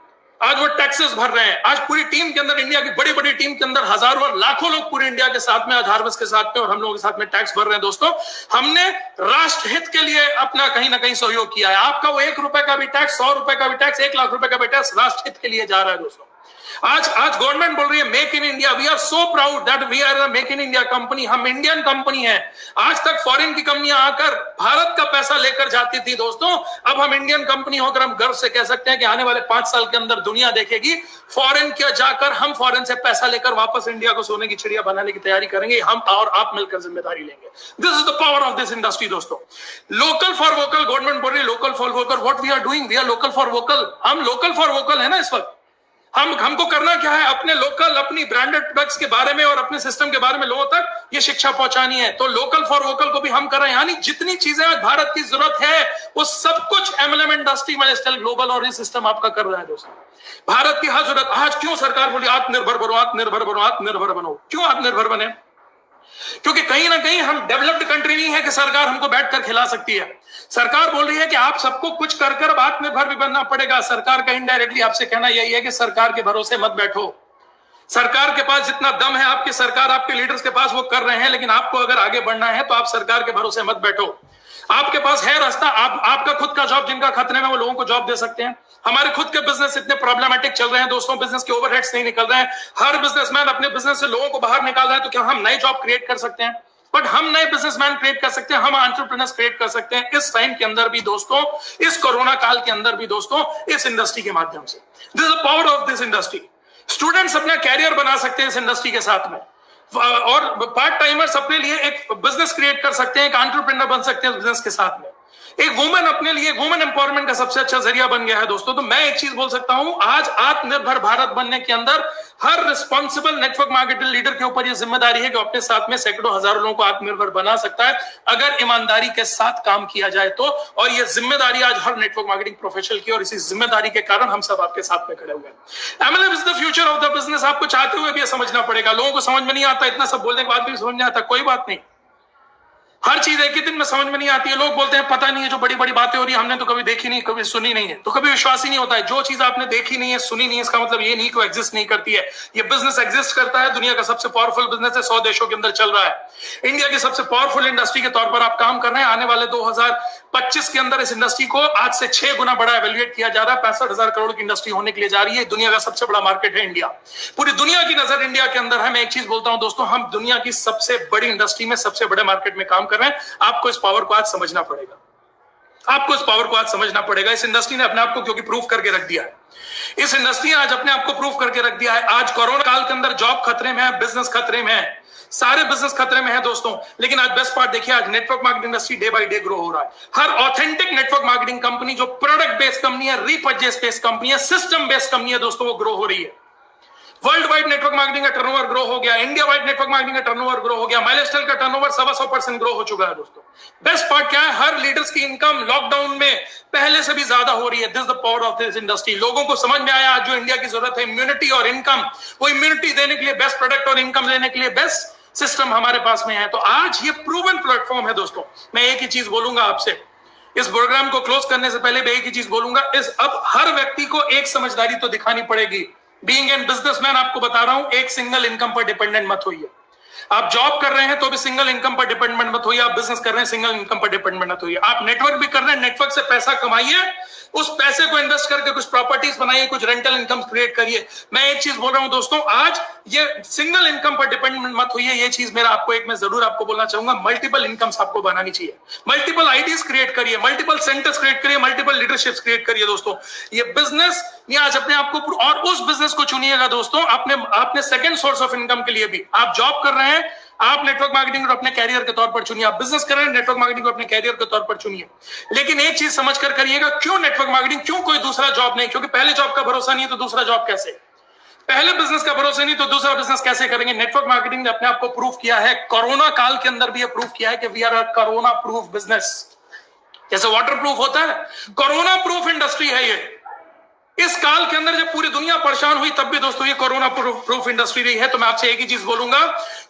आज वो टैक्सेस भर रहे हैं। आज पूरी टीम के अंदर, इंडिया की बड़ी बड़ी टीम के अंदर हजारों और लाखों लोग पूरे इंडिया के साथ में, आज हार्वेस्ट के साथ में और हम लोगों के साथ में टैक्स भर रहे हैं दोस्तों। हमने राष्ट्र हित के लिए अपना कहीं ना कहीं सहयोग किया है। आपका वो 1 रुपए का भी टैक्स, 100 रुपए का भी टैक्स, 1 लाख रुपए का भी टैक्स राष्ट्र हित के लिए जा रहा है दोस्तों। आज गवर्नमेंट बोल रही है make in India, we are so proud that we are a make in India company. हम इंडियन कंपनी है। आज तक फॉरेन की कंपनियां आकर भारत का पैसा लेकर जाती थी दोस्तों, अब हम इंडियन कंपनी होकर हम गर्व से कह सकते हैं कि आने वाले 5 साल के अंदर दुनिया देखेगी फॉरेन के जाकर हम फॉरेन से पैसा लेकर वापस इंडिया को सोने की चिड़िया बनाने की तैयारी करेंगे। हम और आप मिलकर जिम्मेदारी लेंगे। This is the power of this industry दोस्तों। लोकल फॉर वोकल, गवर्नमेंट बोल रही है local for vocal. What we are doing, we are local for vocal. हम लोकल फॉर वोकल है ना इस वक्त। हमको करना क्या है, अपने लोकल, अपनी ब्रांडेड प्रोडक्ट्स के बारे में और अपने सिस्टम के बारे में लोगों तक ये शिक्षा पहुंचानी है। तो लोकल फॉर वोकल को भी हम कर रहे हैं। यानी जितनी चीजें आज भारत की जरूरत है वो सब कुछ एमएलएम इंडस्ट्री, मैनेस्टल ग्लोबल और ये सिस्टम आपका कर रहा है दोस्तों। भारत की हर जरूरत, आज क्यों सरकार बोली आत्मनिर्भर बनो, आत्मनिर्भर बनो, आत्मनिर्भर बनो। क्यों आत्मनिर्भर बने? क्योंकि कहीं ना कहीं हम डेवलप्ड कंट्री नहीं है कि सरकार हमको बैठकर खिला सकती है। सरकार बोल रही है कि आप सबको कुछ कर कर आत्मनिर्भर भी बनना पड़ेगा। सरकार का इनडायरेक्टली आपसे कहना यही है कि सरकार के भरोसे मत बैठो। सरकार के पास जितना दम है, आपकी सरकार, आपके लीडर्स के पास, वो कर रहे हैं, लेकिन आपको अगर आगे बढ़ना है तो आप सरकार के भरोसे मत बैठो। आपके पास है रास्ता, आपका खुद का जॉब जिनका खतरे में, वो लोगों को जॉब दे सकते हैं। हमारे खुद के बिजनेस इतने प्रॉब्लमेटिक चल रहे हैं दोस्तों, बिजनेस के ओवरहेड्स नहीं निकल रहे हैं। हर बिजनेसमैन अपने बिजनेस से लोगों को बाहर निकाल रहे हैं। तो क्या हम नए जॉब क्रिएट कर सकते हैं? बट हम नए बिजनेसमैन क्रिएट कर सकते हैं, हम एंटरप्रेन्योर्स क्रिएट कर सकते हैं इस टाइम के अंदर भी दोस्तों, इस कोरोना काल के अंदर भी दोस्तों, इस इंडस्ट्री के माध्यम से। This is the power of this industry. Students अपना कैरियर बना सकते हैं इस इंडस्ट्री के साथ में, और पार्ट टाइमर्स अपने लिए एक बिजनेस क्रिएट कर सकते हैं, एक एंटरप्रेन्योर बन सकते हैं बिजनेस के साथ में। एक वुमेन अपने लिए, वुमेन एम्पावरमेंट का सबसे अच्छा जरिया बन गया है दोस्तों। तो मैं एक चीज बोल सकता हूं, आज आत्मनिर्भर भारत बनने के अंदर हर रिस्पॉन्सिबल नेटवर्क मार्केटिंग लीडर के ऊपर यह जिम्मेदारी है कि अपने साथ में सैकड़ों हजारों लोगों को आत्मनिर्भर बना सकता है अगर ईमानदारी के साथ काम किया जाए तो। और यह जिम्मेदारी आज हर नेटवर्क मार्केटिंग प्रोफेशनल की, और इसी जिम्मेदारी के कारण हम सब आपके साथ में खड़े हुए हैं। MLM is the future of the business. आपको चाहते हुए भी यह समझना पड़ेगा। लोगों को समझ में नहीं आता, इतना सब बोलने के बाद भी समझ नहीं आता, कोई बात नहीं। हर चीज एक ही दिन में समझ में नहीं आती है। लोग बोलते हैं पता नहीं है, जो बड़ी बड़ी बातें हो रही है हमने तो कभी देखी नहीं, कभी सुनी नहीं है, तो कभी विश्वास ही नहीं होता है। जो चीज आपने देखी नहीं है, सुनी नहीं है, इसका मतलब ये नहीं कि वो एग्जिस्ट नहीं करती है। ये बिजनेस एग्जिस्ट करता है, दुनिया का सबसे पावरफुल बिजनेस है, 100 देशों के अंदर चल रहा है। इंडिया की सबसे पावरफुल इंडस्ट्री के तौर पर आप काम कर रहे हैं। आने वाले 2025 के अंदर इस इंडस्ट्री को आज से 6 गुना बड़ा एवेल्युएट किया जा रहा है। 65,000 करोड़ की इंडस्ट्री होने के लिए जा रही है। दुनिया का सबसे बड़ा मार्केट है इंडिया। पूरी दुनिया की नजर इंडिया के अंदर है। मैं एक चीज बोलता हूं दोस्तों, हम दुनिया की सबसे बड़ी इंडस्ट्री में, सबसे बड़े मार्केट में काम कर रहे हैं। आपको इस पावर को आज समझना पड़ेगा। आपको इस पावर को आज समझना पड़ेगा। इस इंडस्ट्री ने अपने आप को क्योंकि प्रूव करके रख दिया है। इस इंडस्ट्री ने आज अपने आप को प्रूव करके रख दिया है। आज कोरोना काल के अंदर जॉब खतरे में है, बिजनेस खतरे में है, सारे बिजनेस खतरे में है दोस्तों। लेकिन आज बेस्ट पार्ट देखिए, आज network marketing industry day by day grow हो रहा है। हर ऑथेंटिक नेटवर्क मार्केटिंग कंपनी जो प्रोडक्ट बेस्ड कंपनी है, रीपर्चेस बेस्ड कंपनी है, सिस्टम बेस्ड कंपनी है दोस्तों, वो ग्रो हो रही है। वर्ल्ड वाइड नेटवर्क मार्केटिंग का टर्नओवर ग्रो हो गया, इंडिया वाइड नेटवर्क मार्केटिंग का टर्नओवर ग्रो हो गया, माइलस्टोन का टर्नओवर 125% ग्रो हो चुका है दोस्तों। बेस्ट पार्ट क्या है, हर लीडर्स की इनकम लॉकडाउन में पहले से भी ज्यादा हो रही है। This the power of this industry. लोगों को समझ में आया आज जो इंडिया की जरूरत है इम्यूनिटी और इनकम, वो इम्यूनिटी देने के लिए बेस्ट प्रोडक्ट और इनकम देने के लिए बेस्ट सिस्टम हमारे पास में है। तो आज ये प्रूवन प्लेटफॉर्म है दोस्तों। मैं एक ही चीज बोलूंगा आपसे, इस प्रोग्राम को क्लोज करने से पहले मैं एक ही चीज बोलूंगा, इस अब हर व्यक्ति को एक समझदारी तो दिखानी पड़ेगी। बीइंग एन बिजनेसमैन आपको बता रहा हूं, एक सिंगल इनकम पर डिपेंडेंट मत होइए। आप जॉब कर रहे हैं तो भी सिंगल इनकम पर डिपेंडेंट मत होइए, आप बिजनेस कर रहे हैं सिंगल इनकम पर डिपेंडेंट मत होइए। आप नेटवर्क भी कर रहे हैं, नेटवर्क से पैसा कमाइए, उस पैसे को इन्वेस्ट करके कुछ प्रॉपर्टीज बनाइए, कुछ रेंटल इनकम क्रिएट करिए। मैं एक चीज बोल रहा हूं दोस्तों, आज ये सिंगल इनकम पर डिपेंडेंट मत होइए। ये चीज मेरा आपको एक मैं जरूर आपको बोलना चाहूंगा, मल्टीपल इनकम्स आपको बनानी चाहिए, मल्टीपल आइडियाज क्रिएट करिए, मल्टीपल सेंटर्स क्रिएट करिए, मल्टीपल लीडरशिप्स क्रिएट करिए दोस्तों। ये बिजनेस ये आज अपने आप को, और उस बिजनेस को चुनिएगा दोस्तों अपने सेकंड सोर्स ऑफ इनकम के लिए भी। आप जॉब कर रहे हैं, आप नेटवर्क मार्केटिंग को अपने कैरियर के तौर पर चुनिए। आप बिजनेस कर रहे हैं, नेटवर्क मार्केटिंग को अपने कैरियर के तौर पर चुनिए। लेकिन एक चीज समझ कर करिएगा, क्यों नेटवर्क मार्केटिंग, क्यों कोई दूसरा जॉब नहीं? क्योंकि पहले जॉब का भरोसा नहीं है तो दूसरा जॉब कैसे? पहले बिजनेस का भरोसा नहीं तो दूसरा बिजनेस कैसे करेंगे? नेटवर्क मार्केटिंग ने अपने आप को प्रूव किया है, कोरोना काल के अंदर भी ये प्रूव किया है कि we are a corona proof business. जैसे वाटर प्रूफ होता है, कोरोना प्रूफ इंडस्ट्री है ये। इस काल के अंदर जब पूरी दुनिया परेशान हुई तब भी दोस्तों ये कोरोना प्रूफ इंडस्ट्री रही है। तो मैं आपसे एक ही चीज बोलूंगा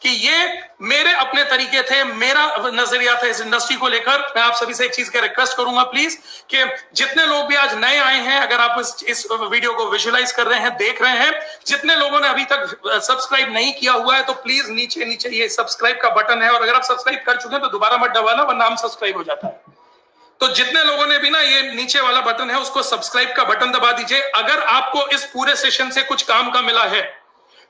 कि ये मेरे अपने तरीके थे, मेरा नजरिया था इस इंडस्ट्री को लेकर। मैं आप सभी से एक चीज का रिक्वेस्ट करूंगा प्लीज, कि जितने लोग भी आज नए आए हैं, अगर आप इस वीडियो को विजुअलाइज कर रहे हैं, देख रहे हैं, जितने लोगों ने अभी तक सब्सक्राइब नहीं किया हुआ है तो प्लीज नीचे ये सब्सक्राइब का बटन है, और अगर आप सब्सक्राइब कर चुके हैं तो दोबारा मत दबाना वरना अनसब्सक्राइब हो जाता है। तो जितने लोगों ने भी ना, ये नीचे वाला बटन है उसको सब्सक्राइब का बटन दबा दीजिए। अगर आपको इस पूरे सेशन से कुछ काम का मिला है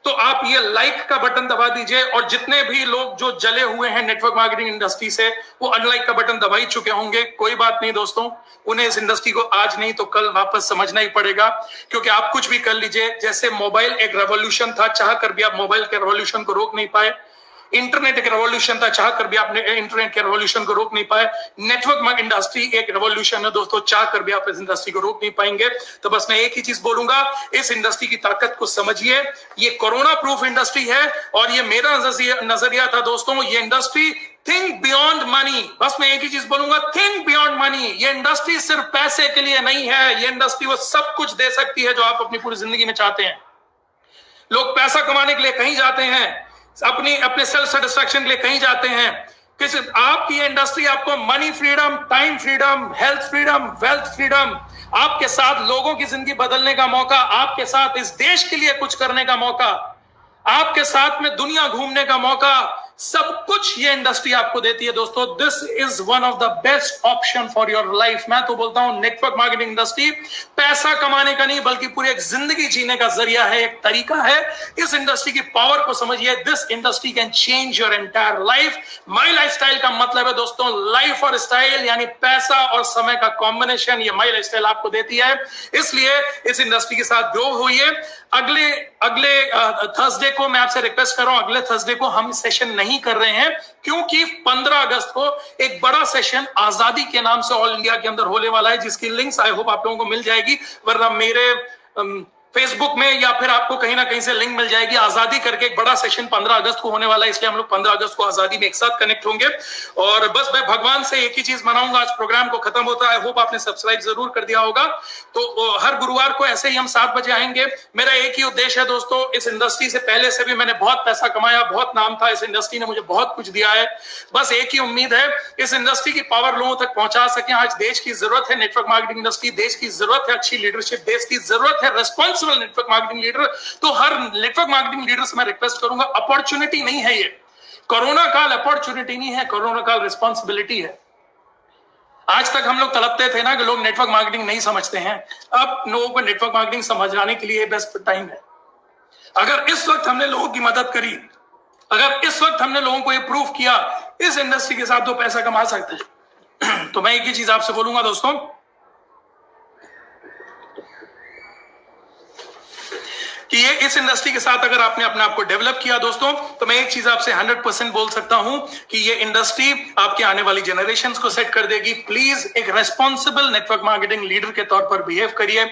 तो आप ये लाइक का बटन दबा दीजिए। और जितने भी लोग जो जले हुए हैं नेटवर्क मार्केटिंग इंडस्ट्री से, वो अनलाइक का बटन दबा ही चुके होंगे। कोई बात नहीं दोस्तों, उन्हें इस इंडस्ट्री को आज नहीं तो कल वापस समझना ही पड़ेगा। क्योंकि आप कुछ भी कर लीजिए, जैसे मोबाइल एक रेवोल्यूशन था, चाह कर भी आप मोबाइल के रेवोल्यूशन को रोक नहीं पाए। इंटरनेट एक रेवोल्यूशन था, चाह कर भी आपने इंटरनेट के रेवोल्यूशन को रोक नहीं पाए। नेटवर्क इंडस्ट्री एक रेवोल्यूशन है दोस्तों, चाह कर भी आप इस इंडस्ट्री को रोक नहीं पाएंगे। तो बस मैं एक ही चीज बोलूंगा, इस इंडस्ट्री की ताकत को समझिए। ये कोरोना प्रूफ इंडस्ट्री है, और ये मेरा नजरिया था दोस्तों, ये इंडस्ट्री थिंक बियॉन्ड मनी। बस मैं एक ही चीज बोलूंगा, थिंक बियॉन्ड मनी। ये इंडस्ट्री सिर्फ पैसे के लिए नहीं है, ये इंडस्ट्री वो सब कुछ दे सकती है जो आप अपनी पूरी जिंदगी में चाहते हैं। लोग पैसा कमाने के लिए कहीं जाते हैं, अपने सेल्फ सेटिस्फैक्शन के लिए कहीं जाते हैं। किसी आपकी ये इंडस्ट्री आपको money freedom, time freedom, health freedom, wealth freedom, आपके साथ लोगों की जिंदगी बदलने का मौका, आपके साथ इस देश के लिए कुछ करने का मौका, आपके साथ में दुनिया घूमने का मौका, सब कुछ ये इंडस्ट्री आपको देती है दोस्तों। This is one of the best option for your life. मैं तो बोलता हूं नेटवर्क मार्केटिंग इंडस्ट्री पैसा कमाने का नहीं बल्कि पूरी एक जिंदगी जीने का जरिया है, एक तरीका है। इस इंडस्ट्री की पावर को समझिए। This industry can change your entire life. My lifestyle का मतलब है दोस्तों लाइफ और स्टाइल, यानी पैसा और समय का कॉम्बिनेशन। ये माई लाइफस्टाइल आपको देती है, इसलिए इस इंडस्ट्री के साथ ग्रो होइए। अगले थर्सडे को मैं आपसे रिक्वेस्ट कर रहा हूं, अगले थर्सडे को हम सेशन नहीं कर रहे हैं क्योंकि 15 अगस्त को एक बड़ा सेशन आजादी के नाम से ऑल इंडिया के अंदर होने वाला है, जिसकी लिंक्स आई होप आप लोगों को मिल जाएगी, वरना मेरे फेसबुक में या फिर आपको कहीं ना कहीं से लिंक मिल जाएगी। आजादी करके एक बड़ा सेशन 15 अगस्त को होने वाला है, इसलिए हम लोग 15 अगस्त को आजादी में एक साथ कनेक्ट होंगे। और बस मैं भगवान से एक ही चीज मनाऊंगा, आज प्रोग्राम को खत्म होता है, होप आपने सब्सक्राइब जरूर कर दिया होगा। तो हर गुरुवार को ऐसे ही हम 7 बजे आएंगे। मेरा एक ही उद्देश्य है दोस्तों, इस इंडस्ट्री से पहले से भी मैंने बहुत पैसा कमाया, बहुत नाम था, इस इंडस्ट्री ने मुझे बहुत कुछ दिया है। बस एक ही उम्मीद है, इस इंडस्ट्री की पावर लोगों तक पहुंचा सके। आज देश की जरूरत है नेटवर्क मार्केटिंग इंडस्ट्री, देश की जरूरत है अच्छी लीडरशिप, देश की जरूरत है रेस्पॉन्सिबल नेटवर्क मार्केटिंग लीडर। तो हर नेटवर्क मार्केटिंग लीडर से मैं रिक्वेस्ट करूंगा, अपॉर्चुनिटी नहीं है ये, कोरोना काल अपॉर्चुनिटी नहीं है, कोरोना काल रिस्पॉन्सिबिलिटी है। आज तक हम लोग तड़पते थे ना कि लोग नेटवर्क मार्केटिंग नहीं समझते हैं, अब लोगों को नेटवर्क मार्केटिंग समझाने के लिए बेस्ट टाइम है। अगर इस वक्त हमने लोगों की मदद करी, अगर इस वक्त हमने लोगों को ये प्रूफ किया, इस इंडस्ट्री के साथ तो पैसा कमा सकते हैं। तो मैं एक ही चीज आपसे बोलूंगा दोस्तों, कि ये इस इंडस्ट्री के साथ अगर आपने अपने आप को डेवलप किया दोस्तों, तो मैं एक चीज आपसे 100% बोल सकता हूं कि ये इंडस्ट्री आपके आने वाली जनरेशंस को सेट कर देगी। प्लीज एक रेस्पॉन्सिबल नेटवर्क मार्केटिंग लीडर के तौर पर बिहेव करिए,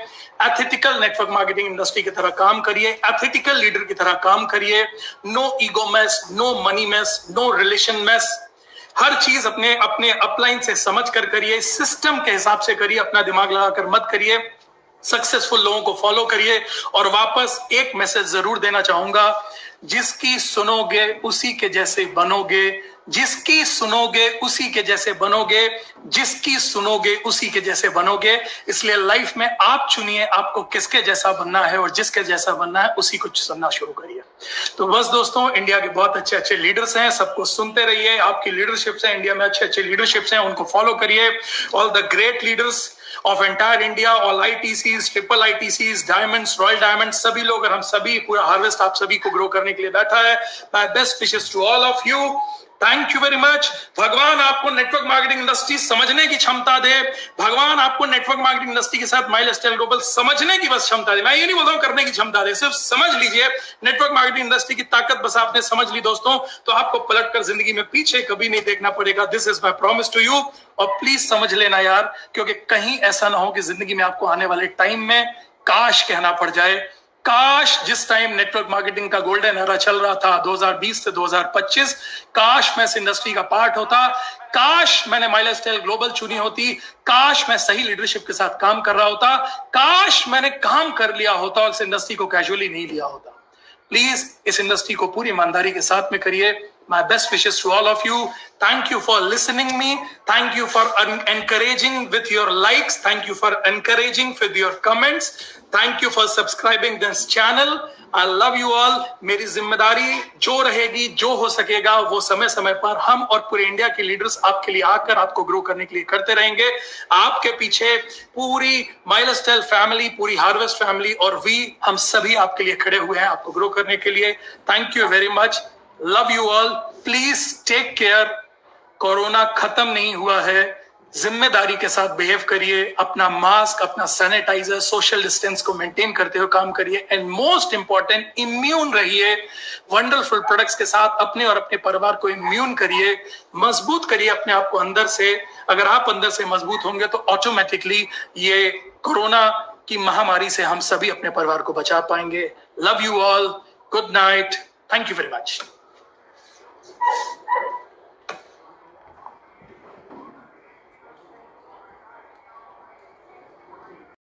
एथिकल नेटवर्क मार्केटिंग इंडस्ट्री की तरह काम करिए, एथिकल लीडर की तरह काम करिए। No ego mess, no money mess, no relation mess. हर चीज अपने अपने अपलाइन से समझ कर करिए, सिस्टम के हिसाब से करिए, अपना दिमाग लगाकर मत करिए। सक्सेसफुल लोगों को फॉलो करिए। और वापस एक मैसेज जरूर देना चाहूंगा, जिसकी सुनोगे उसी के जैसे बनोगे, जिसकी सुनोगे उसी के जैसे बनोगे, जिसकी सुनोगे उसी के जैसे बनोगे। इसलिए लाइफ में आप चुनिए आपको किसके जैसा बनना है, और जिसके जैसा बनना है उसी को सुनना शुरू करिए। तो बस दोस्तों, इंडिया के बहुत अच्छे अच्छे लीडर्स हैं, सबको सुनते रहिए। आपकी लीडरशिप्स हैं, इंडिया में अच्छे अच्छे लीडरशिप्स हैं, उनको फॉलो करिए। All the great leaders of entire India, all ITCs, triple ITCs, diamonds, royal diamonds, सभी लोग, और हम सभी, पूरा हार्वेस्ट आप सभी को ग्रो करने के लिए बैठा है। My best wishes to all of you. Thank you very much. भगवान आपको नेटवर्क मार्केटिंग इंडस्ट्री समझने की क्षमता दे। भगवान आपको नेटवर्क मार्केटिंग इंडस्ट्री के साथ माइलस्टाइल ग्लोबल समझने की बस क्षमता दे। मैं ये नहीं बोल रहा हूं करने की क्षमता दे, सिर्फ समझ लीजिए नेटवर्क मार्केटिंग इंडस्ट्री की ताकत बस आपने समझ ली दोस्तों, तो आपको पलटकर जिंदगी में पीछे कभी नहीं देखना पड़ेगा। This is my promise to you. और प्लीज समझ लेना यार, क्योंकि कहीं ऐसा ना हो कि जिंदगी में आपको आने वाले टाइम में काश कहना पड़ जाए। काश जिस टाइम नेटवर्क मार्केटिंग का गोल्डन एरा चल रहा था 2020 से 2025, काश मैं इस इंडस्ट्री का पार्ट होता, काश मैंने माइलस्टाइल ग्लोबल चुनी होती, काश मैं सही लीडरशिप के साथ काम कर रहा होता, काश मैंने काम कर लिया होता और इस इंडस्ट्री को कैजुअली नहीं लिया होता। प्लीज इस इंडस्ट्री को पूरी ईमानदारी के साथ में करिए। My best wishes to all of you. Thank you for listening me. Thank you for encouraging with your likes. Thank you for encouraging with your comments. Thank you for subscribing this channel. I love you all. मेरी जिम्मेदारी जो रहेगी, जो हो सकेगा, वो समय समय पर हम और पूरे इंडिया के लीडर्स आपके लिए आकर आपको ग्रो करने के लिए करते रहेंगे। आपके पीछे पूरी माइलस्टाइल फैमिली, पूरी हार्वेस्ट फैमिली और हम सभी आपके लिए खड़े हुए हैं, आपको ग्रो करने के लिए। Thank you very much. Love you all. Please take care. Corona खत्म नहीं हुआ है, जिम्मेदारी के साथ बिहेव करिए, अपना मास्क, अपना सैनिटाइजर, सोशल डिस्टेंस को मेंटेन करते हुए काम करिए, एंड मोस्ट इंपॉर्टेंट, इम्यून रहिए। वंडरफुल प्रोडक्ट्स के साथ अपने और अपने परिवार को इम्यून करिए, मजबूत करिए अपने आप को अंदर से। अगर आप अंदर से मजबूत होंगे तो ऑटोमेटिकली ये कोरोना की महामारी से हम सभी अपने परिवार को बचा पाएंगे। Love you all. Good night. Thank you very much.